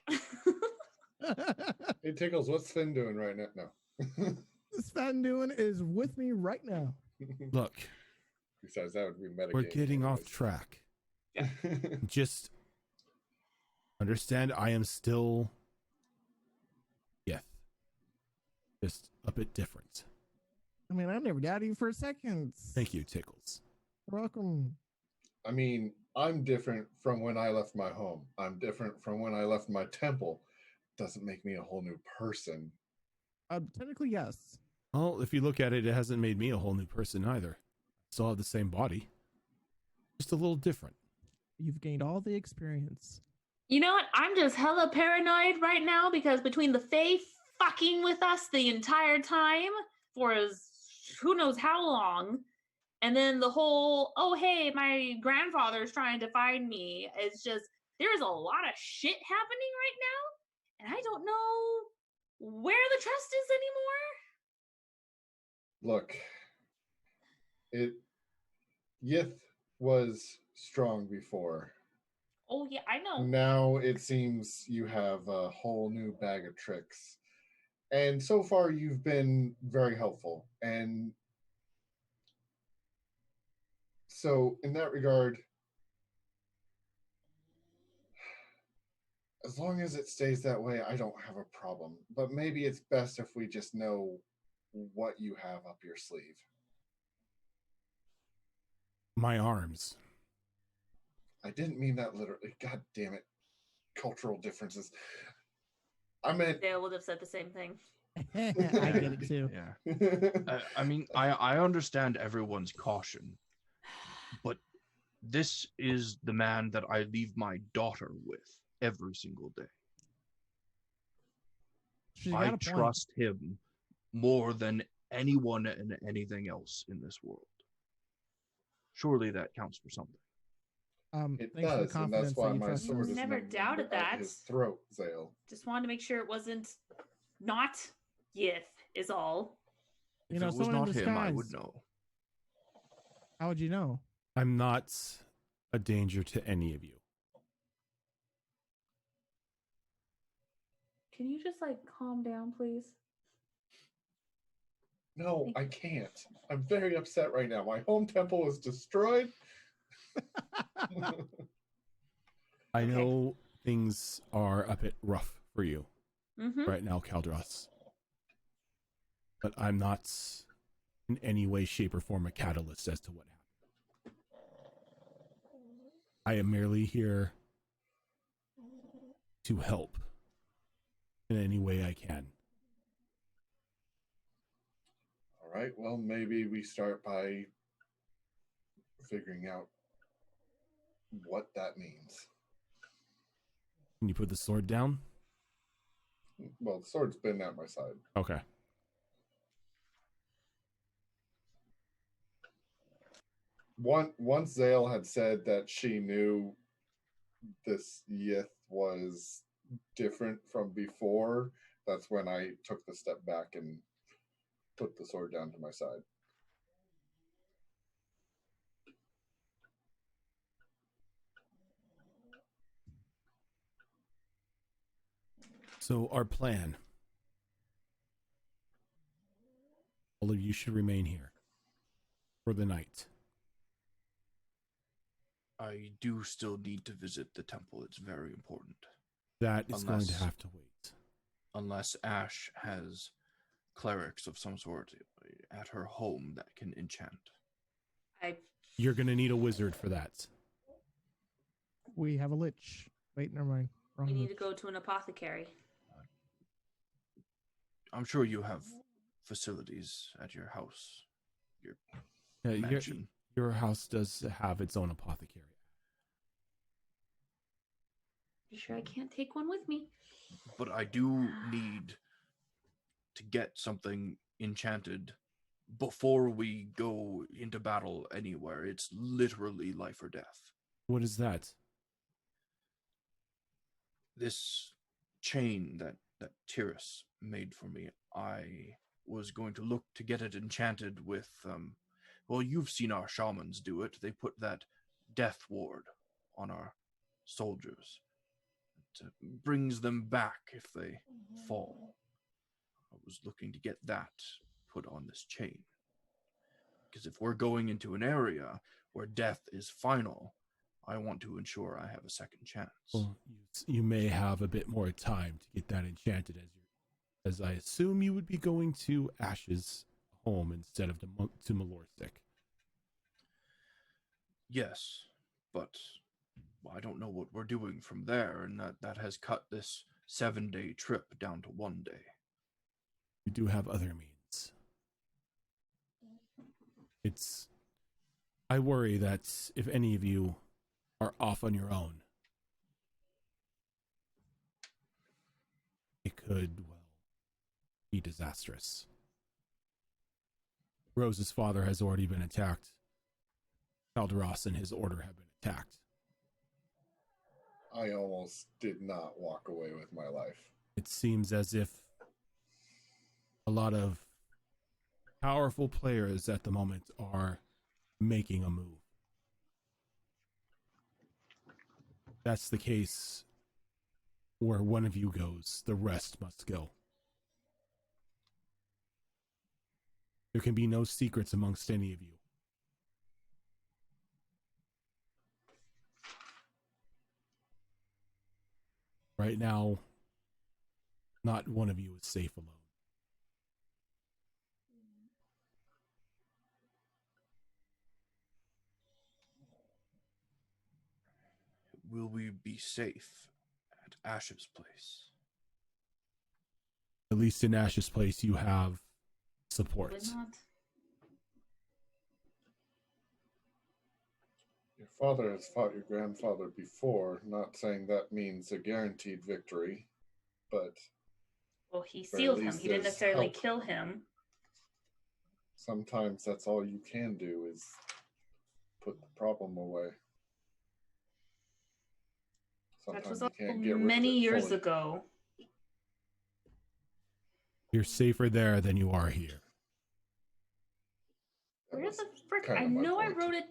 Hey, Tickles, what's Finn doing right now? No. Sven doing is with me right now. Look, Besides, that would be meta. we're getting off track. Just understand I am still just a bit different. I mean, I never doubted you for a second. Thank you, Tickles. You're welcome. I mean, I'm different from when I left my home. I'm different from when I left my temple. Doesn't make me a whole new person. Technically, yes. Well, if you look at it, it hasn't made me a whole new person either. Still have the same body. Just a little different. You've gained all the experience. You know what? I'm just hella paranoid right now because between the Fae fucking with us the entire time for who knows how long, and then the whole, oh, hey, my grandfather's trying to find me. It's just, there's a lot of shit happening right now, and I don't know where the trust is anymore. Look, Yith was strong before. Oh, yeah, I know. Now it seems you have a whole new bag of tricks. And so far, you've been very helpful. And so, in that regard, as long as it stays that way, I don't have a problem. But maybe it's best if we just know what you have up your sleeve. My arms. I didn't mean that literally. God damn it. Cultural differences. I meant... Dale would have said the same thing. I get it too. Yeah. I mean, I understand everyone's caution, but this is the man that I leave my daughter with every single day. I trust him more than anyone and anything else in this world. Surely that counts for something. It does, and that's why my sword is never doubted that. His throat, Zale. Just wanted to make sure it wasn't not Yith is all. You know, if it was not him, I would know. How would you know? I'm not a danger to any of you. Can you just like calm down, please? No, I can't. I'm very upset right now. My home temple is destroyed. I know things are a bit rough for you right now, Caldros. But I'm not in any way, shape, or form a catalyst as to what happened. I am merely here to help in any way I can. All right, well, maybe we start by figuring out what that means. Can you put the sword down? Well, the sword's been at my side. Okay. Once Zale had said that she knew this Yith was different from before, that's when I took the step back and put the sword down to my side. So our plan. All of you should remain here for the night. I do still need to visit the temple. It's very important. That is going to have to wait. Unless Ash has clerics of some sort at her home that can enchant. I You're going to need a wizard for that. We have a lich. Wait, never mind. Wrong We need to lich. go to an apothecary. I'm sure you have facilities at your house, your Your, mansion. your house does have its own apothecary. You sure I can't take one with me? But I do need to get something enchanted before we go into battle anywhere. It's literally life or death. What is that? This chain that TUES made for me, I was going to look to get it enchanted with, well, you've seen our shamans do it. They put that death ward on our soldiers. It brings them back if they fall. I was looking to get that put on this chain. Because if we're going into an area where death is final, I want to ensure I have a second chance. Well, you may have a bit more time to get that enchanted, as I assume you would be going to Ash's home instead of to Malorstick. Yes, but I don't know what we're doing from there, and that has cut this 7-day trip down to 1 day. You do have other means. I worry that if any of you are off on your own, it could, well, be disastrous. Rose's father has already been attacked. Calderos and his order have been attacked. I almost did not walk away with my life. It seems as if a lot of powerful players at the moment are making a move. That's the case. Where one of you goes, the rest must go. There can be no secrets amongst any of you. Right now, not one of you is safe alone. Will we be safe at Ash's place? At least in Ash's place, you have support. Probably not. Your father has fought your grandfather before, not saying that means a guaranteed victory, but Well, he Or at sealed him. least He didn't there's necessarily help. kill him. sometimes that's all you can do is put the problem away. That Sometimes was you also can't get rid of many it years fully. ago. You're safer there than you are here. That Where was the frick? kind I of my know I point. wrote it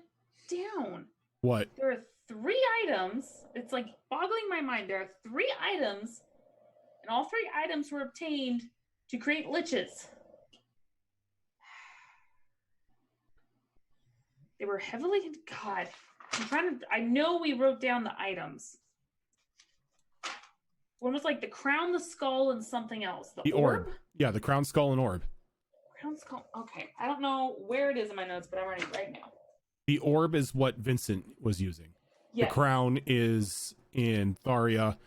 down. What? There are 3 items. It's like boggling my mind. There are 3 items, and all 3 items were obtained to create liches. They were heavily. God, I'm trying to. I know we wrote down the items. One was like the crown, the skull, and something else. The orb. Yeah, the crown, skull, and orb. Crown, skull. Okay, I don't know where it is in my notes, but I'm writing it right now. The orb is what Vincent was using. Yes. The crown is in Tharia,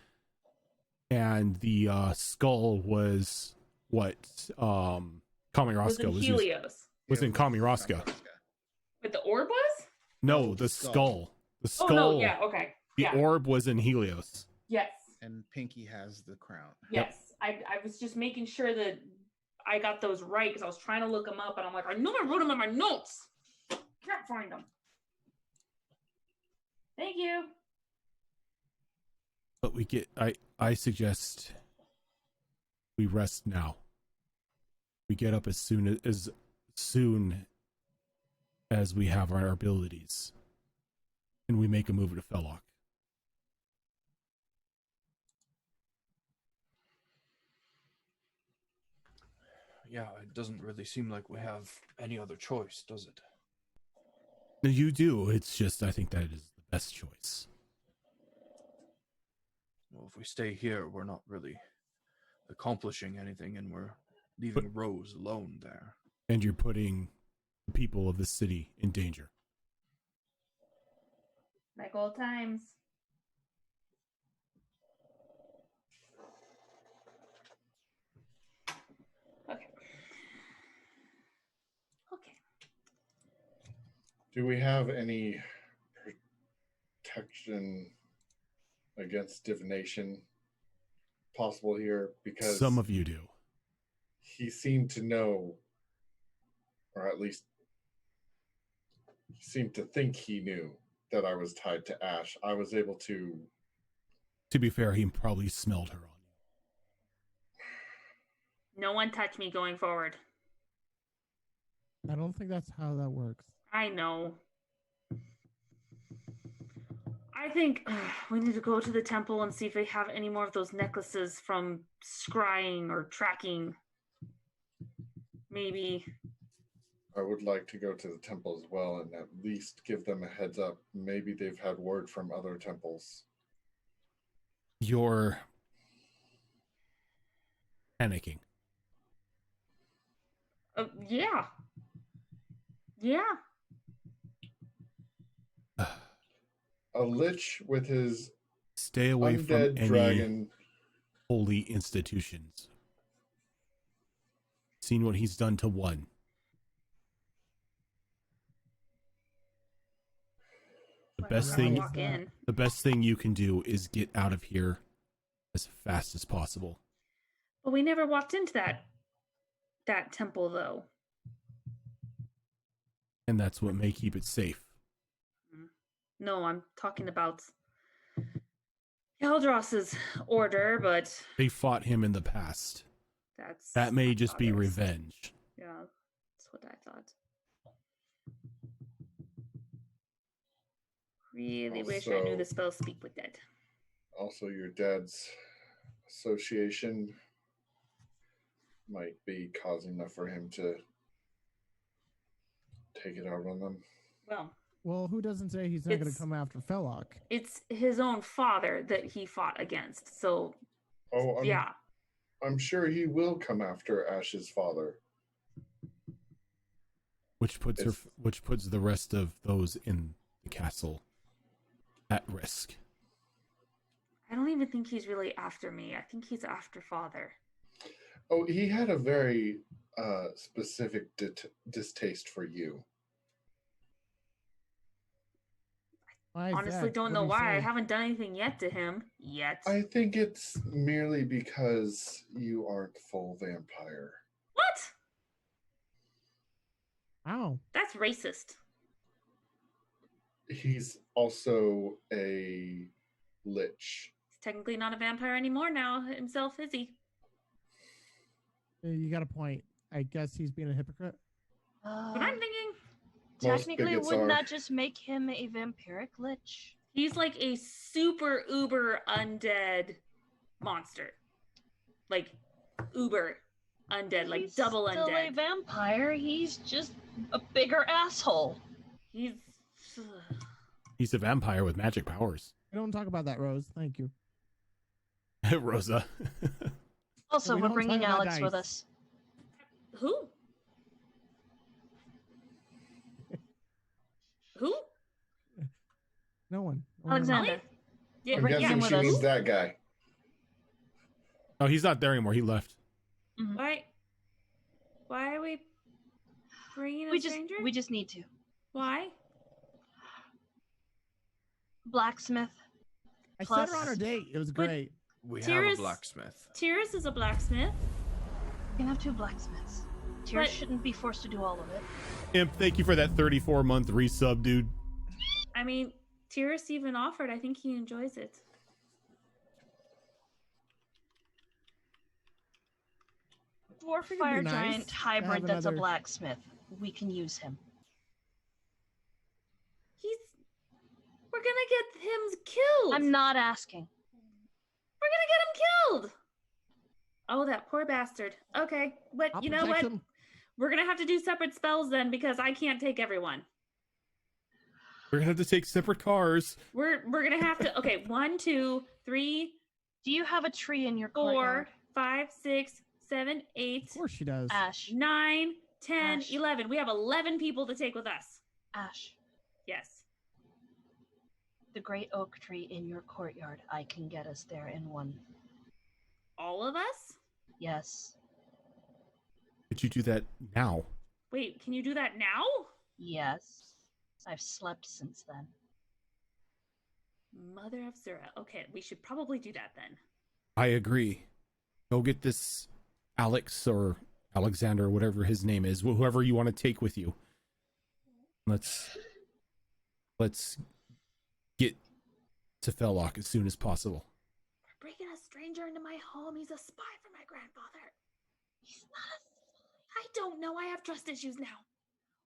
and the skull was what was Kamiroska in was using. Helios. Was in Kamiroska. But the orb was? No, No, the the skull. skull. The Oh skull. no, yeah, okay. The Yeah. orb was in Helios. Yes. And Pinky has the crown. Yes. I was just making sure that I got those right because I was trying to look them up and I'm like, I know I wrote them in my notes. Can't find them. Thank you. But I suggest we rest now. We get up as soon as we have our abilities, and we make a move to Fellock. Yeah, it doesn't really seem like we have any other choice, does it? No, you do. It's just I think that is the best choice. Well, if we stay here, we're not really accomplishing anything, and we're leaving Rose alone there. And you're putting the people of the city in danger. Like old times. Okay. Okay. Do we have any protection against divination possible here? Because Some of you do. he seemed to know, or at least he seemed to think he knew that I was tied to Ash. I was able to... To be fair, he probably smelled her on you. No one touch me going forward. I don't think that's how that works. I know. I think we need to go to the temple and see if they have any more of those necklaces from scrying or tracking. Maybe. I would like to go to the temple as well and at least give them a heads up. Maybe they've had word from other temples. You're panicking. Yeah. Yeah. A lich with his Stay away from undead any dragon. holy institutions. Seen what he's done to one. The best thing Walk in. the best thing you can do is get out of here as fast as possible. But we never walked into that temple though. And that's what may keep it safe. No, I'm talking about Keldros's order, but They fought him in the past. That may just be revenge. Yeah, that's what I thought. Really wish I knew the spell Speak with Dead. Also, your dad's association might be cause enough for him to take it out on them. Well, who doesn't say he's not going to come after Felloc? It's his own father that he fought against. So, I'm sure he will come after Ash's father. Which puts the rest of those in the castle at risk. I don't even think he's really after me. I think he's after father. Oh, he had a very specific distaste for you. Honestly, don't know why. I haven't done anything yet to him. I think it's merely because you aren't full vampire. What? Ow. That's racist. He's also a lich. He's technically not a vampire anymore now himself, is he? You got a point. I guess he's being a hypocrite. What I'm thinking. Technically, wouldn't that just make him a vampiric lich? He's like a super uber undead monster. Like uber undead, like He's double still undead. a vampire. He's just a bigger asshole. He's a vampire with magic powers. We don't talk about that, Rose. Thank you. Rosa. Also, We we're don't bringing talk about Alex with dice. us. Who? Who? No one. Alexander. Yeah, I'm guessing she means that guy. Oh, he's not there anymore. He left. Mm-hmm. Why are we bringing a stranger? We just need to. Why? Blacksmith. I set her on her date. It was great. We have a blacksmith. TUES is a blacksmith. We can have 2 blacksmiths. Tyr shouldn't be forced to do all of it. Imp, thank you for that 34-month resub, dude. I mean, TUES even offered. I think he enjoys it. Dwarf Figured fire it'd be nice giant to hybrid have that's a another- blacksmith. We can use him. We're gonna get him killed. I'm not asking. We're gonna get him killed. Oh, that poor bastard. Okay, but I'll you know what? protect him. We're gonna have to do separate spells then because I can't take everyone. We're gonna have to take separate cars. We're gonna have to. Okay, 1, 2, 3. Do you have a tree in your 4, courtyard? 5, 6, 7, 8. Of course she does. Ash. 9, 10, Ash. 11. We have 11 people to take with us. Ash. Yes. The great oak tree in your courtyard. I can get us there in one. All of us? Yes. Could you do that now? Wait, can you do that now? Yes. I've slept since then. Mother of Zura. Okay, we should probably do that then. I agree. Go get this Alex or Alexander, whatever his name is, whoever you want to take with you. Let's get to Fellock as soon as possible. We're bringing a stranger into my home. He's a spy for my grandfather. He's not a... I don't know. I have trust issues now.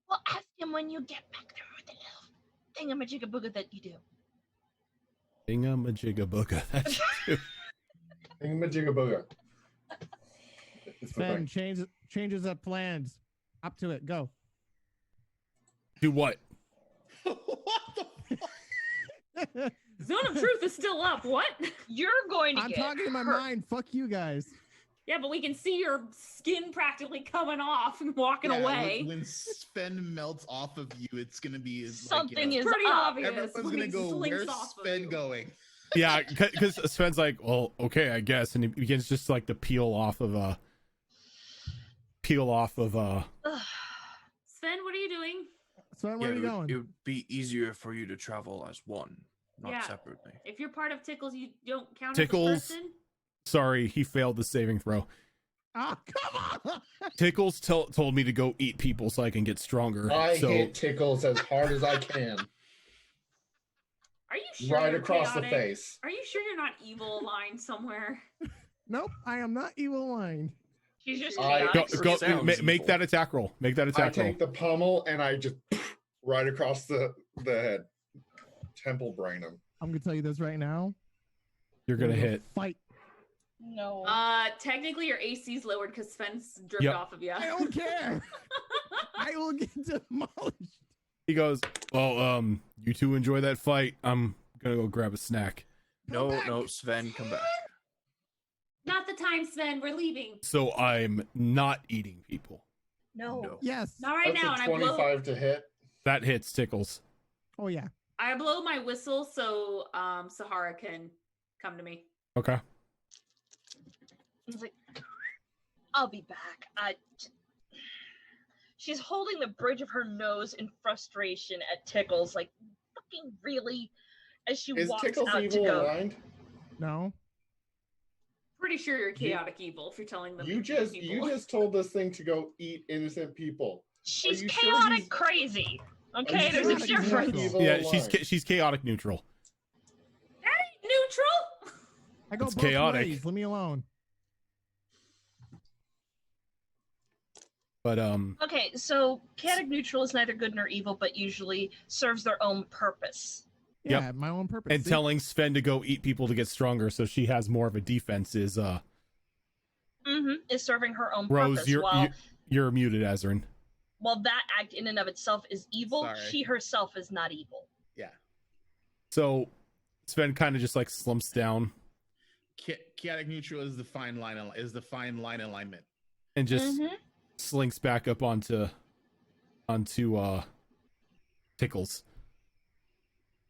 Well, ask him when you get back there with the little thingamajigabooga that you do. Thingamajigabooga. That's true. Thingamajigabooga. It's the Ben, thing. changes up plans. Up to it. Go. Do what? What the fuck? Zone of Truth is still up. What? You're going to I'm get talking in my hurt. mind. Fuck you guys. Yeah, but we can see your skin practically coming off and walking Yeah, away. When Sven melts off of you, it's gonna be Something like, is Pretty up. obvious. everyone's when gonna he go. slinks Where's off of Sven you." going? Yeah, because Sven's like, well, okay, I guess, and he begins just like to peel off of Ugh. Sven, what are you doing? So where are you going? It would be easier for you to travel as one, not Yeah. separately. If you're part of Tickles, you don't count Tickles. as a person? Sorry, he failed the saving throw. Ah, come on. Tickles told me to go eat people so I can get stronger. I so hit Tickles as hard as I can, Are you sure right you're across chaotic? the face. Are you sure you're not evil aligned somewhere? Nope, I am not evil aligned. She's just I- chaotic. go, Sounds make evil. that attack roll. Make that I attack roll. take the pummel and I just right across the head. Temple brain him. I'm gonna tell you this right now. You're gonna hit. Fight. No. Technically your AC's lowered because Sven's dripped Yep. off of you. I don't care. I will get demolished. He goes, well, you two enjoy that fight. I'm gonna go grab a snack. No, no, Sven, come back. Not the time, Sven. We're leaving. So I'm not eating people. no. No. Yes. Not right That's now. a And I blow 25 to hit. That hits Tickles. Oh yeah. I blow my whistle so Sahara can come to me. Okay. He's like, I'll be back. She's holding the bridge of her nose in frustration at Tickles, like, fucking really? As she Is walks Tickles out to evil go. aligned? No. Pretty sure you're chaotic evil if you're telling them. You to kill just people. told this thing to go eat innocent people. She's you sure chaotic he's- crazy. Are Okay, you there's sure a she's not difference. evil Yeah, aligned? she's chaotic neutral. That ain't neutral. I go It's both chaotic. ways. Leave me alone. But Okay, so chaotic neutral is neither good nor evil, but usually serves their own purpose. Yep. Yeah, my own purpose. and See? telling Sven to go eat people to get stronger so she has more of a defense is Is serving her own Rose, purpose. you're muted, Azrin. While that act in and of itself is evil, Sorry. she herself is not evil. Yeah. So Sven kind of just like slumps down Chaotic neutral is the fine line. Alignment. and just Mhm. slinks back up onto Tickles.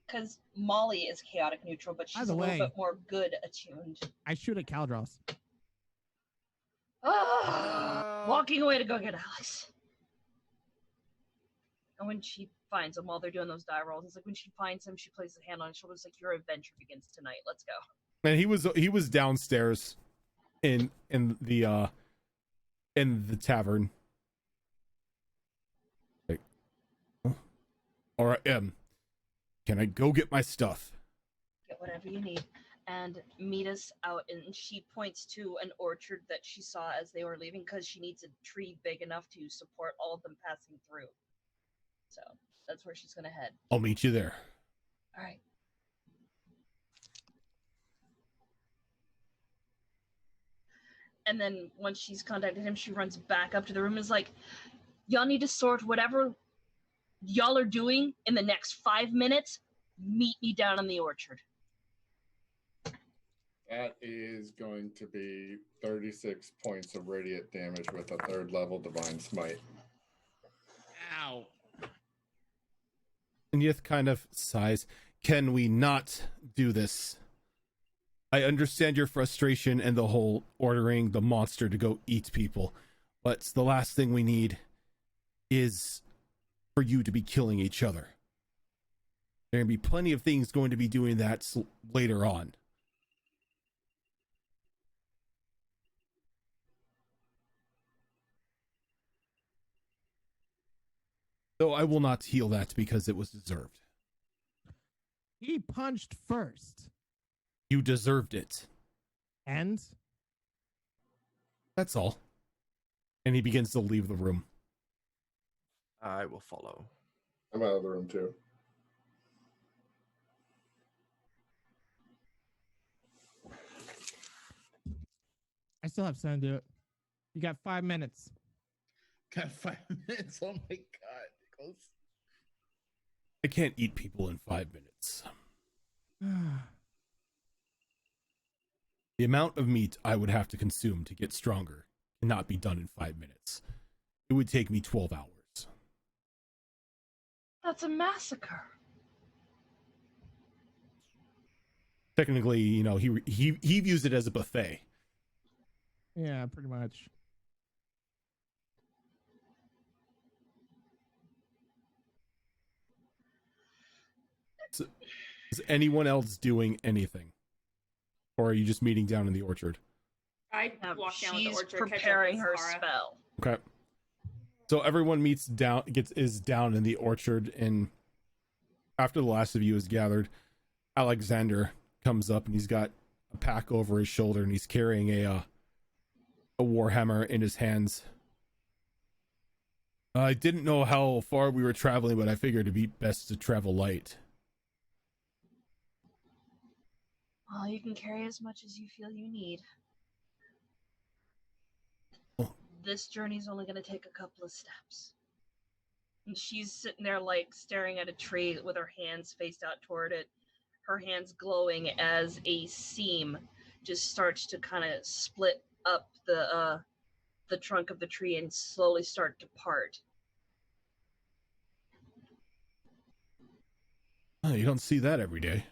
Because Molly is chaotic neutral, but she's By the a little way- bit more good attuned. I shoot at Caldros. Walking away to go get Alex. And when she finds him while they're doing those die rolls, it's like when she finds him, she places a hand on his shoulder. It's like, your adventure begins tonight. Let's go. And he was downstairs in the tavern. Like, oh, all right, can I go get my stuff? Get whatever you need. And meet us out. And she points to an orchard that she saw as they were leaving because she needs a tree big enough to support all of them passing through. So that's where she's going to head. I'll meet you there. All right. And then once she's contacted him, she runs back up to the room and is like, y'all need to sort whatever y'all are doing in the next 5 minutes. Meet me down in the orchard. That is going to be 36 points of radiant damage with a 3rd level divine smite. Ow. And Yith kind of sighs. can we not do this? I understand your frustration and the whole ordering the monster to go eat people, but the last thing we need is for you to be killing each other. There are going to be plenty of things going to be doing that later on. Though I will not heal that because it was deserved. He punched first. You deserved it. And? That's all. And he begins to leave the room. I will follow. I'm out of the room too. I still have time to do it. You got 5 minutes. Got 5 minutes. Oh my god, Nicholas. I can't eat people in 5 minutes. The amount of meat I would have to consume to get stronger cannot be done in 5 minutes. It would take me 12 hours. That's a massacre. Technically, you know, he views it as a buffet. Yeah, pretty much. So, is anyone else doing anything? Or are you just meeting down in the orchard? I walk down She's the orchard, preparing her Sahara. spell. Okay. So everyone meets down, is down in the orchard, and after the last of you is gathered, Alexander comes up and he's got a pack over his shoulder and he's carrying a warhammer in his hands. I didn't know how far we were traveling, but I figured it'd be best to travel light. Well, you can carry as much as you feel you need. Oh. This journey's only going to take a couple of steps. And she's sitting there, like, staring at a tree with her hands faced out toward it. Her hands glowing as a seam just starts to kind of split up the trunk of the tree and slowly start to part. Oh, you don't see that every day.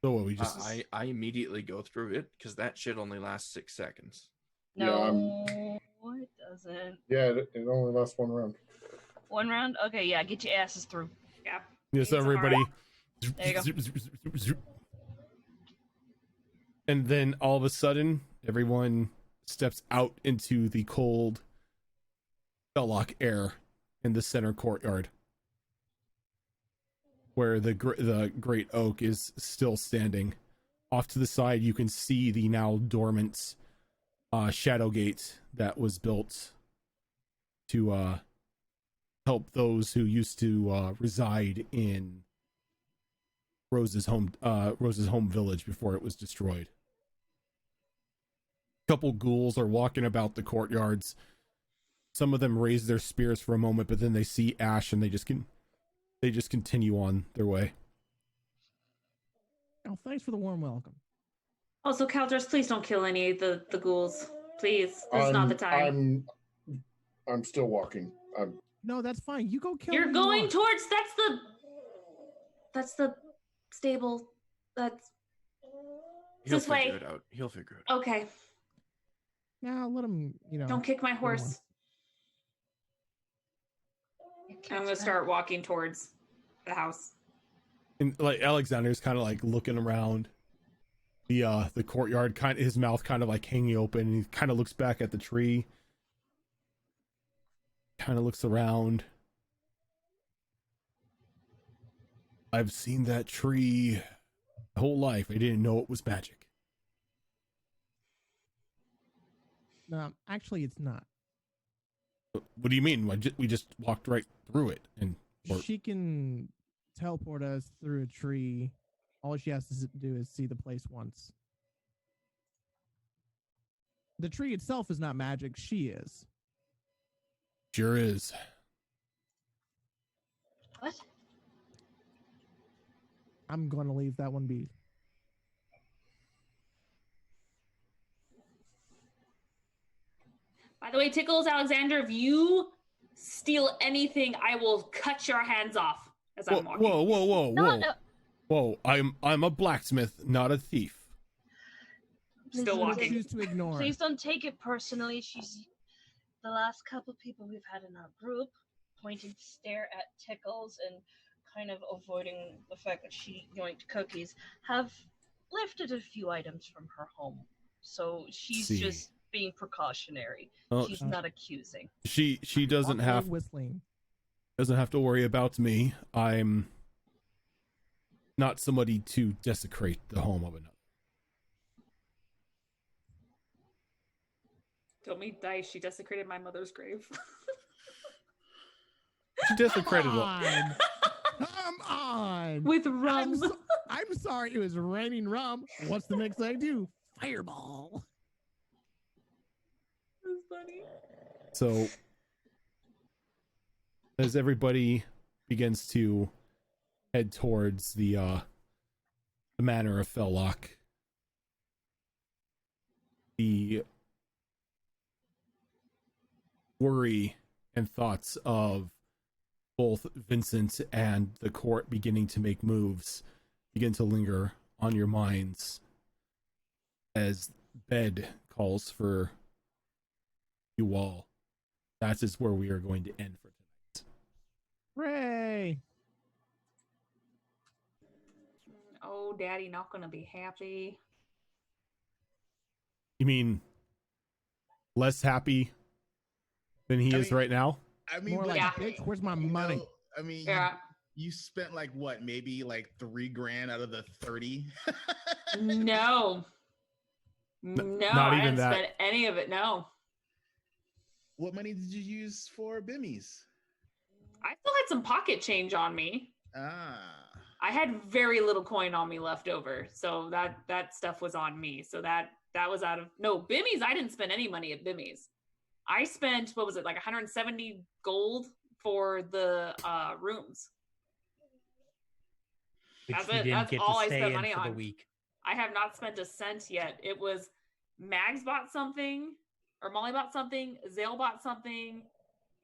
So what, we just I immediately go through it because that shit only lasts 6 seconds. No, it doesn't. Yeah, it only lasts one round. One round? Okay, yeah, get your asses through. Yeah. yes, everybody. There you go. And then all of a sudden, everyone steps out into the cold Belloc air in the center courtyard, where the great oak is still standing. Off to the side, you can see the now dormant shadow gate that was built to help those who used to reside in Rose's home village before it was destroyed. A couple ghouls are walking about the courtyards. Some of them raise their spears for a moment, but then they see Ash and they just continue on their way. Oh, thanks for the warm welcome. Also, Caldress, please don't kill any of the ghouls. Please. This is not the time. I'm still walking. No, that's fine. You go kill. You're going towards that's the stable. That's He'll this way. figure it out. He'll figure it out. Okay. Now let him, Don't kick my horse. I'm gonna start walking towards the house. And like Alexander's kind of like looking around the courtyard, his mouth kind of like hanging open, and he kind of looks back at the tree, kind of looks around. I've seen that tree my whole life. I didn't know it was magic. No, actually, it's not. What do you mean? We just walked right through it, and She can teleport us through a tree. All she has to do is see the place once. The tree itself is not magic. She is. Sure is. What? I'm going to leave that one be. By the way, Tickles, Alexander, if you steal anything, I will cut your hands off as I'm walking. Whoa, I'm a blacksmith, not a thief. Still walking. Choose to ignore. Please don't take it personally. She's the last couple people we've had in our group pointing to stare at Tickles and kind of avoiding the fact that she yoinked cookies have lifted a few items from her home. So she's just being precautionary. She's not accusing. She doesn't have to worry about me. I'm not somebody to desecrate the home of another. Don't me dice. She desecrated my mother's grave. She desecrated it. Come on. With rum. I'm sorry. It was raining rum. What's the next thing I do? Fireball. That's funny. So, as everybody begins to head towards the manor of Fellock, the worry and thoughts of both Vincent and the court beginning to make moves begin to linger on your minds as bed calls for you all. That is where we are going to end for tonight. Hooray! Oh, Daddy not gonna be happy. You mean less happy than he is right now? I mean, more like, bitch, where's my money? Know, I mean, you spent like what, maybe like $3,000 out of the 30? No, not I even didn't that. spend any of it. No. What money did you use for Bimmies? I still had some pocket change on me. I had very little coin on me left over, so that stuff was on me. So that was out of Bimmies. I didn't spend any money at Bimmies. I spent, what was it, like 170 gold for the rooms. That's it. That's all I spent money on. I have not spent a cent yet. It was Mags bought something, or Molly bought something, Zale bought something,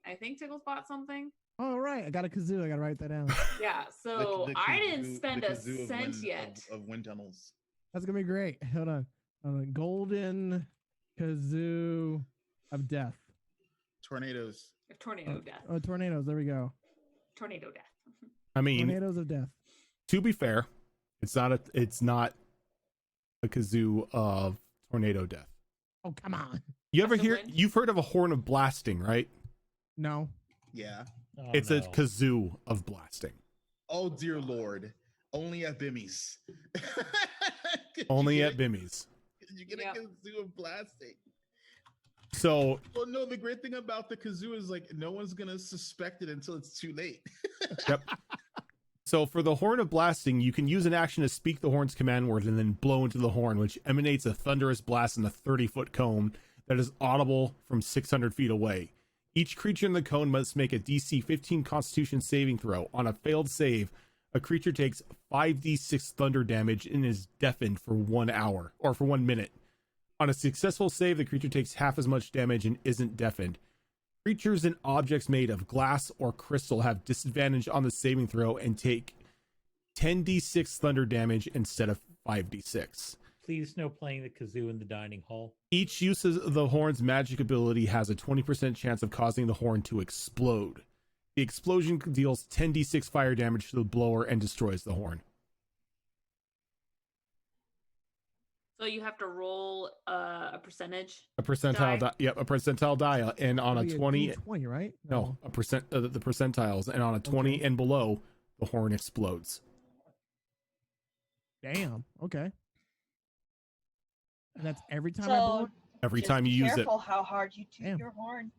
I think Tickles bought something. All right, I got a kazoo. I gotta write that down. Yeah, so I didn't spend a cent yet. Of wind tunnels. That's gonna be great. Hold on. Golden kazoo of death. Tornadoes. Tornado death. Oh, tornadoes. There we go. Tornado death. I mean, tornadoes of death. To be fair, it's not a kazoo of tornado death. Oh, come on. You've heard of a horn of blasting, right? No. Yeah. Oh, it's a kazoo of blasting. Oh dear Lord. Only at Bimmies. Only at Bimmies. You get a kazoo of blasting. So, well, no, the great thing about the kazoo is like no one's gonna suspect it until it's too late. Yep. So for the horn of blasting, you can use an action to speak the horn's command word and then blow into the horn, which emanates a thunderous blast in a 30-foot cone that is audible from 600 feet away. Each creature in the cone must make a DC 15 Constitution saving throw. On a failed save, a creature takes 5d6 thunder damage and is deafened for 1 hour, or for 1 minute. On a successful save, the creature takes half as much damage and isn't deafened. Creatures and objects made of glass or crystal have disadvantage on the saving throw and take 10d6 thunder damage instead of 5d6. Please no playing the kazoo in the dining hall. Each use of the horn's magic ability has a 20% chance of causing the horn to explode. The explosion deals 10d6 fire damage to the blower and destroys the horn. So you have to roll a percentage. A percentile die. Yep, a percentile die, and on a 20, 20, right? No, a percent. The percentiles, and on a 20 and below, the horn explodes. Damn. Okay. And that's every time So, I blow. Every just time you be use it. careful how hard you toot Damn. your horn.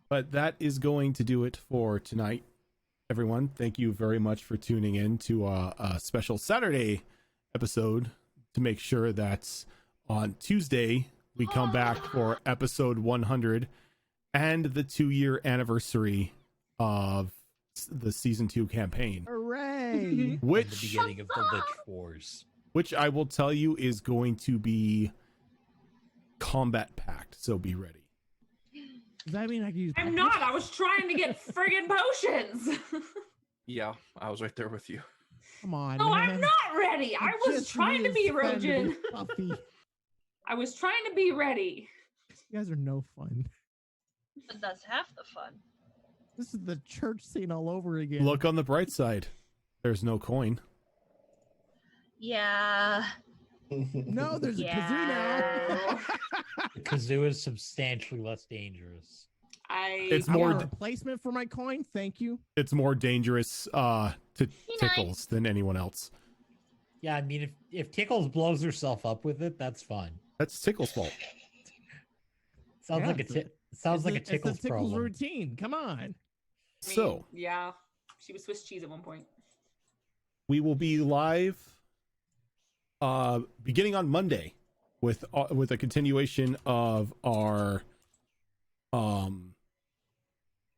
But that is going to do it for tonight, everyone. Thank you very much for tuning in to a special Saturday episode to make sure that on Tuesday we come back for episode 100 and the 2-year anniversary of the season 2 campaign. Hooray! Which the beginning of the Lich Wars. Which I will tell you is going to be combat packed, so be ready. Does that mean I can use? I'm not. I was trying to get friggin' potions. Yeah, I was right there with you. Come on. No, man. I'm not ready. I was just trying to be really fun Rojin. Puffy. I was trying to be ready. You guys are no fun. But that's half the fun. This is the church scene all over again. Look on the bright side. There's no coin. Yeah. No, there's a kazoo Yeah. now. The kazoo is substantially less dangerous. It's I more want a replacement for my coin. Thank you. It's more dangerous to Tickles than anyone else. Yeah, I mean, if Tickles blows herself up with it, that's fine. That's Tickles' fault. Sounds Yeah, like sounds like a Tickles it's a Tickles problem. routine. Come on. I mean, So yeah, she was Swiss cheese at one point. we will be live beginning on Monday with a continuation of our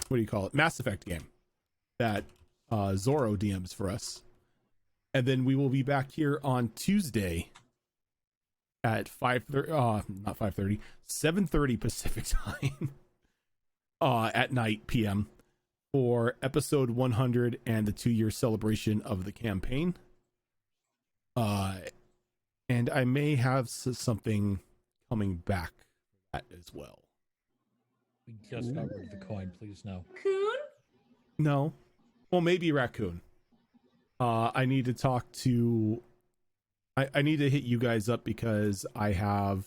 what do you call it, Mass Effect game that Zorro DMs for us, and then we will be back here on Tuesday at 7:30 Pacific time at night PM for episode 100 and the 2-year celebration of the campaign. And I may have something coming back for that as well. We just got rid of the coin, please no. Coon? No. Well, maybe Raccoon. I need to talk to... I need to hit you guys up because I have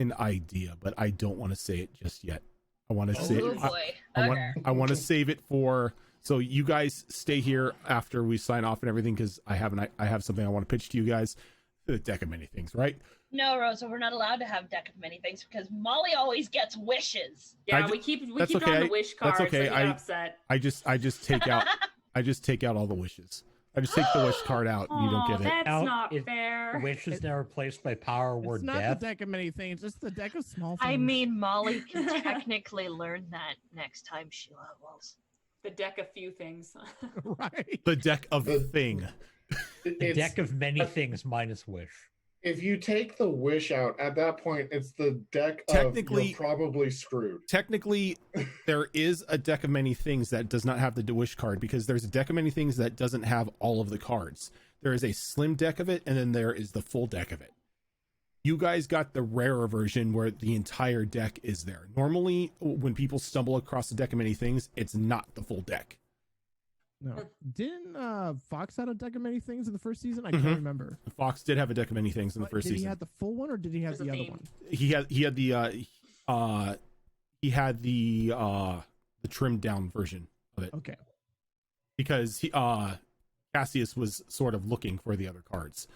an idea, but I don't want to say it just yet. I want to say... Oh boy. I want to save it for... So you guys stay here after we sign off and everything, because I have something I want to pitch to you guys. The deck of many things, right? No, Rosa, we're not allowed to have deck of many things because Molly always gets wishes. Yeah, we keep drawing the wish cards. That's okay. So you get upset. I just take out all the wishes. I just take the wish card out and you don't get it. That's Now, not if fair. Wish is now replaced by power It's word not death. the deck of many things. It's the deck of small things. I mean, Molly can technically learn that next time she levels. The deck of few things. Right. The deck of thing. The deck of many things minus wish. If you take the wish out, at that point, it's the deck Technically- of you're probably screwed. Technically, there is a deck of many things that does not have the wish card, because there's a deck of many things that doesn't have all of the cards. There is a slim deck of it, and then there is the full deck of it. You guys got the rarer version where the entire deck is there. Normally, when people stumble across a deck of many things, it's not the full deck. No. Didn't Fox have a deck of many things in the first season? I can't Mhm. remember. Fox did have a deck of many things in the But first did he season. have the full one or did he have There's the a other theme. one? He had the trimmed down version of it, Okay. because Cassius was sort of looking for the other cards.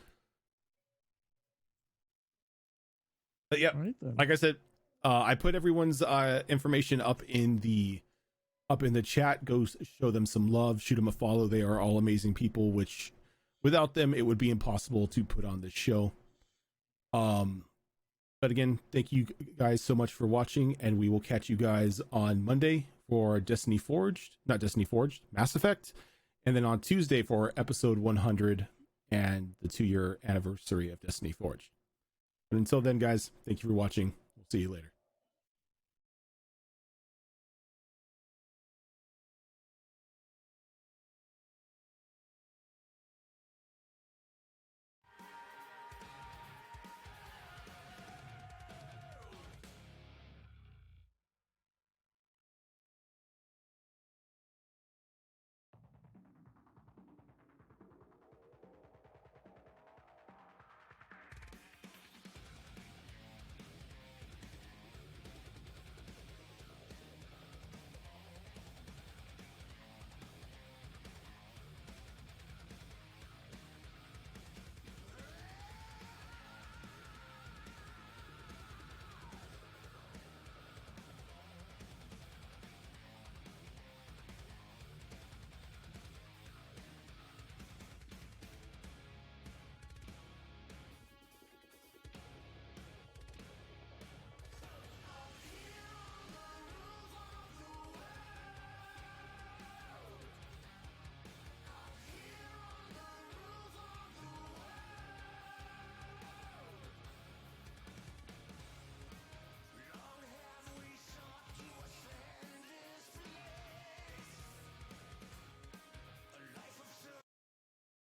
But yeah, All right then. like I said, I put everyone's information up in the chat. Go show them some love, shoot them a follow. They are all amazing people, which without them it would be impossible to put on this show. But again, thank you guys so much for watching, and we will catch you guys on Monday for Mass Effect, and then on Tuesday for episode 100 and the 2-year anniversary of Destiny Forged. But until then, guys, thank you for watching. We'll see you later.